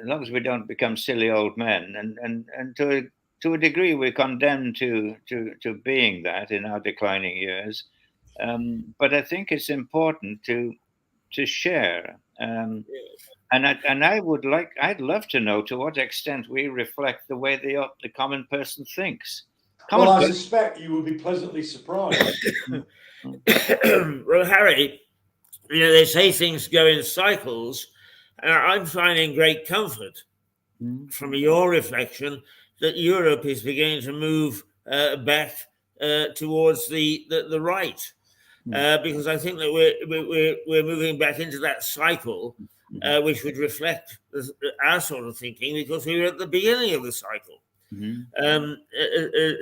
S7: long as we don't become silly old men, and to a degree, we're condemned to being that in our declining years. But I think it's important to share. I'd love to know to what extent we reflect the way the common person thinks.
S8: I suspect you will be pleasantly surprised.
S1: Well, Harry, they say things go in cycles, and I'm finding great comfort from your reflection that Europe is beginning to move back towards the right, because I think that we're moving back into that cycle which would reflect our sort of thinking, because we were at the beginning of the cycle.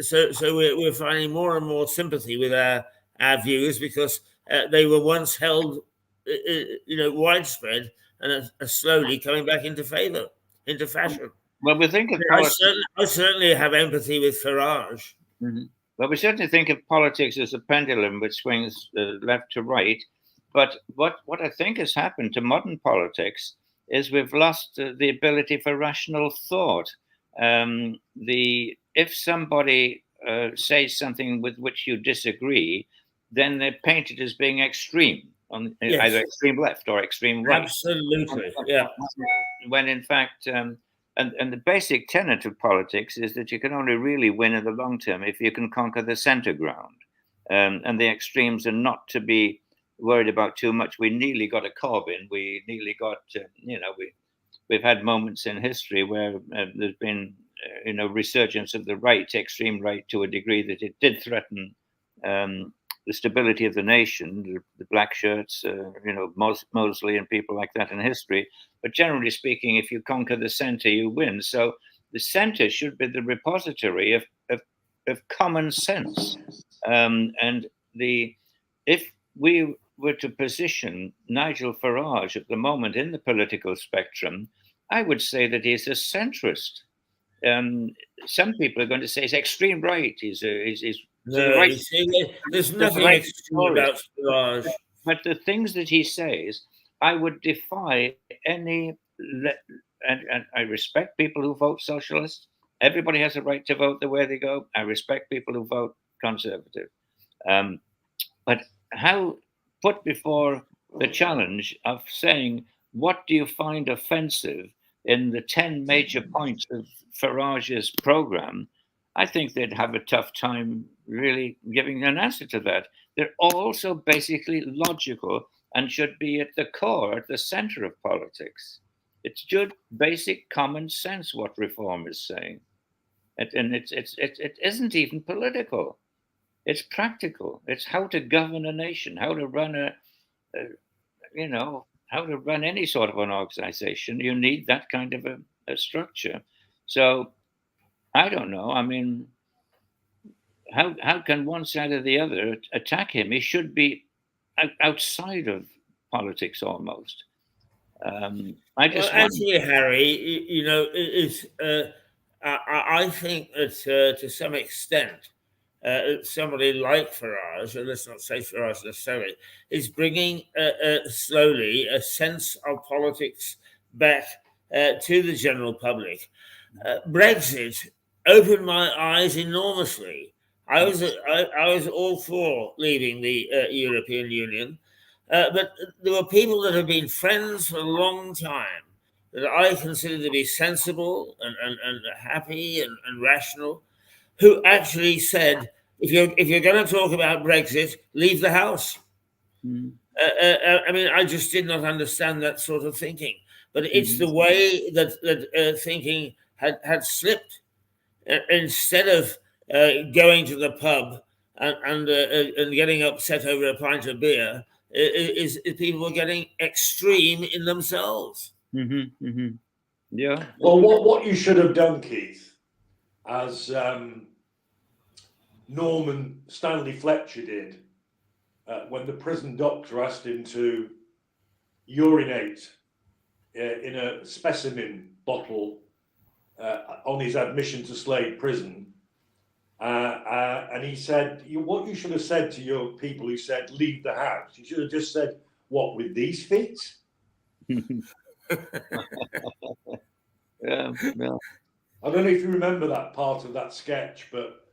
S1: So we're finding more and more sympathy with our views, because they were once held, widespread, and are slowly coming back into favor, into fashion.
S7: Well, we think of
S1: I certainly have empathy with Farage.
S7: Well, we certainly think of politics as a pendulum which swings left to right. But what I think has happened to modern politics is we've lost the ability for rational thought. If somebody says something with which you disagree, then they're painted as being extreme, on either extreme left or extreme right.
S1: Absolutely, yeah.
S7: When in fact, and the basic tenet of politics is that you can only really win in the long term if you can conquer the center ground, and the extremes are not to be worried about too much. We nearly got a Corbyn. We nearly got, we've had moments in history where there's been, resurgence of the right, extreme right, to a degree that it did threaten the stability of the nation, the black shirts, Mosley and people like that in history. But generally speaking, if you conquer the center, you win. So the center should be the repository of common sense. If we were to position Nigel Farage at the moment in the political spectrum, I would say that he's a centrist. Some people are going to say he's extreme right. He's right.
S1: There's nothing extreme about Farage.
S7: But the things that he says, I would defy any. And I respect people who vote socialist. Everybody has a right to vote the way they go. I respect people who vote conservative. But how put before the challenge of saying, what do you find offensive in the 10 major points of Farage's program? I think they'd have a tough time really giving an answer to that. They're also basically logical and should be at the core, at the center of politics. It's just basic common sense what reform is saying. And it isn't even political. It's practical. It's how to govern a nation, how to run how to run any sort of an organization. You need that kind of a structure. So I don't know. I mean, how can one side or the other attack him? He should be outside of politics almost.
S1: Actually, Harry, I think that to some extent, somebody like Farage, and let's not say Farage necessarily, is bringing slowly a sense of politics back to the general public. Brexit opened my eyes enormously. I was all for leaving the European Union, but there were people that have been friends for a long time that I consider to be sensible and happy and rational, who actually said, if you're going to talk about Brexit, leave the house. I just did not understand that sort of thinking. But it's the way that thinking had slipped. Instead of going to the pub and getting upset over a pint of beer, is people were getting extreme in themselves.
S7: Yeah.
S8: Well, what you should have done, Keith, as Norman Stanley Fletcher did when the prison doctor asked him to urinate in a specimen bottle on his admission to Slade Prison. And he said, what you should have said to your people who said, leave the house, you should have just said, what, with these feet?
S7: Yeah.
S8: I don't know if you remember that part of that sketch, but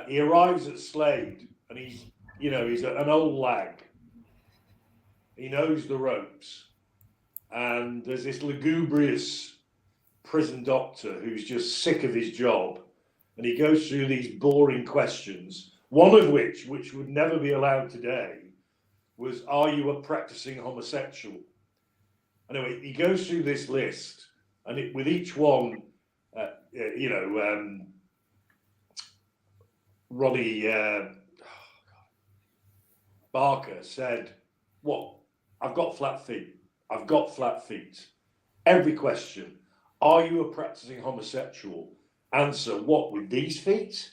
S8: he arrives at Slade and he's an old lag. He knows the ropes. And there's this lugubrious prison doctor who's just sick of his job. And he goes through these boring questions, one of which would never be allowed today, was, are you a practicing homosexual? Anyway, he goes through this list, and with each one, Ronnie Barker said, what? I've got flat feet. I've got flat feet. Every question, are you a practicing homosexual? Answer, what, with these feet?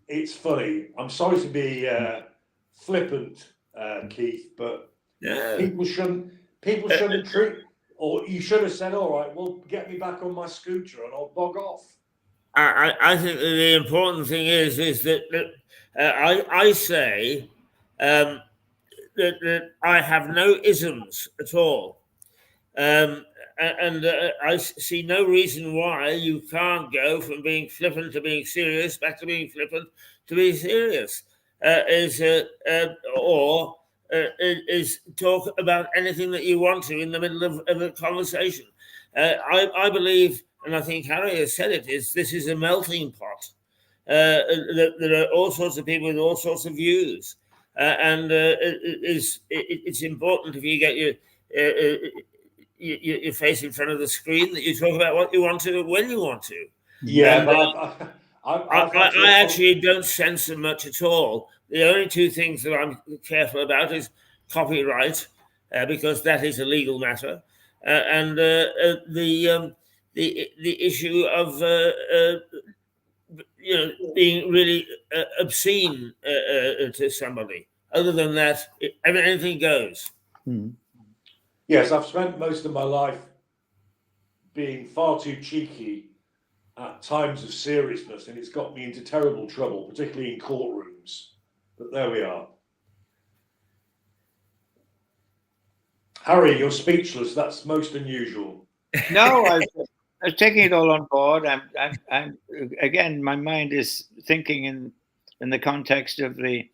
S8: It's funny. I'm sorry to be flippant, Keith, but
S1: No.
S8: people shouldn't treat, or you should have said, all right, well, get me back on my scooter and I'll bog off.
S1: I think that the important thing is that I say that I have no isms at all. And I see no reason why you can't go from being flippant to being serious, back to being flippant to being serious, or is talk about anything that you want to in the middle of a conversation. I believe, and I think Harry has said it, this is a melting pot. There are all sorts of people with all sorts of views, and it's important if you get your face in front of the screen that you talk about what you want to when you want to.
S8: Yeah,
S1: And,
S8: but
S1: I actually don't censor much at all. The only two things that I'm careful about is copyright, because that is a legal matter, and the issue of being really obscene to somebody. Other than that, anything goes.
S8: Yes, I've spent most of my life being far too cheeky at times of seriousness, and it's got me into terrible trouble, particularly in courtrooms. But there we are. Harry, you're speechless. That's most unusual.
S7: No, I was taking it all on board. I'm again, my mind is thinking in the context of the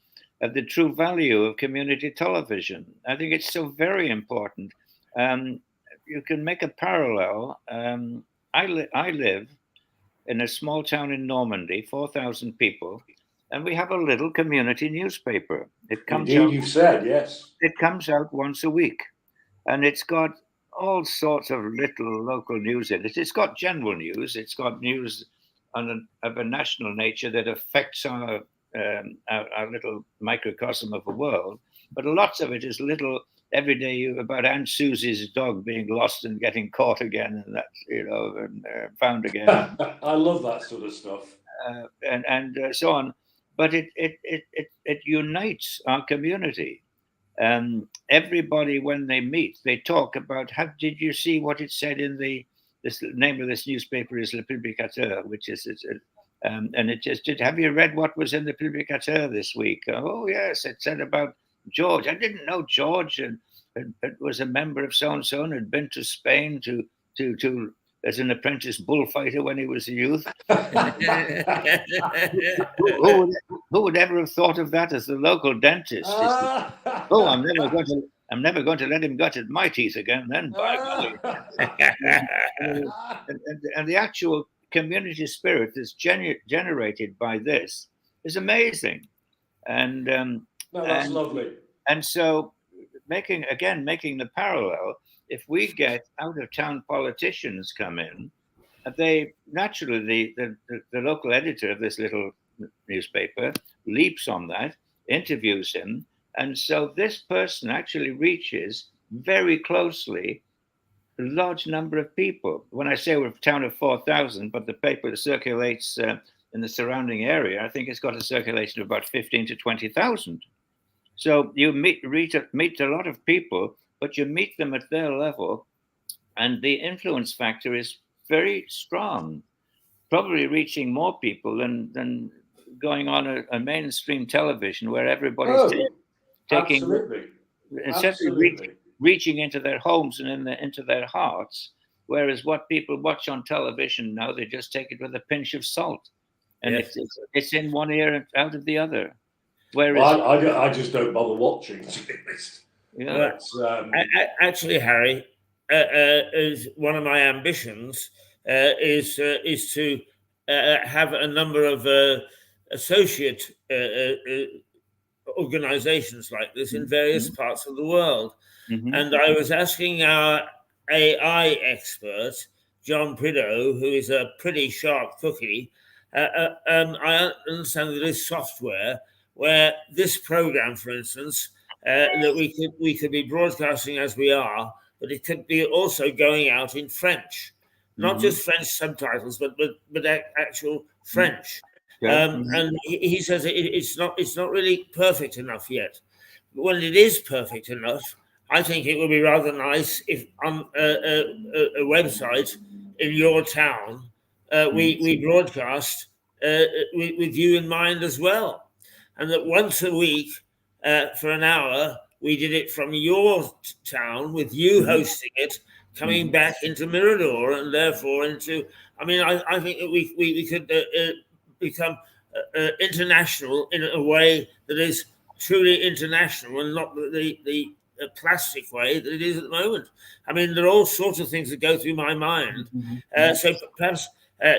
S7: true value of community television. I think it's so very important. You can make a parallel. I live in a small town in Normandy, 4,000 people, and we have a little community newspaper. It comes
S8: Indeed,
S7: out.
S8: you've said, yes.
S7: It comes out once a week, and it's got all sorts of little local news in it. It's got general news. It's got news of a national nature that affects our little microcosm of the world. But lots of it is little everyday about Aunt Susie's dog being lost and getting caught again, and that's and found again.
S8: I love that sort of stuff,
S7: and so on. But it unites our community. Everybody, when they meet, they talk about did you see what it said in the name of this newspaper is Le Publicateur, which is and it just did. Have you read what was in the Publicateur this week? Oh yes, it said about George. I didn't know George and was a member of so and so and had been to Spain to as an apprentice bullfighter when he was a youth. Who would ever have thought of that as the local dentist? Oh, I'm never going to let him gut at my teeth again. Then, by golly. and the actual community spirit that's generated by this is amazing. And
S8: no, that's lovely.
S7: And so, making the parallel. If we get out-of-town politicians come in, they naturally the local editor of this little newspaper leaps on that, interviews him, and so this person actually reaches very closely a large number of people. When I say we're a town of 4,000, but the paper circulates in the surrounding area, I think it's got a circulation of about 15 to 20,000. So you meet a lot of people, but you meet them at their level, and the influence factor is very strong, probably reaching more people than going on a mainstream television where everybody's taking, instead of reaching into their homes and into their hearts, whereas what people watch on television now, they just take it with a pinch of salt, and it's in one ear and out of the other. Whereas
S8: I just don't bother watching, to be honest.
S7: Yeah.
S1: Actually, Harry, is one of my ambitions is to have a number of associate organizations like this in various parts of the world. And I was asking our AI expert, John Prideaux, who is a pretty sharp cookie. I understand that there is software where this program, for instance, that we could be broadcasting as we are, but it could be also going out in French, not just French subtitles, but actual French. And he says it's not really perfect enough yet. But when it is perfect enough, I think it would be rather nice if on a website in your town we broadcast with you in mind as well, and that once a week for an hour we did it from your town with you hosting it, coming back into Mirador and therefore into. I mean, I think that we could become international in a way that is truly international and not the plastic way that it is at the moment. I mean, there are all sorts of things that go through my mind. So perhaps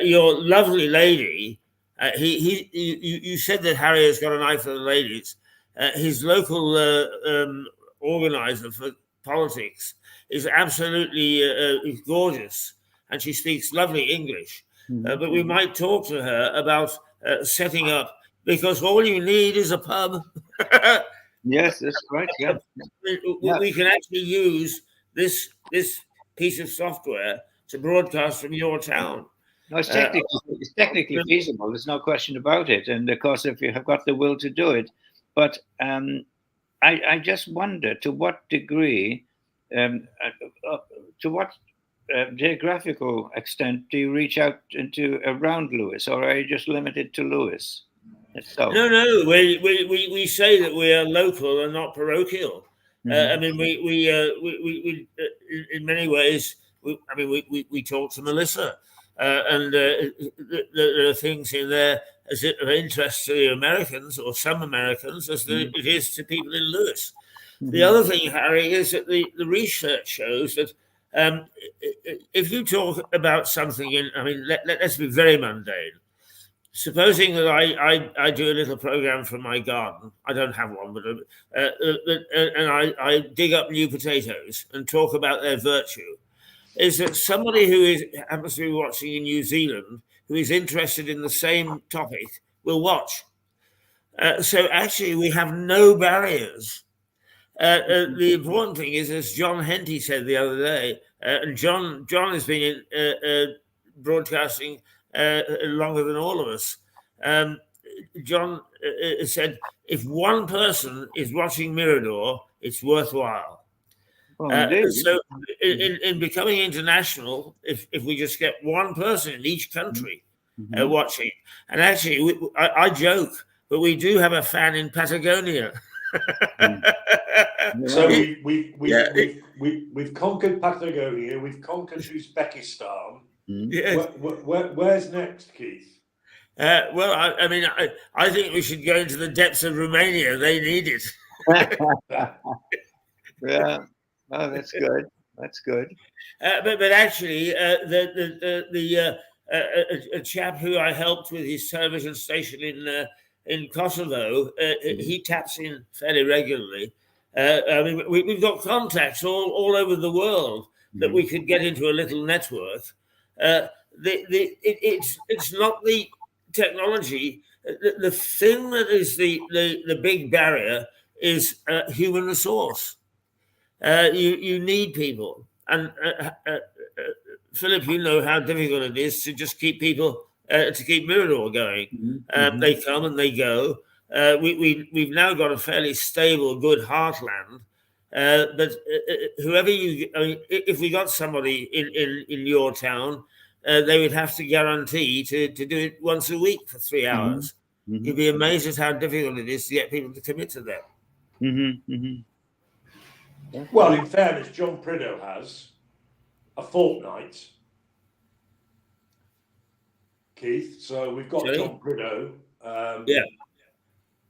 S1: your lovely lady, you said that Harry has got an eye for the ladies. His local organizer for politics is absolutely gorgeous, and she speaks lovely English. But we might talk to her about setting up, because all you need is a pub.
S7: Yes, that's right. Yeah,
S1: we can actually use this piece of software to broadcast from your town.
S7: no, it's technically feasible. There's no question about it. And of course, if you have got the will to do it, but I just wonder to what degree, to what geographical extent do you reach out into around Lewis, or are you just limited to Lewis itself?
S1: No. We say that we are local and not parochial. I mean, we in many ways. We talk to Melissa, and there are things in there as of interest to the Americans or some Americans as it is to people in Lewis. The other thing, Harry, is that the research shows that if you talk about something let's be very mundane. Supposing that I do a little program from my garden, I don't have one, but and I dig up new potatoes and talk about their virtue, is that somebody who happens to be watching in New Zealand, who is interested in the same topic, will watch. So actually, we have no barriers. The important thing is, as John Henty said the other day, and John has been broadcasting longer than all of us. John said, if one person is watching Mirador, it's worthwhile. So in becoming international, if we just get one person in each country watching, and actually I joke, but we do have a fan in Patagonia.
S8: So we've conquered Patagonia, we've conquered Uzbekistan.
S1: Yes.
S8: Where's next, Keith?
S1: Well, I think we should go into the depths of Romania. They need it.
S7: Yeah, oh, that's good. That's good.
S1: But actually, a chap who I helped with his television station in Kosovo, he taps in fairly regularly. We've got contacts all over the world that we could get into a little network. It's not the technology. The thing that is the big barrier is human resource. You need people, and Philip, you know how difficult it is to just keep people to keep Mirador going. They come and they go. We've now got a fairly stable, good heartland. But whoever if we got somebody in your town, they would have to guarantee to do it once a week for 3 hours. You'd be amazed at how difficult it is to get people to commit to that.
S8: Well, in fairness, John Prideaux has a fortnight, Keith. So we've got John Prideaux.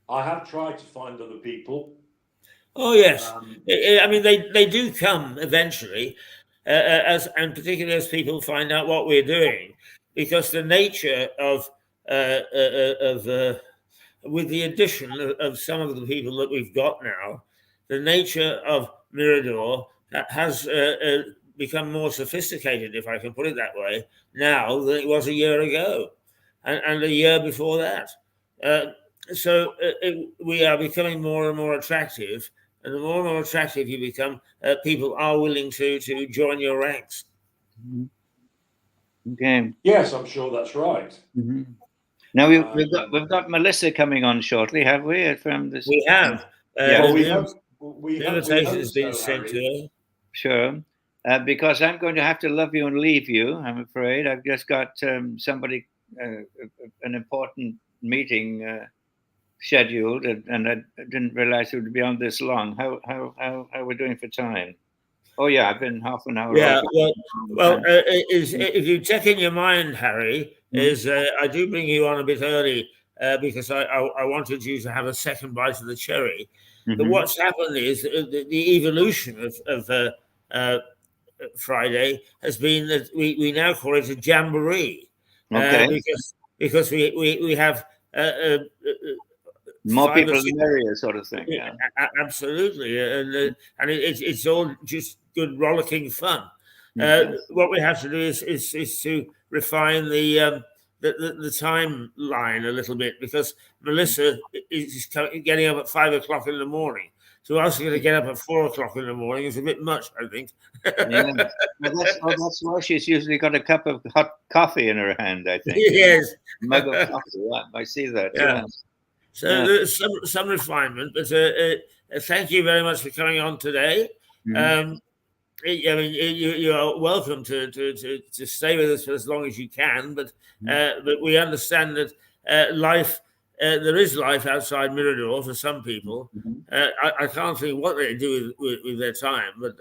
S8: I have tried to find other people.
S1: Oh yes, they do come eventually, and particularly as people find out what we're doing, because the nature of with the addition of some of the people that we've got now, the nature of Mirador has become more sophisticated, if I can put it that way, now than it was a year ago, and a year before that. So we are becoming more and more attractive, and the more and more attractive you become, people are willing to join your ranks.
S7: Okay.
S8: Yes, I'm sure that's right.
S7: Now we've got Melissa coming on shortly, have we? From this,
S1: We have.
S7: Yeah.
S8: Well,
S1: The invitation has been sent to her.
S7: Sure. Because I'm going to have to love you and leave you, I'm afraid. I've just got somebody, an important meeting scheduled, and I didn't realize it would be on this long. How are we doing for time? Oh yeah, I've been half an hour.
S1: Yeah,
S7: over.
S1: if you check in your mind, Harry, I do bring you on a bit early because I wanted you to have a second bite of the cherry. But what's happened is the evolution of Friday has been that we now call it a jamboree, because we have
S7: more people in the area, sort of thing. Yeah,
S1: absolutely, and it's all just good rollicking fun. What we have to do is to refine the timeline a little bit, because Melissa is getting up at 5 o'clock in the morning. So us going to get up at 4 o'clock in the morning is a bit much, I think.
S7: Yeah. That's why she's usually got a cup of hot coffee in her hand, I think.
S1: Yes.
S7: A mug of coffee. Yeah, I see that.
S1: Yeah.
S7: Yeah.
S1: So there's some refinement, but thank you very much for coming on today. I mean, you are welcome to stay with us for as long as you can, but we understand that life. There is life outside Mirador for some people. I can't think what they do with their time, but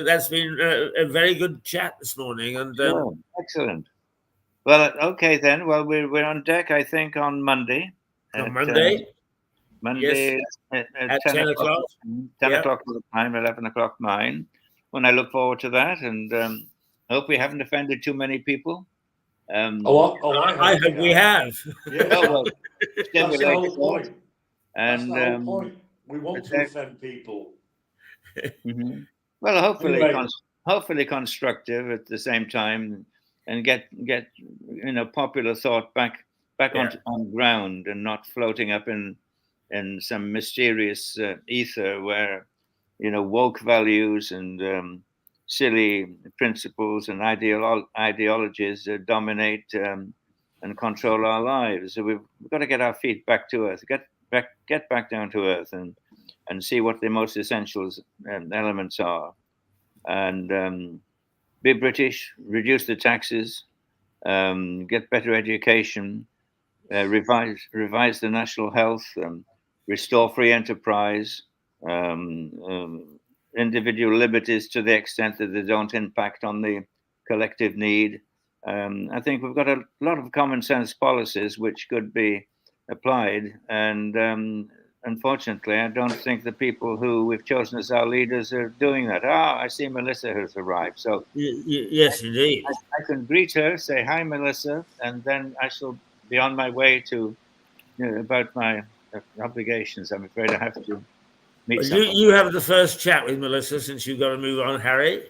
S1: that's been a very good chat this morning. And
S7: excellent. Well, okay then. Well, we're on deck, I think, on Monday.
S1: On Monday.
S7: Monday
S1: yes. at 10 o'clock.
S7: 10 o'clock the time, 11 o'clock mine. When I look forward to that, and hope we haven't offended too many people.
S1: I hope we have.
S8: Yeah.
S7: Well,
S8: that's the whole point.
S7: And
S8: that's the whole point. We want to offend people.
S7: Well, hopefully,
S8: anyway.
S7: Hopefully constructive at the same time, and get popular thought back on ground, and not floating up in some mysterious ether where woke values and silly principles and ideologies dominate and control our lives. So we've got to get our feet back to earth, get back down to earth, and see what the most essential elements are, and be British, reduce the taxes, get better education, revise the national health, restore free enterprise, individual liberties to the extent that they don't impact on the collective need. I think we've got a lot of common sense policies which could be applied, and unfortunately, I don't think the people who we've chosen as our leaders are doing that. I see Melissa has arrived. So
S1: yes, indeed.
S7: I can greet her, say hi, Melissa, and then I shall be on my way to about my obligations. I'm afraid I have to meet someone.
S1: You have the first chat with Melissa since you've got to move on, Harry.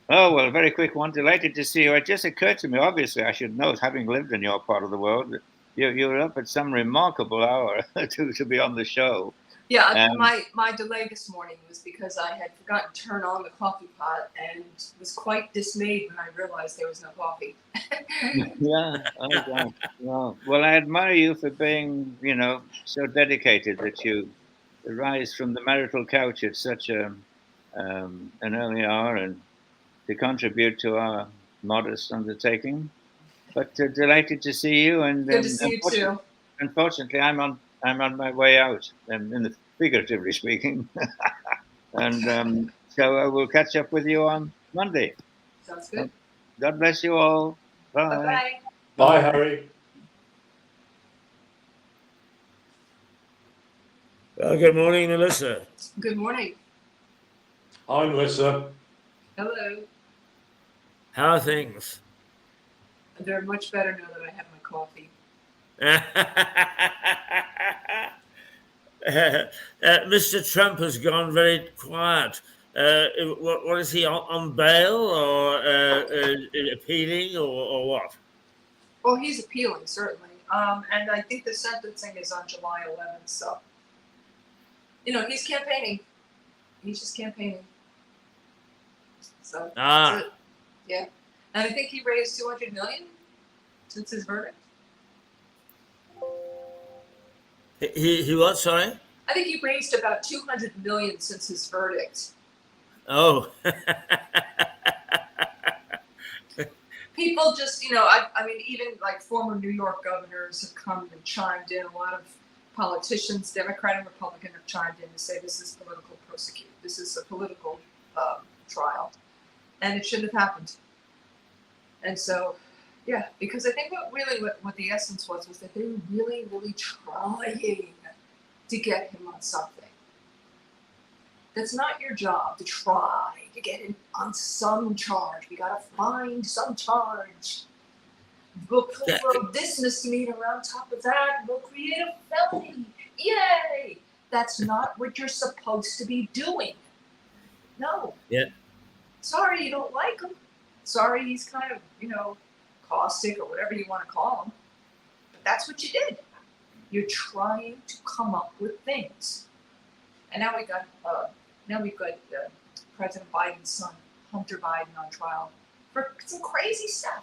S7: Oh, well, a very quick one. Delighted to see you. It just occurred to me, obviously, I should know, having lived in your part of the world, you were up at some remarkable hour to be on the show.
S9: Yeah, my delay this morning was because I had forgotten to turn on the coffee pot and was quite dismayed when I realized there was no coffee.
S7: Yeah. Oh, God. Well, I admire you for being, so dedicated that you rise from the marital couch at such an early hour and to contribute to our modest undertaking. But delighted to see you, and
S9: good to see you too.
S7: Unfortunately, I'm on my way out, figuratively speaking, and so I will catch up with you on Monday.
S9: Sounds good.
S7: God bless you all. Bye.
S9: Bye.
S8: Bye, Harry.
S1: Well, good morning, Melissa.
S9: Good morning.
S8: Hi, Melissa.
S9: Hello.
S1: How are things?
S9: They're much better now that I have my coffee.
S1: Mr. Trump has gone very quiet. What is he on bail or appealing or what?
S9: Well, he's appealing, certainly. And I think the sentencing is on July 11th. So, he's campaigning. He's just campaigning. So, that's it. Yeah. And I think he raised $200 million since his verdict.
S1: He what? Sorry.
S9: I think he raised about $200 million since his verdict.
S1: Oh.
S9: People just, I mean, even like former New York governors have come and chimed in. A lot of politicians, Democrat and Republican, have chimed in to say this is political prosecution. This is a political trial, and it shouldn't have happened. And so, yeah, because I think what the essence was that they were really, really trying to get him on something. That's not your job to try to get him on some charge. We gotta find some charge. We'll throw this misdemeanor on top of that. We'll create a felony. Yay! That's not what you're supposed to be doing. No.
S1: Yeah.
S9: Sorry you don't like him. Sorry he's kind of, caustic or whatever you want to call him. But that's what you did. You're trying to come up with things. And now we've got President Biden's son, Hunter Biden, on trial for some crazy stuff,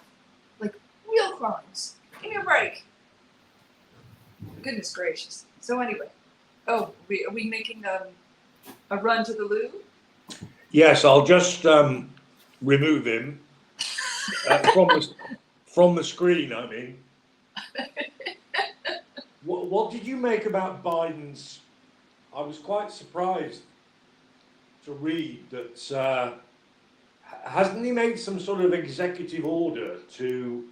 S9: like real crimes. Give me a break. Goodness gracious. So anyway, are we making a run to the loo?
S8: Yes, I'll just remove him from the screen. I mean, what did you make about Biden's? I was quite surprised to read that hasn't he made some sort of executive order to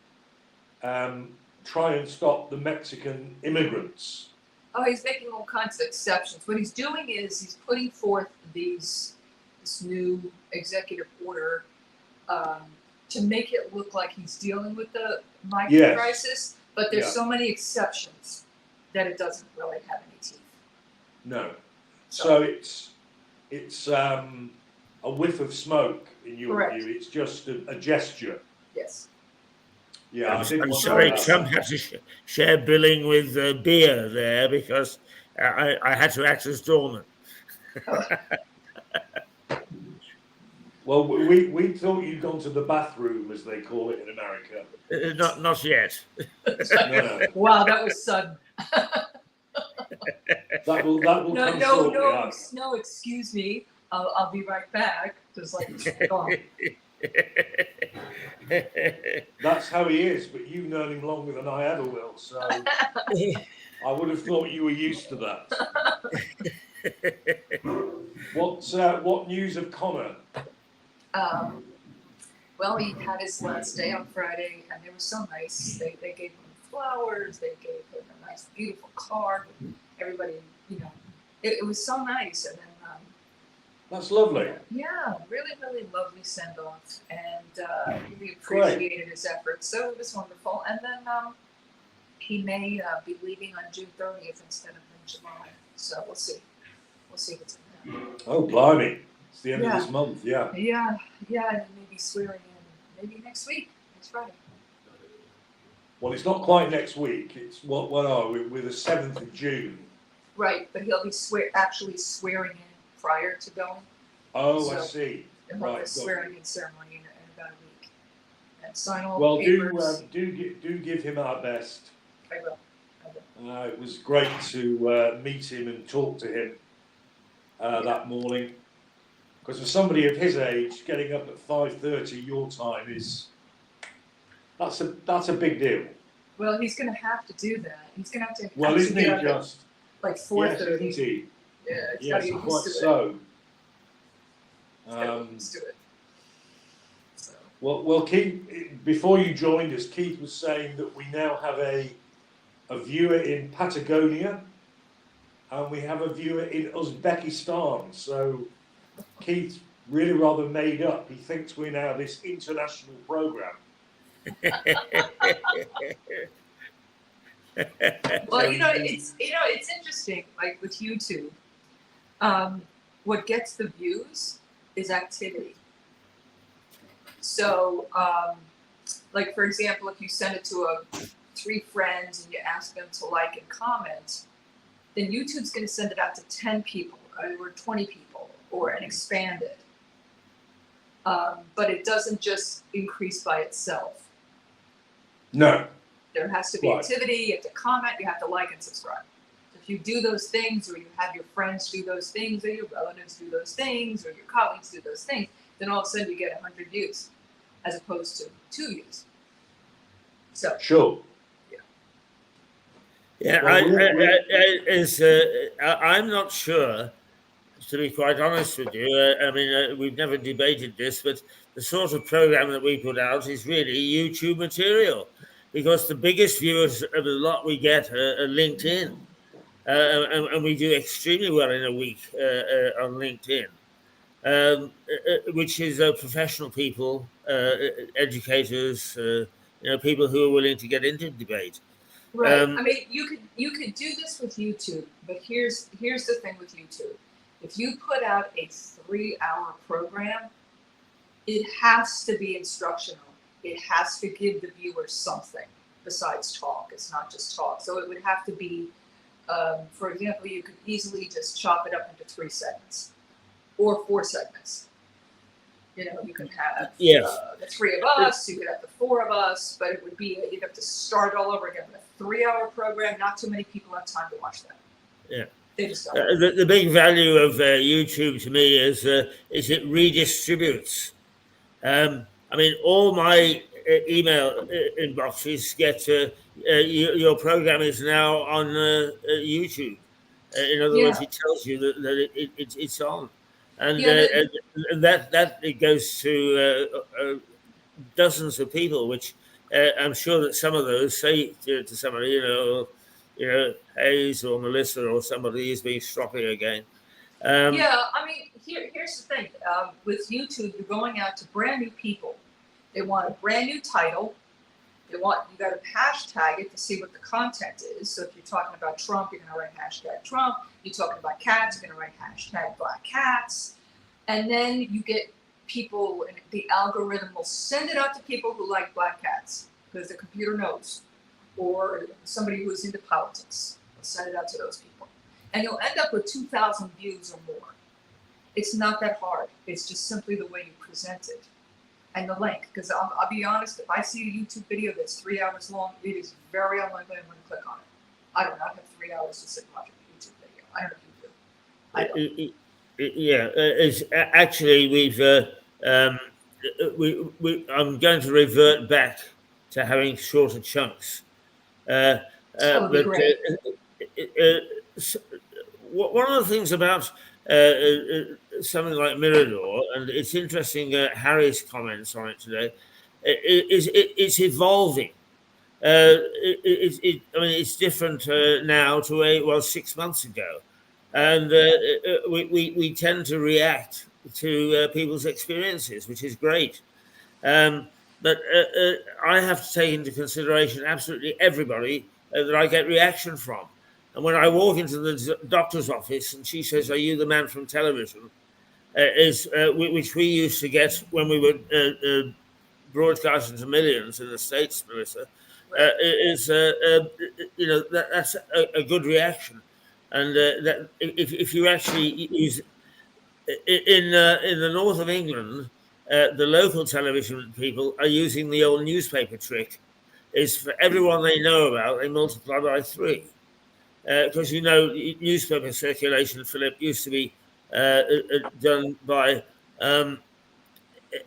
S8: try and stop the Mexican immigrants?
S9: Oh, he's making all kinds of exceptions. What he's doing is he's putting forth this new executive order to make it look like he's dealing with the migrant crisis, but there's so many exceptions that it doesn't really have any teeth.
S8: No. So it's a whiff of smoke in your view. It's just a gesture.
S9: Yes.
S8: Yeah.
S1: I'm sorry, Trump had to share billing with beer there because I had to act as doorman.
S8: Well, we thought you'd gone to the bathroom, as they call it in America.
S1: Not yet.
S8: No.
S9: Wow, that was sudden.
S8: That will come shortly.
S9: No, excuse me. I'll be right back. Just like gone.
S8: That's how he is, but you've known him longer than I ever will, so I would have thought you were used to that. What news of Connor?
S9: Well, he had his last day on Friday, and they were so nice. They gave him flowers. They gave him a nice, beautiful card. Everybody, it was so nice. And then
S8: that's lovely.
S9: Yeah, really, really lovely send off, and we appreciated his efforts. So it was wonderful. And then he may be leaving on June 30th instead of in July. So we'll see. We'll see what's going to happen.
S8: Oh, blimey! It's the end of this month. Yeah.
S9: Yeah, and maybe swearing in maybe next week, next Friday.
S8: Well, it's not quite next week. It's what are we? We're the 7th of June.
S9: Right, but he'll be actually swearing in prior to going.
S8: Oh, so I see.
S9: He'll have a swearing in ceremony in about a week, and sign all
S8: the papers.
S9: Well,
S8: do give him our best.
S9: I will.
S8: It was great to meet him and talk to him that morning. Because for somebody of his age, getting up at 5:30 your time that's a big deal.
S9: Well, he's going to have to do that. He's going to have to.
S8: Well, isn't he just
S9: like 4:30?
S8: Yes, isn't he?
S9: Yeah,
S8: yes, quite so.
S9: Let's do it. So.
S8: Well, Keith, before you joined us, Keith was saying that we now have a viewer in Patagonia, and we have a viewer in Uzbekistan. So Keith's really rather made up. He thinks we're now this international program.
S9: Well, it's interesting. Like with YouTube, what gets the views is activity. So, like for example, if you send it to 3 friends and you ask them to like and comment, then YouTube's going to send it out to 10 people or 20 people and expand it. But it doesn't just increase by itself.
S8: No.
S9: There has to be
S8: Right.
S9: activity, you have to comment, you have to like and subscribe. So if you do those things, or you have your friends do those things, or your relatives do those things, or your colleagues do those things, then all of a sudden you get 100 views as opposed to 2 views. So
S8: Sure.
S1: Yeah, I'm not sure, to be quite honest with you. I mean, we've never debated this, but the sort of program that we put out is really YouTube material, because the biggest viewers of the lot we get are LinkedIn, and we do extremely well in a week on LinkedIn, which is professional people, educators, people who are willing to get into debate.
S9: right. I mean, you could do this with YouTube, but here's the thing with YouTube. If you put out a 3-hour program, it has to be instructional. It has to give the viewer something besides talk. It's not just talk. So it would have to be, for example, you could easily just chop it up into 3 segments or 4 segments. You know, you could have the 3 of us, you could have the 4 of us, but it would be, you'd have to start all over again with a 3-hour program. Not too many people have time to watch that.
S1: Yeah.
S9: They just don't.
S1: The big value of YouTube to me is it redistributes. I mean, all my email inboxes get your program is now on YouTube. In other words, it tells you that it's on, and that it goes to dozens of people, which I'm sure that some of those say to somebody, Hayes or Melissa or somebody is being stroppy again.
S9: I mean, here's the thing. With YouTube, you're going out to brand new people. They want a brand new title. You got to hashtag it to see what the content is. So if you're talking about Trump, you're going to write hashtag Trump. You're talking about cats, you're going to write hashtag Black Cats. And then you get people, and the algorithm will send it out to people who like black cats because the computer knows, or somebody who's into politics. Will send it out to those people. And you'll end up with 2,000 views or more. It's not that hard. It's just simply the way you present it. And the link, because I'll be honest, if I see a YouTube video that's 3 hours long, it is very unlikely I'm going to click on it. I do not have 3 hours to sit and watch a YouTube video. I don't know if you do.
S1: It's actually I'm going to revert back to having shorter chunks.
S9: That would be great.
S1: One of the things about something like Mirador, and it's interesting, Harry's comments on it today, it's evolving. It's different now to 6 months ago, and we tend to react to people's experiences, which is great. But I have to take into consideration absolutely everybody that I get reaction from. And when I walk into the doctor's office and she says, "Are you the man from television?" Which we used to get when we were broadcasting to millions in the States, Melissa, that's a good reaction. And that if you actually use in the north of England, the local television people are using the old newspaper trick. Is for everyone they know about, they multiply by 3. Because newspaper circulation, Philip, used to be done by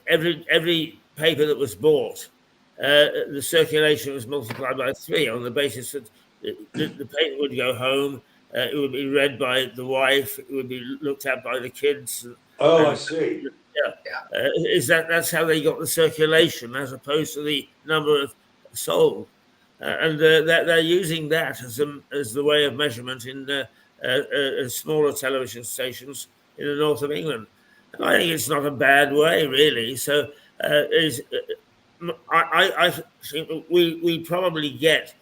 S1: every paper that was bought. The circulation was multiplied by 3 on the basis that the paper would go home. It would be read by the wife. It would be looked at by the kids.
S8: I see.
S1: That's how they got the circulation, as opposed to the number of sold. And they're using that as the way of measurement in smaller television stations in the north of England. And I think it's not a bad way, really. So I think we probably get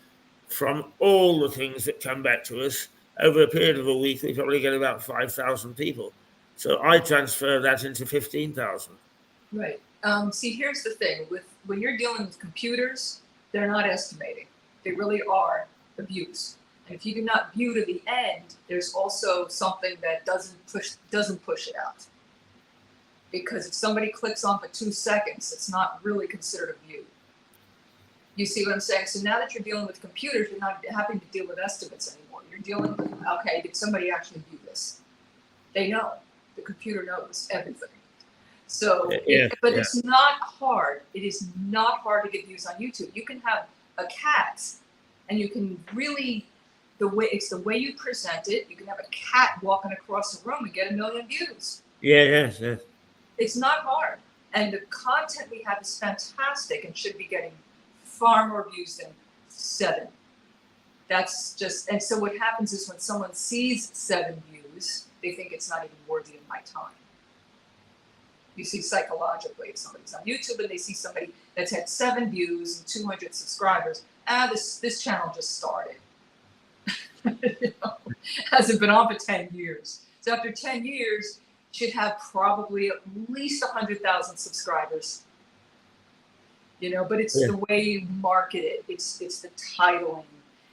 S1: from all the things that come back to us over a period of a week, we probably get about 5,000 people. So I transfer that into 15,000.
S9: Right. See, here's the thing. When you're dealing with computers, they're not estimating. They really are the views. And if you do not view to the end, there's also something that doesn't push it out. Because if somebody clicks on for 2 seconds, it's not really considered a view. You see what I'm saying? So now that you're dealing with computers, you're not having to deal with estimates anymore. You're dealing with, okay, did somebody actually view this? They know. The computer knows everything. So, it's not hard. It is not hard to get views on YouTube. You can have a cat, and you can really, it's the way you present it. You can have a cat walking across the room and get 1 million views.
S1: Yes.
S9: It's not hard. And the content we have is fantastic and should be getting far more views than 7. That's just, and so what happens is when someone sees 7 views, they think it's not even worthy of my time. You see psychologically, if somebody's on YouTube and they see somebody that's had 7 views and 200 subscribers, this channel just started. Hasn't been on for 10 years. So after 10 years, should have probably at least 100,000 subscribers. But it's the way you market it. It's the titling.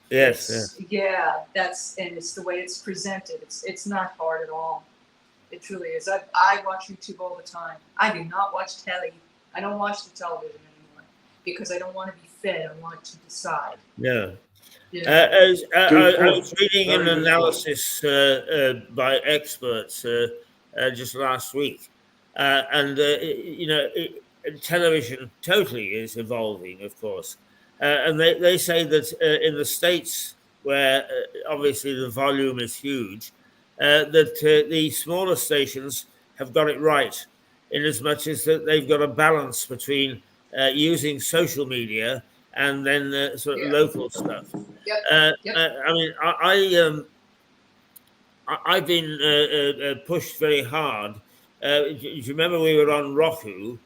S1: Yes.
S9: Yeah, and it's the way it's presented. It's not hard at all. It truly is. I watch YouTube all the time. I do not watch telly. I don't watch the television anymore because I don't want to be fed. I want to decide.
S1: No.
S9: Yeah.
S1: I was reading an analysis by experts just last week, and television totally is evolving, of course, and they say that in the States, where obviously the volume is huge, that the smaller stations have got it right, in as much as that they've got a balance between using social media and then sort of local stuff.
S9: Yep.
S1: I mean, I've been pushed very hard. Do you remember we were on Roku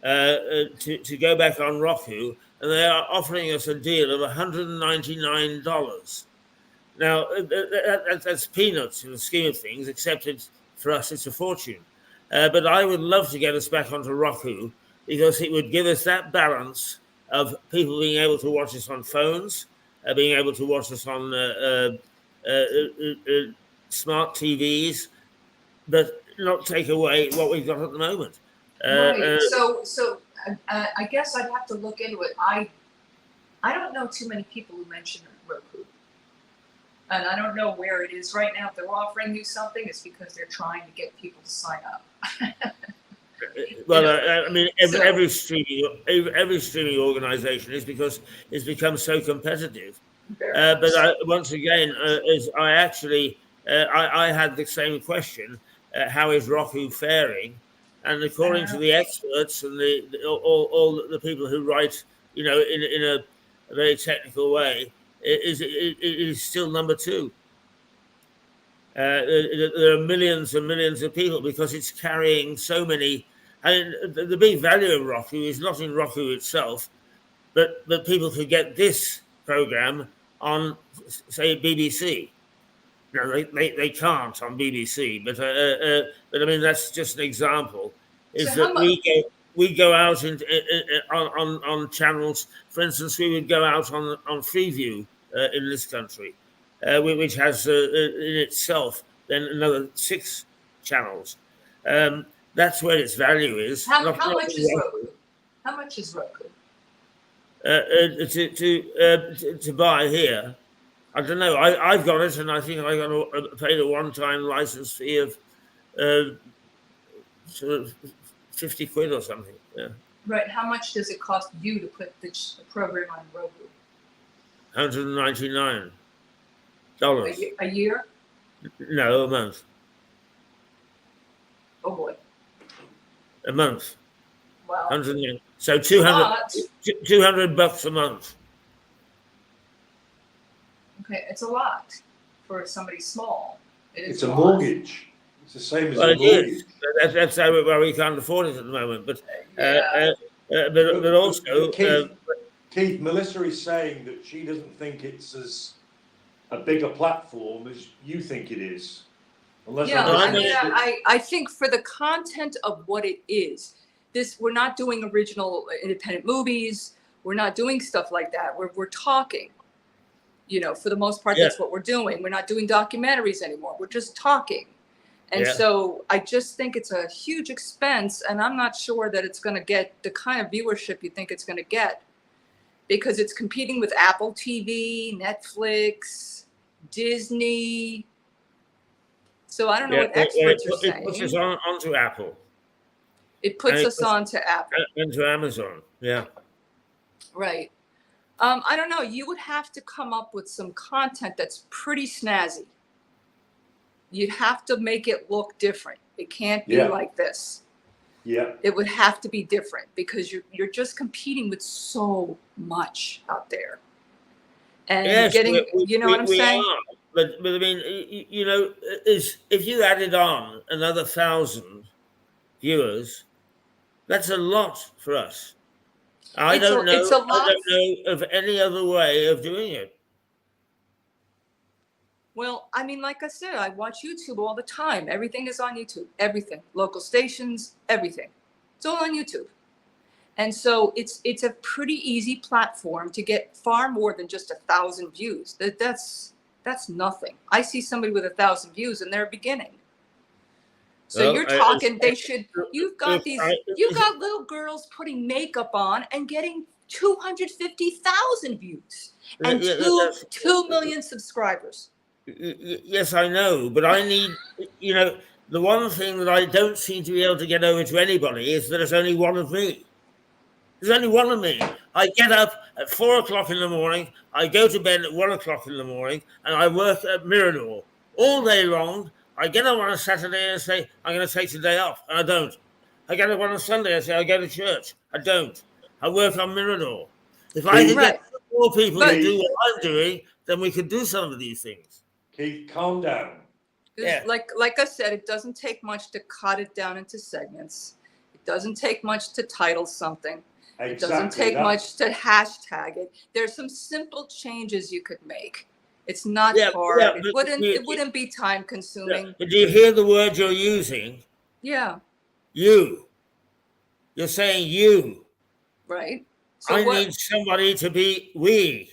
S1: to go back on Roku, and they are offering us a deal of $199. Now, that's peanuts in the scheme of things, except for us, it's a fortune. But I would love to get us back onto Roku because it would give us that balance of people being able to watch us on phones, being able to watch us on smart TVs, but not take away what we've got at the moment.
S9: Right. So I guess I'd have to look into it. I don't know too many people who mention Roku. And I don't know where it is right now. If they're offering you something, it's because they're trying to get people to sign up.
S1: Well, I mean, every streaming organization is because it's become so competitive. But once again, I had the same question: how is Roku faring? And according to the experts and all the people who write, in a very technical way, it is still number 2. There are millions and millions of people because it's carrying so many. I mean, the big value of Roku is not in Roku itself, but people could get this program on, say, BBC. No, they can't on BBC, but I mean that's just an example. Is so that we go out on channels. For instance, we would go out on Freeview in this country, which has in itself then another 6 channels. That's where its value is.
S9: How much is Roku? How much is Roku?
S1: To buy here, I don't know. I've got it, and I think I paid a one-time license fee of sort of 50 quid or something. Yeah.
S9: Right. How much does it cost you to put the program on Roku?
S1: $199.
S9: A year?
S1: No, a month.
S9: Oh boy.
S1: A month.
S9: Wow.
S1: 100. So $200 a month.
S9: Okay, it's a lot for somebody small.
S8: It's a mortgage. It's the same as a mortgage.
S1: That's why we can't afford it at the moment. But also,
S8: Keith, Melissa is saying that she doesn't think it's as a bigger platform as you think it is.
S9: I think for the content of what it is, we're not doing original independent movies. We're not doing stuff like that. We're talking. For the most part,
S1: Yeah.
S9: that's what we're doing. We're not doing documentaries anymore. We're just talking. And
S1: Yeah.
S9: so I just think it's a huge expense, and I'm not sure that it's going to get the kind of viewership you think it's going to get, because it's competing with Apple TV, Netflix, Disney. So I don't know what experts are saying.
S1: It puts us onto Apple.
S9: It puts us onto Apple.
S1: Into Amazon. Yeah.
S9: Right. I don't know. You would have to come up with some content that's pretty snazzy. You'd have to make it look different. It can't be like this.
S8: Yeah.
S9: It would have to be different, because you're just competing with so much out there. And
S1: Yes,
S9: getting, you know what I'm saying?
S1: Are. But I mean, is if you added on another 1,000 viewers, that's a lot for us. I don't know of any other way of doing it.
S9: Well, I mean, like I said, I watch YouTube all the time. Everything is on YouTube. Everything. Local stations, everything. It's all on YouTube. And so it's a pretty easy platform to get far more than just 1,000 views. That's nothing. I see somebody with 1,000 views and they're beginning. So you're talking, you've got little girls putting makeup on and getting 250,000 views and 2 million subscribers.
S1: Yes, I know, but I need, the one thing that I don't seem to be able to get over to anybody is that there's only one of me. There's only one of me. I get up at 4 o'clock in the morning, I go to bed at 1 o'clock in the morning, and I work at Mirador all day long. I get up on a Saturday and say, I'm going to take today off, and I don't. I get up on a Sunday and say, I go to church. I don't. I work on Mirador. If I could get more people to do what I'm doing, then we could do some of these things.
S8: Keith, calm down.
S1: Yeah.
S9: Like I said, it doesn't take much to cut it down into segments. It doesn't take much to title something. It doesn't take much to hashtag it. There's some simple changes you could make. It's not hard. It wouldn't be time consuming.
S1: But do you hear the word you're using?
S9: Yeah.
S1: You. You're saying you.
S9: Right. So
S1: I need somebody to be we.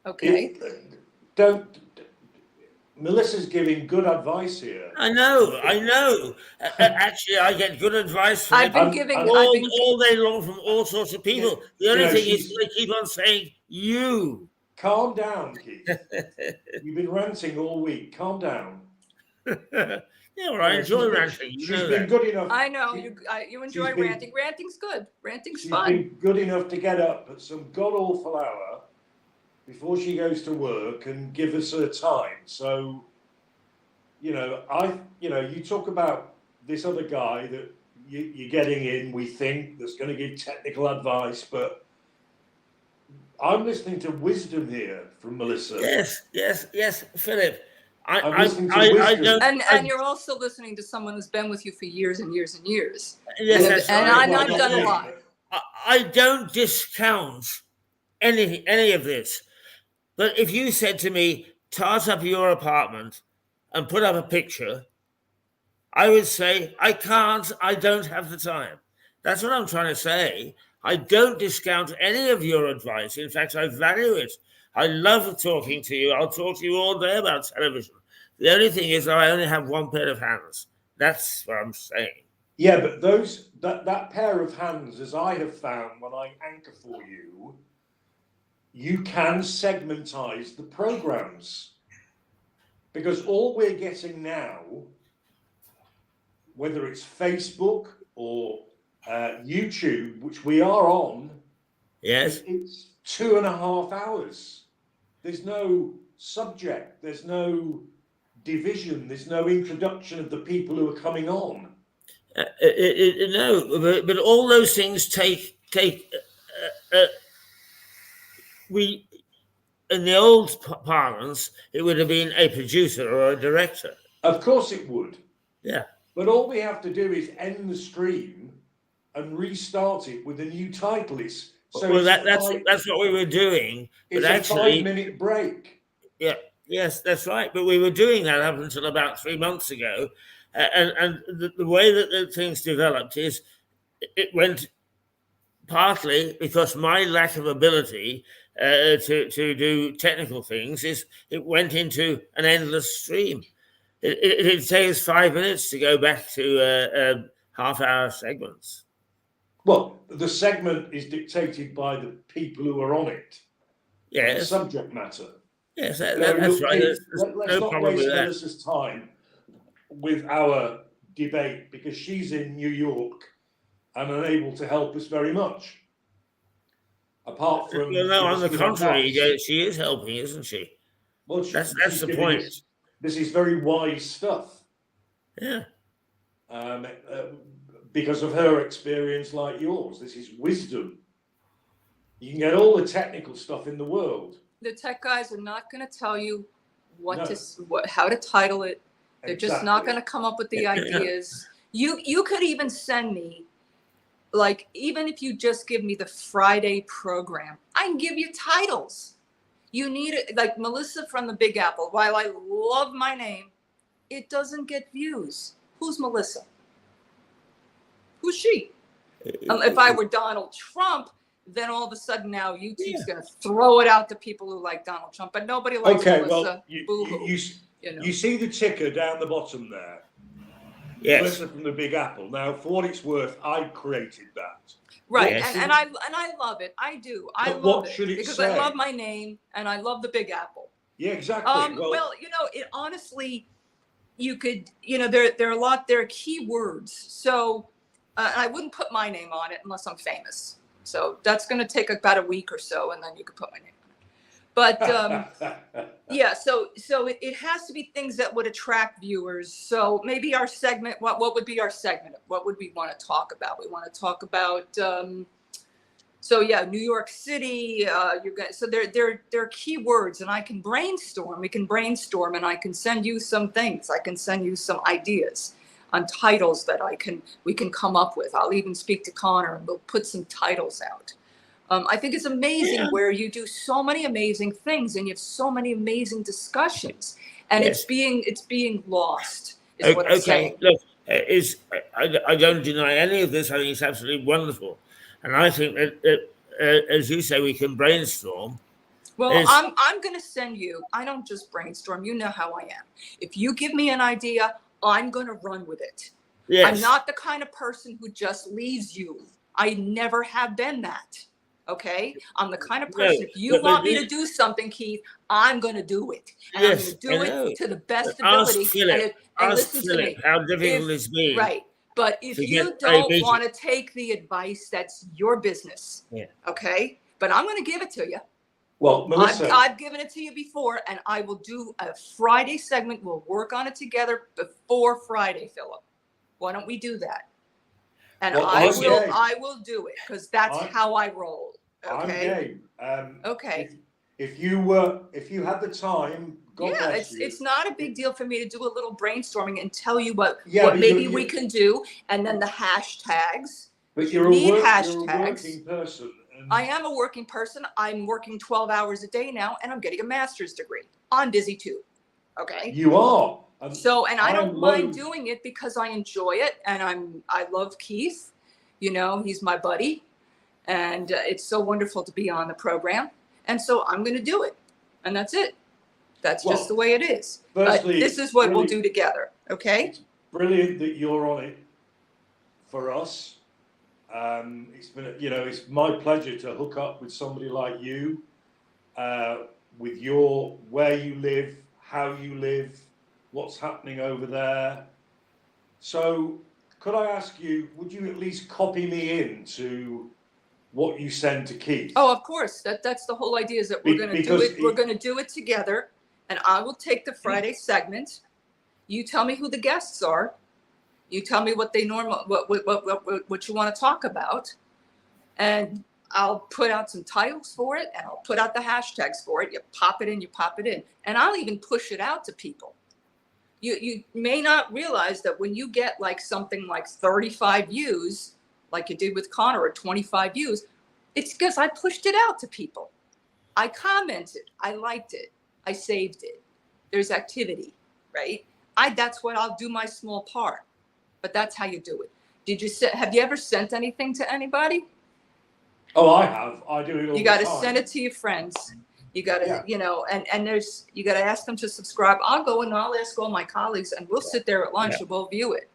S9: Okay.
S8: Melissa's giving good advice here.
S1: I know. Actually, I get good advice from
S9: I've been giving
S1: all day long from all sorts of people. The only thing is they keep on saying you.
S8: Calm down, Keith. You've been ranting all week. Calm down.
S1: Yeah, well, I enjoy ranting.
S8: She's been good enough.
S9: I know you enjoy ranting. Ranting's good. Ranting's fun.
S8: She's been good enough to get up at some god awful hour before she goes to work and give us her time. So, you talk about this other guy that you're getting in, we think, that's going to give technical advice, but I'm listening to wisdom here from Melissa.
S1: Yes, Philip.
S8: I'm listening to wisdom.
S9: And you're also listening to someone who's been with you for years and years and years.
S1: Yes,
S9: and I've done a lot.
S1: I don't discount any of this. But if you said to me, tart up your apartment and put up a picture, I would say, I can't, I don't have the time. That's what I'm trying to say. I don't discount any of your advice. In fact, I value it. I love talking to you. I'll talk to you all day about television. The only thing is that I only have one pair of hands. That's what I'm saying.
S8: Yeah, but that pair of hands, as I have found when I anchor for you, you can segmentize the programs. Because all we're getting now, whether it's Facebook or YouTube, which we are on,
S1: yes,
S8: it's 2.5 hours. There's no subject, there's no division, there's no introduction of the people who are coming on.
S1: No, but all those things take we, in the old parlance, it would have been a producer or a director.
S8: Of course it would.
S1: Yeah.
S8: But all we have to do is end the stream and restart it with a new title. That's
S1: what we were doing.
S8: It's
S1: but
S8: a 5-minute break.
S1: Yeah. Yes, that's right. But we were doing that up until about 3 months ago. And the way that the things developed is it went partly because my lack of ability to do technical things is it went into an endless stream. It takes 5 minutes to go back to half-hour segments.
S8: Well, the segment is dictated by the people who are on it. And the
S1: Yes,
S8: subject matter.
S1: yes,
S8: You know,
S1: that's right. There's
S8: let's
S1: no
S8: not
S1: problem with
S8: waste
S1: that.
S8: Melissa's time with our debate because she's in New York and unable to help us very much. Apart from
S1: Well, no, on the
S8: giving us
S1: contrary,
S8: advice.
S1: she is helping, isn't she?
S8: Well,
S1: That's
S8: she's
S1: the
S8: giving
S1: point.
S8: us- this is very wise stuff.
S1: Yeah.
S8: Because of her experience like yours. This is wisdom. You can get all the technical stuff in the world.
S9: The tech guys are not going to tell you
S8: No.
S9: how to title it. They're just not
S8: Exactly.
S9: going to come up with the ideas. You could even send me, like, even if you just give me the Friday program, I can give you titles. You need it, like Melissa from the Big Apple. While I love my name, it doesn't get views. Who's Melissa? Who's she? If I were Donald Trump, then all of a sudden now YouTube's going to throw it out to people who like Donald Trump, but nobody likes
S8: Okay,
S9: Melissa.
S8: well,
S9: Boo-hoo,
S8: you see the ticker down the bottom there.
S1: Yes.
S8: Melissa from the Big Apple. Now, for what it's worth, I created that.
S9: Right,
S1: Yes.
S9: and I love it. I do. I
S8: But
S9: love
S8: what
S9: it
S8: should it
S9: because
S8: say?
S9: I love my name and I love the Big Apple.
S8: Yeah, exactly.
S9: Well, you know, it honestly, you could, you know, there are keywords. So I wouldn't put my name on it unless I'm famous. So that's going to take about a week or so, and then you could put my name on it. But yeah, so it has to be things that would attract viewers. So maybe our segment, what would be our segment? What would we want to talk about? We want to talk about, so yeah, New York City. So there are keywords, and I can brainstorm. We can brainstorm, and I can send you some things. I can send you some ideas on titles that we can come up with. I'll even speak to Connor, and we'll put some titles out. I think it's amazing where you do so many amazing things and you have so many amazing discussions, and
S1: Yes.
S9: it's being lost. Is what I'm
S1: Okay,
S9: saying.
S1: look, I don't deny any of this. I think it's absolutely wonderful, and I think that as you say, we can brainstorm.
S9: Well, I'm going to send you. I don't just brainstorm. You know how I am. If you give me an idea, I'm going to run with it.
S1: Yes.
S9: I'm not the kind of person who just leaves you. I never have been that. Okay, I'm the kind of person. If you want me to do something, Keith, I'm going to do it, and I'm going to do it to the best ability. And listen to me.
S1: How difficult it's been.
S9: Right, but if you don't want to take the advice, that's your business.
S1: Yeah.
S9: Okay, but I'm going to give it to you.
S8: Well, Melissa,
S9: I've given it to you before, and I will do a Friday segment. We'll work on it together before Friday, Philip. Why don't we do that? And
S8: well,
S9: I will do it because that's how I roll. Okay.
S8: I'm game.
S9: Okay.
S8: If you had the time, God bless you.
S9: It's not a big deal for me to do a little brainstorming and tell you what maybe we can do, and then the hashtags.
S8: But
S9: you're a
S8: working person.
S9: I am a working person. I'm working 12 hours a day now, and I'm getting a master's degree. I'm busy too. Okay.
S8: You are.
S9: And I don't mind doing it because I enjoy it, and I love Keith. You know, he's my buddy, and it's so wonderful to be on the program. And so I'm going to do it, and that's it. That's just the way it is. But this is what we'll do together. Okay.
S8: It's brilliant that you're on it for us. It's been, it's my pleasure to hook up with somebody like you, with where you live, how you live, what's happening over there. So could I ask you, would you at least copy me into what you send to Keith?
S9: Oh, of course. That's the whole idea, is that we're going to do it. We're going to do it together, and I will take the Friday segment. You tell me who the guests are. You tell me what you want to talk about, and I'll put out some titles for it, and I'll put out the hashtags for it. You pop it in, and I'll even push it out to people. You may not realize that when you get like something like 35 views, like you did with Connor, or 25 views, it's because I pushed it out to people. I commented, I liked it, I saved it. There's activity, right? That's what I'll do, my small part. But that's how you do it. Have you ever sent anything to anybody?
S8: Oh, I have. I do it all
S9: You got
S8: the
S9: to
S8: time.
S9: send it to your friends. You got to,
S8: Yeah.
S9: you know, and there's, you got to ask them to subscribe. I'll go and I'll ask all my colleagues and we'll sit there at lunch and we'll view it.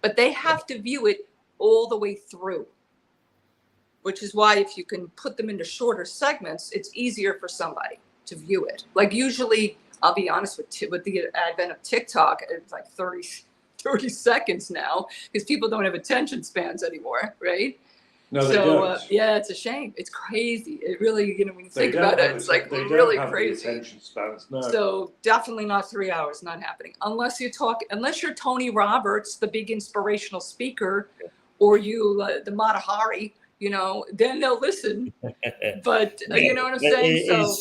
S9: But they have to view it all the way through, which is why if you can put them into shorter segments, it's easier for somebody to view it. Like usually, I'll be honest with the advent of TikTok, it's like 30 seconds now because people don't have attention spans anymore, right?
S8: No, they
S9: So
S8: don't.
S9: yeah, it's a shame. It's crazy. It really, you know, when you
S8: They
S9: think
S8: don't
S9: about it,
S8: have
S9: it's
S8: atten-
S9: like
S8: they don't
S9: really
S8: have the
S9: crazy.
S8: attention spans. No.
S9: So definitely not 3 hours, not happening. Unless you're Tony Roberts, the big inspirational speaker, or you, the Mata Hari, you know, then they'll listen. But you know what I'm saying? So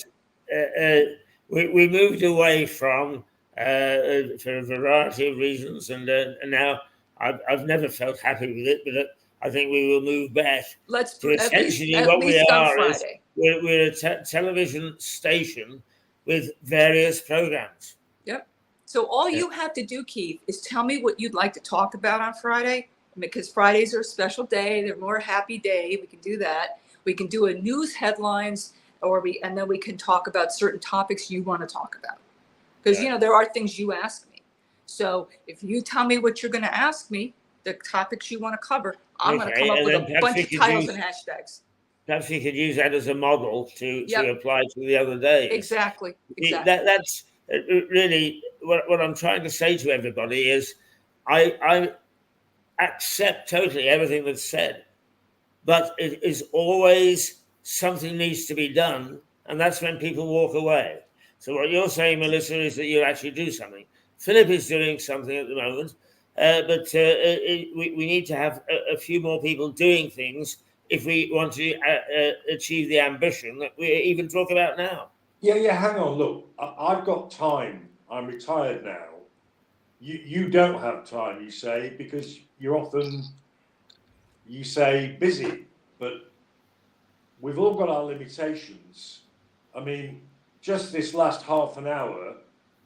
S1: we moved away from for a variety of reasons, and now I've never felt happy with it, but I think we will move back
S9: let's
S1: to
S9: at least
S1: essentially what we
S9: on
S1: are is
S9: Friday.
S1: we're a television station with various programs.
S9: Yep. So all you have to do, Keith, is tell me what you'd like to talk about on Friday, because Fridays are a special day. They're more happy day. We can do that. We can do a news headlines, and then we can talk about certain topics you want to talk about. Because you know there are things you ask me. So if you tell me what you're going to ask me, the topics you want to cover, I'm going to come up with a bunch of titles and hashtags.
S1: Perhaps we could use that as a model to apply to the other days.
S9: Exactly.
S1: That's really what I'm trying to say to everybody is I accept totally everything that's said, but it is always something needs to be done, and that's when people walk away. So what you're saying, Melissa, is that you actually do something. Philip is doing something at the moment, but we need to have a few more people doing things if we want to achieve the ambition that we even talk about now.
S8: Yeah, hang on. Look, I've got time. I'm retired now. You don't have time, you say, because you're often, you say, busy. But we've all got our limitations. I mean, just this last half an hour,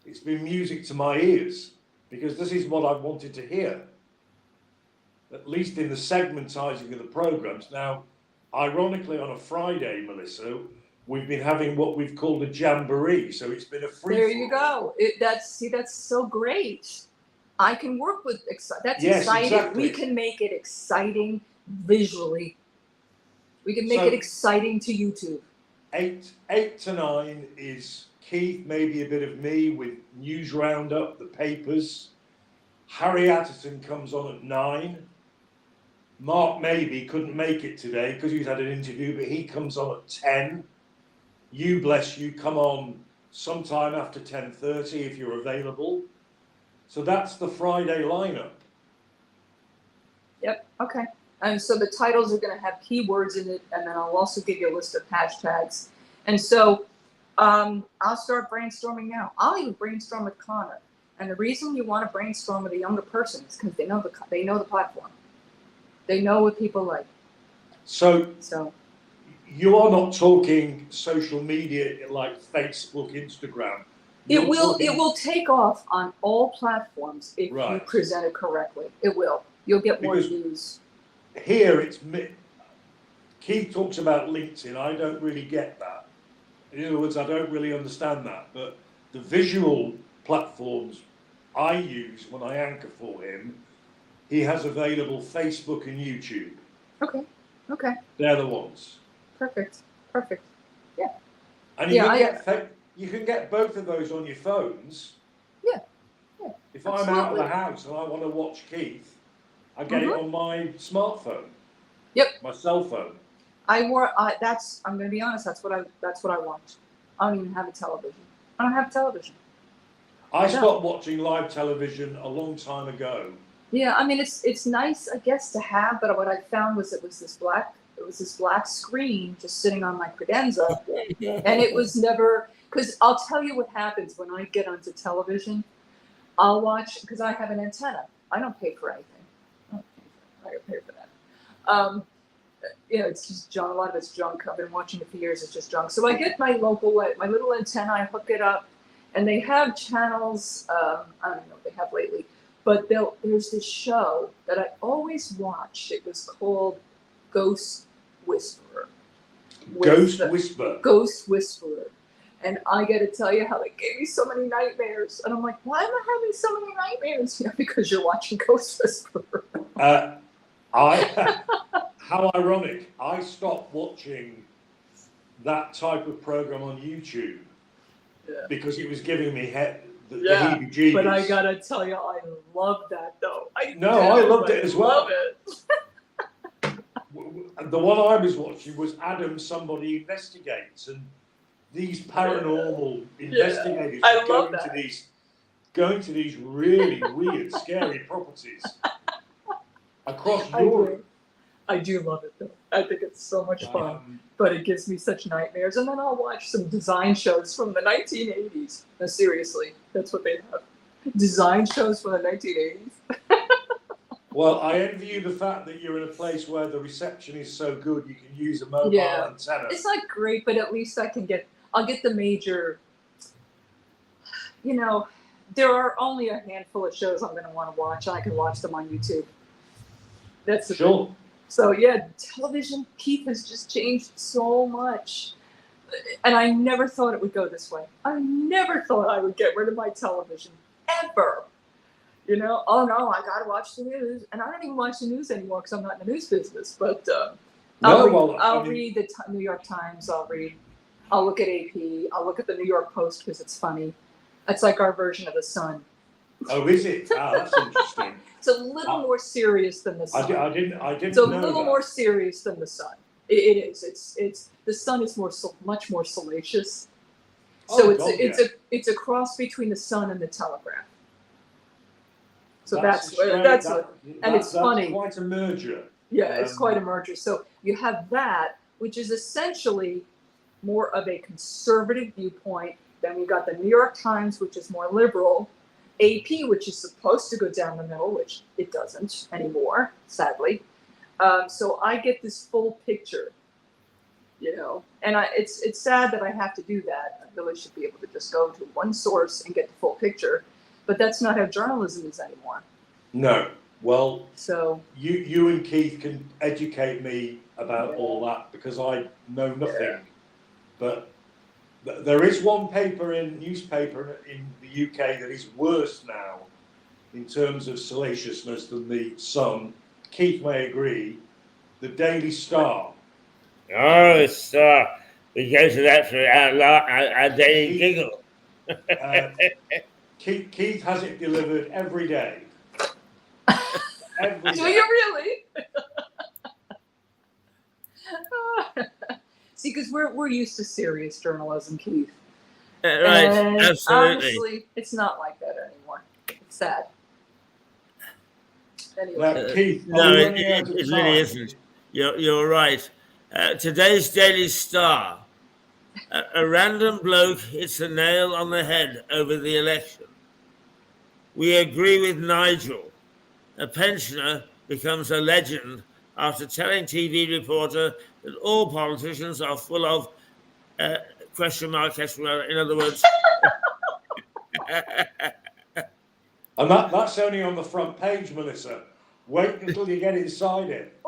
S8: it's been music to my ears, because this is what I wanted to hear, at least in the segmentising of the programmes. Now, ironically, on a Friday, Melissa, we've been having what we've called a jamboree, so it's been a free.
S9: There you go. That's so great. I can work with that's exciting.
S8: Exactly.
S9: We can make it exciting visually. We can make it exciting to YouTube.
S8: 8 to 9 is Keith, maybe a bit of me with news roundup, the papers. Harry Atherton comes on at 9. Mark maybe couldn't make it today because he's had an interview, but he comes on at 10. You, bless you, come on sometime after 10:30 if you're available. So that's the Friday lineup.
S9: Yep. Okay. And so the titles are going to have keywords in it, and then I'll also give you a list of hashtags. And so I'll start brainstorming now. I'll even brainstorm with Connor. And the reason you want to brainstorm with a younger person is because they know the platform. They know what people like.
S8: So you are not talking social media like Facebook, Instagram.
S9: It will take off on all platforms if you present it correctly. It will. You'll get more views.
S8: Here it's Keith talks about LinkedIn. I don't really get that. In other words, I don't really understand that. But the visual platforms I use when I anchor for him, he has available Facebook and YouTube.
S9: Okay.
S8: They're the ones.
S9: Perfect. Yeah.
S8: And you can get both of those on your phones.
S9: Yeah.
S8: If I'm out of the house and I want to watch Keith, I get it on my smartphone.
S9: Yep.
S8: My cell phone.
S9: I'm going to be honest. That's what I watch. I don't even have a television. I don't have television.
S8: I stopped watching live television a long time ago.
S9: Yeah, I mean it's nice, I guess, to have, but what I found was it was this black screen just sitting on my credenza, and it was never. Because I'll tell you what happens when I get onto television. I'll watch because I have an antenna. I don't pay for anything. I don't pay for that. It's just junk. A lot of it's junk. I've been watching it for years. It's just junk. So I get my little antenna. I hook it up, and they have channels. I don't know what they have lately, but there's this show that I always watch. It was called Ghost Whisperer,
S8: Ghost
S9: the
S8: Whisper.
S9: Ghost Whisperer. And I got to tell you how they gave me so many nightmares. And I'm like, why am I having so many nightmares? You know, because you're watching Ghost Whisperer.
S8: How ironic. I stopped watching that type of program on YouTube because it was giving me the heebie-jeebies.
S9: But I got to tell you, I love that, though. I
S8: loved it as well.
S9: Love it.
S8: The one I was watching was Adam Somebody Investigates, and these paranormal investigators were going to these really weird, scary properties across Europe.
S9: I do love it, though. I think it's so much fun, but it gives me such nightmares. And then I'll watch some design shows from the 1980s. No, seriously, that's what they have. Design shows from the 1980s.
S8: Well, I envy you the fact that you're in a place where the reception is so good you can use a mobile antenna.
S9: It's not great, but at least I'll get the major, you know, there are only a handful of shows I'm going to want to watch. I can watch them on YouTube. That's the thing. So yeah, television, Keith, has just changed so much. And I never thought it would go this way. I never thought I would get rid of my television, ever. You know, oh no, I got to watch the news. And I don't even watch the news anymore because I'm not in the news business. But I'll read the New York Times. I'll look at AP. I'll look at the New York Post because it's funny. It's like our version of the Sun.
S8: Oh, is it? Oh, that's interesting.
S9: It's a little more serious than the Sun.
S8: I didn't
S9: It's a little more serious than the Sun. It is. It's the Sun is much more salacious. So it's a cross between the Sun and the Telegraph. So it's funny.
S8: Quite a merger.
S9: Yeah, it's quite a merger. So you have that, which is essentially more of a conservative viewpoint. Then you got the New York Times, which is more liberal. AP, which is supposed to go down the middle, which it doesn't anymore, sadly. So I get this full picture, you know, and it's sad that I have to do that. I really should be able to just go to one source and get the full picture, but that's not how journalism is anymore.
S8: No. Well,
S9: so
S8: you and Keith can educate me about all that because I know nothing. Yeah. But there is one newspaper in the UK that is worse now in terms of salaciousness than the Sun. Keith may agree. The Daily Star.
S1: Oh, the Star. We go to that for our daily giggle.
S8: Keith has it delivered every day.
S9: Do you really? See, because we're used to serious journalism, Keith.
S1: Right,
S9: and
S1: absolutely.
S9: Honestly, it's not like that anymore. It's sad. Anyway.
S8: Now, Keith,
S1: no, it really isn't. You're right. Today's Daily Star. A random bloke hits a nail on the head over the election. We agree with Nigel. A pensioner becomes a legend after telling TV reporter that all politicians are full of question mark. In other words,
S8: and that's only on the front page, Melissa. Wait until you get inside it.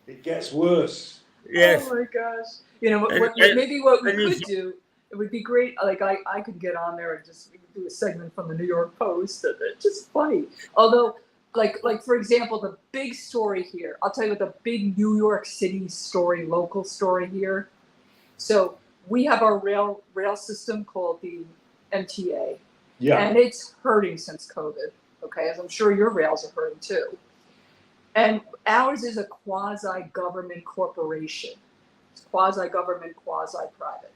S8: It gets worse.
S1: Yes.
S9: Oh my gosh! You know, maybe what we could do. It would be great. Like I could get on there and just do a segment from the New York Post. It's just funny. Although, like for example, the big story here. I'll tell you what the big New York City story, local story here. So we have our rail system called the MTA.
S8: Yeah.
S9: And it's hurting since COVID. Okay, as I'm sure your rails are hurting too. And ours is a quasi-government corporation. It's quasi-government, quasi-private.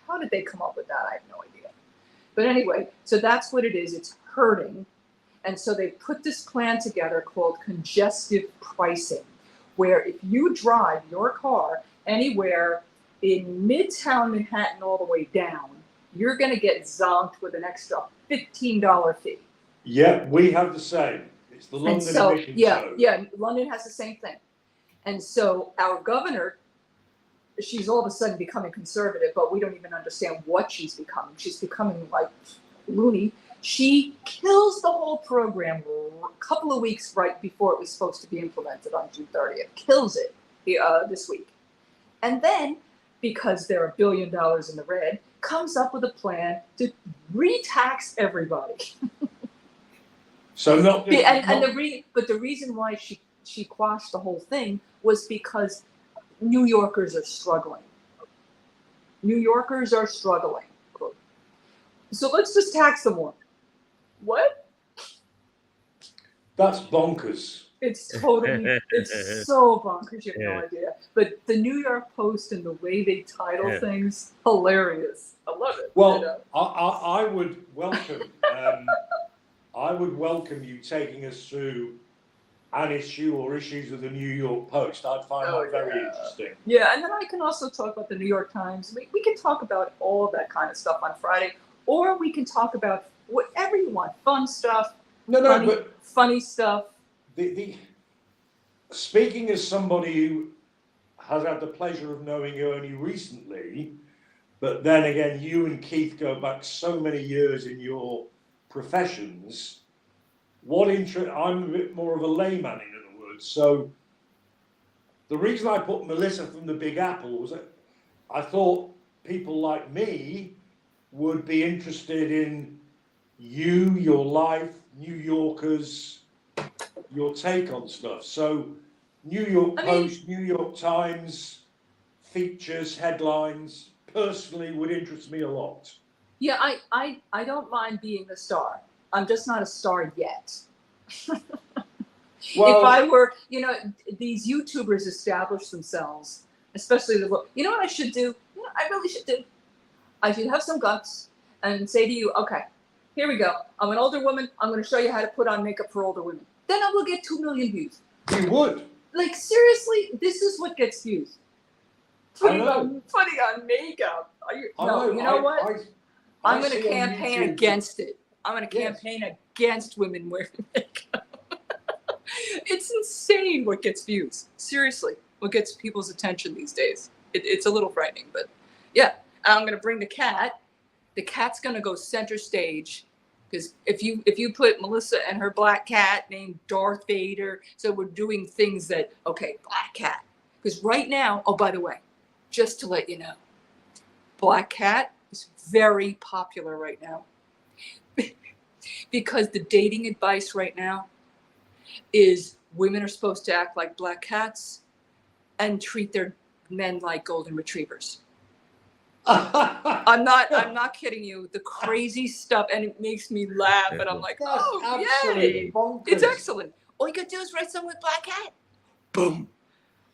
S9: How did they come up with that? I have no idea. But anyway, so that's what it is. It's hurting. And so they put this plan together called congestive pricing, where if you drive your car anywhere in Midtown Manhattan all the way down, you're going to get zonked with an extra $15 fee.
S8: Yeah, we have the same. It's the London emission zone.
S9: Yeah, London has the same thing. And so our governor, she's all of a sudden becoming conservative, but we don't even understand what she's becoming. She's becoming like loony. She kills the whole program a couple of weeks right before it was supposed to be implemented on June 30th. Kills it this week. And then, because they're $1 billion in the red, comes up with a plan to re-tax everybody.
S8: So not just,
S9: But the reason why she quashed the whole thing was because New Yorkers are struggling. New Yorkers are struggling. So let's just tax them more. What?
S8: that's bonkers.
S9: It's so bonkers, you have no idea. But the New York Post and the way they title things, hilarious. I love it.
S8: Well,
S9: you know?
S8: I would welcome you taking us through an issue or issues with the New York Post. I'd find that very interesting.
S9: Yeah, and then I can also talk about the New York Times. We can talk about all that kind of stuff on Friday, or we can talk about whatever you want. Fun stuff. Funny stuff.
S8: Speaking as somebody who has had the pleasure of knowing you only recently, but then again, you and Keith go back so many years in your professions. I'm a bit more of a layman, in other words. So the reason I put Melissa from the Big Apple was that I thought people like me would be interested in you, your life, New Yorkers, your take on stuff. So New York Post, New York Times, features, headlines, personally would interest me a lot.
S9: Yeah, I don't mind being a star. I'm just not a star yet.
S8: Well,
S9: if I were, these YouTubers establish themselves, especially you know what I should do? I really should do. I should have some guts and say to you, okay, here we go. I'm an older woman. I'm going to show you how to put on makeup for older women. Then I will get 2 million views.
S8: You would.
S9: Like, seriously, this is what gets views. Putting on makeup. You know what? I'm going to campaign against it. I'm going to campaign against women wearing makeup. It's insane what gets views. Seriously, what gets people's attention these days. It's a little frightening, but yeah. I'm going to bring the cat. The cat's going to go center stage. Because if you put Melissa and her black cat named Darth Vader, so we're doing things that, okay, black cat. Because right now, oh, by the way, just to let you know, black cat is very popular right now. Because the dating advice right now is women are supposed to act like black cats and treat their men like golden retrievers. I'm not kidding you. The crazy stuff, and it makes me laugh, and I'm like, yay! It's excellent. All you gotta do is write something with black cat. Boom.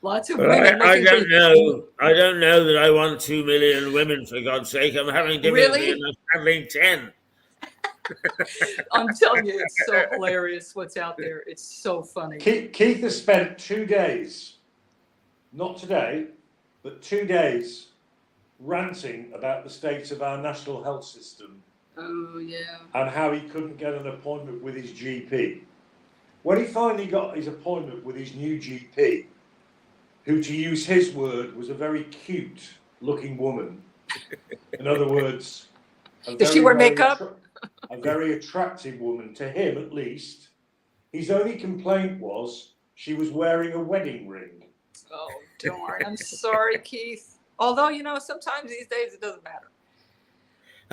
S9: Lots of women.
S1: I don't know. I don't know that I want 2 million women, for God's sake. I'm having difficulty in handling 10.
S9: I'm telling you, it's so hilarious what's out there. It's so funny.
S8: Keith has spent 2 days, not today, but 2 days, ranting about the state of our national health system.
S9: Oh, yeah.
S8: And how he couldn't get an appointment with his GP. When he finally got his appointment with his new GP, who, to use his word, was a very cute looking woman. In other words,
S9: does she wear makeup?
S8: A very attractive woman, to him at least. His only complaint was she was wearing a wedding ring.
S9: Oh, darn. I'm sorry, Keith. Although, sometimes these days it doesn't matter.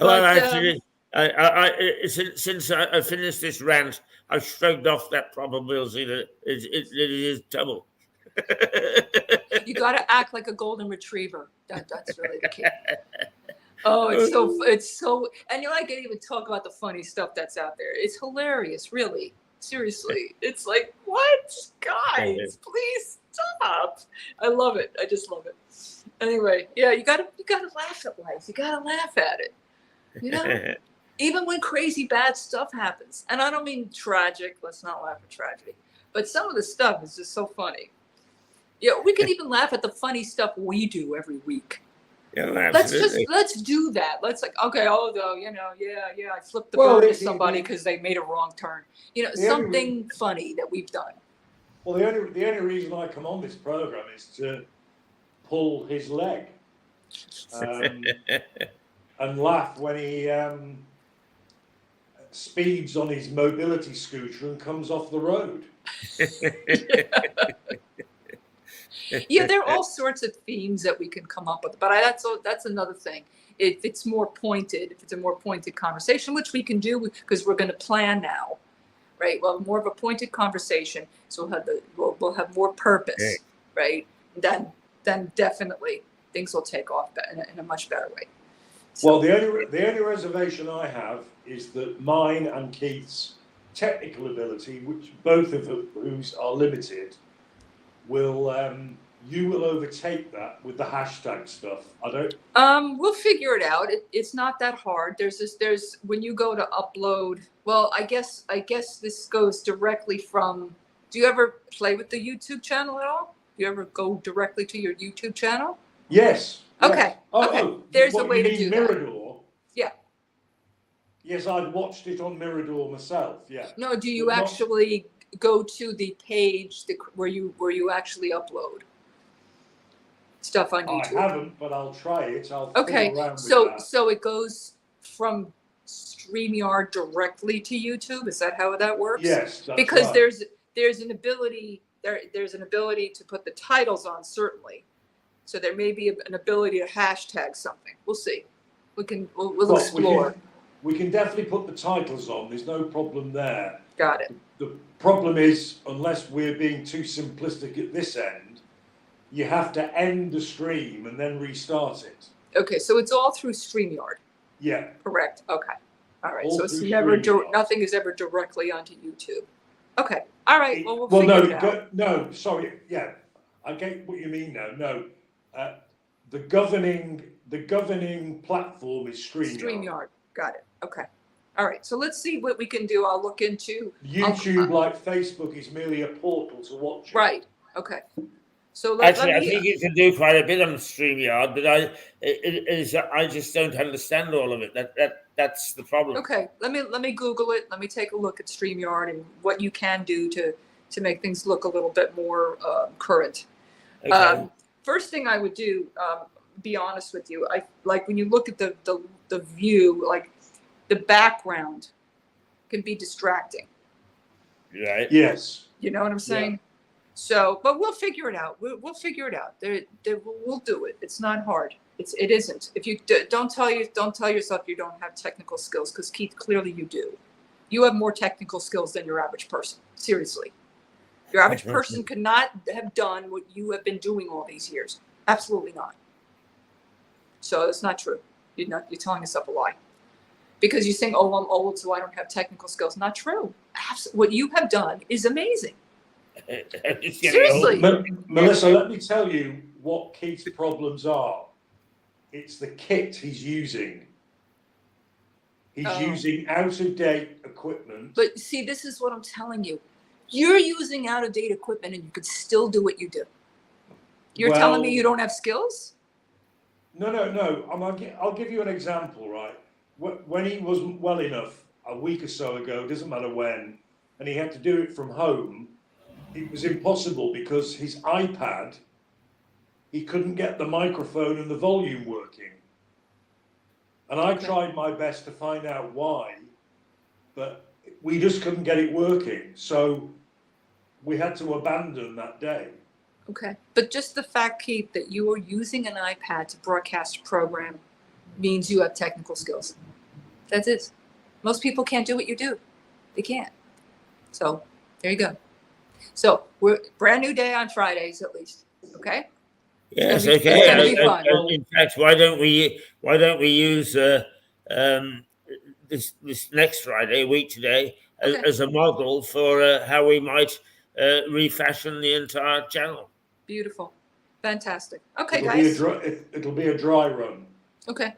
S1: Well, actually, since I finished this rant, I've shrugged off that probability that it is trouble.
S9: You got to act like a golden retriever. That's really the key. Oh, it's so, and I can't even talk about the funny stuff that's out there. It's hilarious, really. Seriously, it's like, what, guys? Please stop. I love it. I just love it. Anyway, yeah, you gotta laugh at life. You gotta laugh at it. Even when crazy bad stuff happens. And I don't mean tragic. Let's not laugh at tragedy. But some of the stuff is just so funny. Yeah, we can even laugh at the funny stuff we do every week.
S1: Yeah,
S9: let's do that. Let's okay, although, I flipped the bird to somebody because they made a wrong turn. Something funny that we've done.
S8: Well, the only reason I come on this program is to pull his leg and laugh when he speeds on his mobility scooter and comes off the road.
S9: Yeah, there are all sorts of themes that we can come up with, but that's another thing. If it's more pointed, if it's a more pointed conversation, which we can do because we're going to plan now, right? Well, more of a pointed conversation, so we'll have more purpose, right? Then definitely things will take off in a much better way. So,
S8: Well, the only reservation I have is that mine and Keith's technical ability, which both of whose are limited, you will overtake that with the hashtag stuff. I don't.
S9: we'll figure it out. It's not that hard. There's when you go to upload. Well, I guess this goes directly from. Do you ever play with the YouTube channel at all? Do you ever go directly to your YouTube channel?
S8: Yes.
S9: Okay.
S8: Yes.
S9: Okay. There's a way to do
S8: Mirador?
S9: Yeah.
S8: Yes, I'd watched it on Mirador myself. Yeah.
S9: No, do you actually go to the page where you actually upload stuff on YouTube?
S8: I haven't, but I'll try it. I'll
S9: Okay,
S8: fiddle around with that.
S9: so it goes from StreamYard directly to YouTube. Is that how that works?
S8: Yes, that's
S9: because
S8: right.
S9: there's an ability to put the titles on, certainly. So there may be an ability to hashtag something. We'll see. We'll explore.
S8: We can definitely put the titles on. There's no problem there.
S9: Got it.
S8: The problem is, unless we're being too simplistic at this end, you have to end the stream and then restart it.
S9: Okay, so it's all through StreamYard.
S8: Yeah.
S9: Correct. Okay. All right.
S8: All
S9: so it's
S8: through
S9: never
S8: StreamYard.
S9: nothing is ever directly onto YouTube. Okay. All right. Well, we'll figure it out.
S8: No, sorry. Yeah, I get what you mean now. No, the governing platform is StreamYard.
S9: StreamYard. Got it. Okay. All right. So let's see what we can do. I'll look into
S8: YouTube, like Facebook, is merely a portal to watch it.
S9: Right. Okay. So
S1: I think you can do quite a bit on StreamYard, but I just don't understand all of it. That's the problem.
S9: Okay. Let me Google it. Let me take a look at StreamYard and what you can do to make things look a little bit more current.
S1: Okay.
S9: First thing I would do, be honest with you, I like when you look at the view, like the background can be distracting.
S1: Right.
S8: Yes.
S9: You know what I'm saying? Yeah. So, but we'll figure it out. We'll figure it out. We'll do it. It's not hard. It isn't. If you don't tell yourself you don't have technical skills, because Keith, clearly you do. You have more technical skills than your average person. Seriously, your average person could not have done what you have been doing all these years. Absolutely not. So it's not true. You're telling yourself a lie. Because you think, oh, I'm old, so I don't have technical skills. Not true. What you have done is amazing. Seriously.
S8: Melissa, let me tell you what Keith's problems are. It's the kit he's using. He's using out-of-date equipment.
S9: But see, this is what I'm telling you. You're using out-of-date equipment and you could still do what you do. You're telling me you don't have skills?
S8: No. I'll give you an example, right? When he wasn't well enough a week or so ago, doesn't matter when, and he had to do it from home, it was impossible because his iPad, he couldn't get the microphone and the volume working. And I tried my best to find out why, but we just couldn't get it working. So we had to abandon that day.
S9: Okay. But just the fact, Keith, that you are using an iPad to broadcast a program means you have technical skills. That's it. Most people can't do what you do. They can't. So there you go. So we're brand new day on Fridays, at least. Okay.
S1: Yes.
S9: It's gonna be fun.
S1: In fact, why don't we use this next Friday, a week today, as a model for how we might refashion the entire channel?
S9: Beautiful. Fantastic. Okay,
S8: It'll
S9: guys.
S8: It'll be a dry run.
S9: Okay.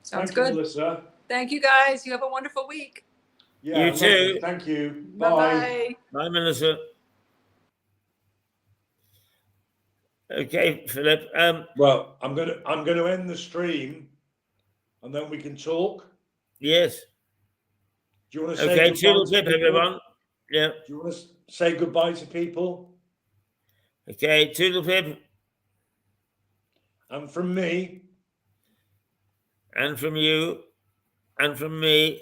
S9: Sounds
S8: Thank you,
S9: good.
S8: Melissa.
S9: Thank you, guys. You have a wonderful week.
S8: Yeah,
S1: You too.
S8: Thank you.
S9: Bye-bye.
S1: Bye, Melissa. Okay, Philip.
S8: Well, I'm gonna end the stream, and then we can talk.
S1: Yes.
S8: Do you want to say
S1: Okay,
S8: goodbye
S1: toodle
S8: to
S1: pip,
S8: people?
S1: everyone. Yeah.
S8: Do you want to say goodbye to people?
S1: Okay, toodle pip.
S8: And from me.
S1: And from you. And from me.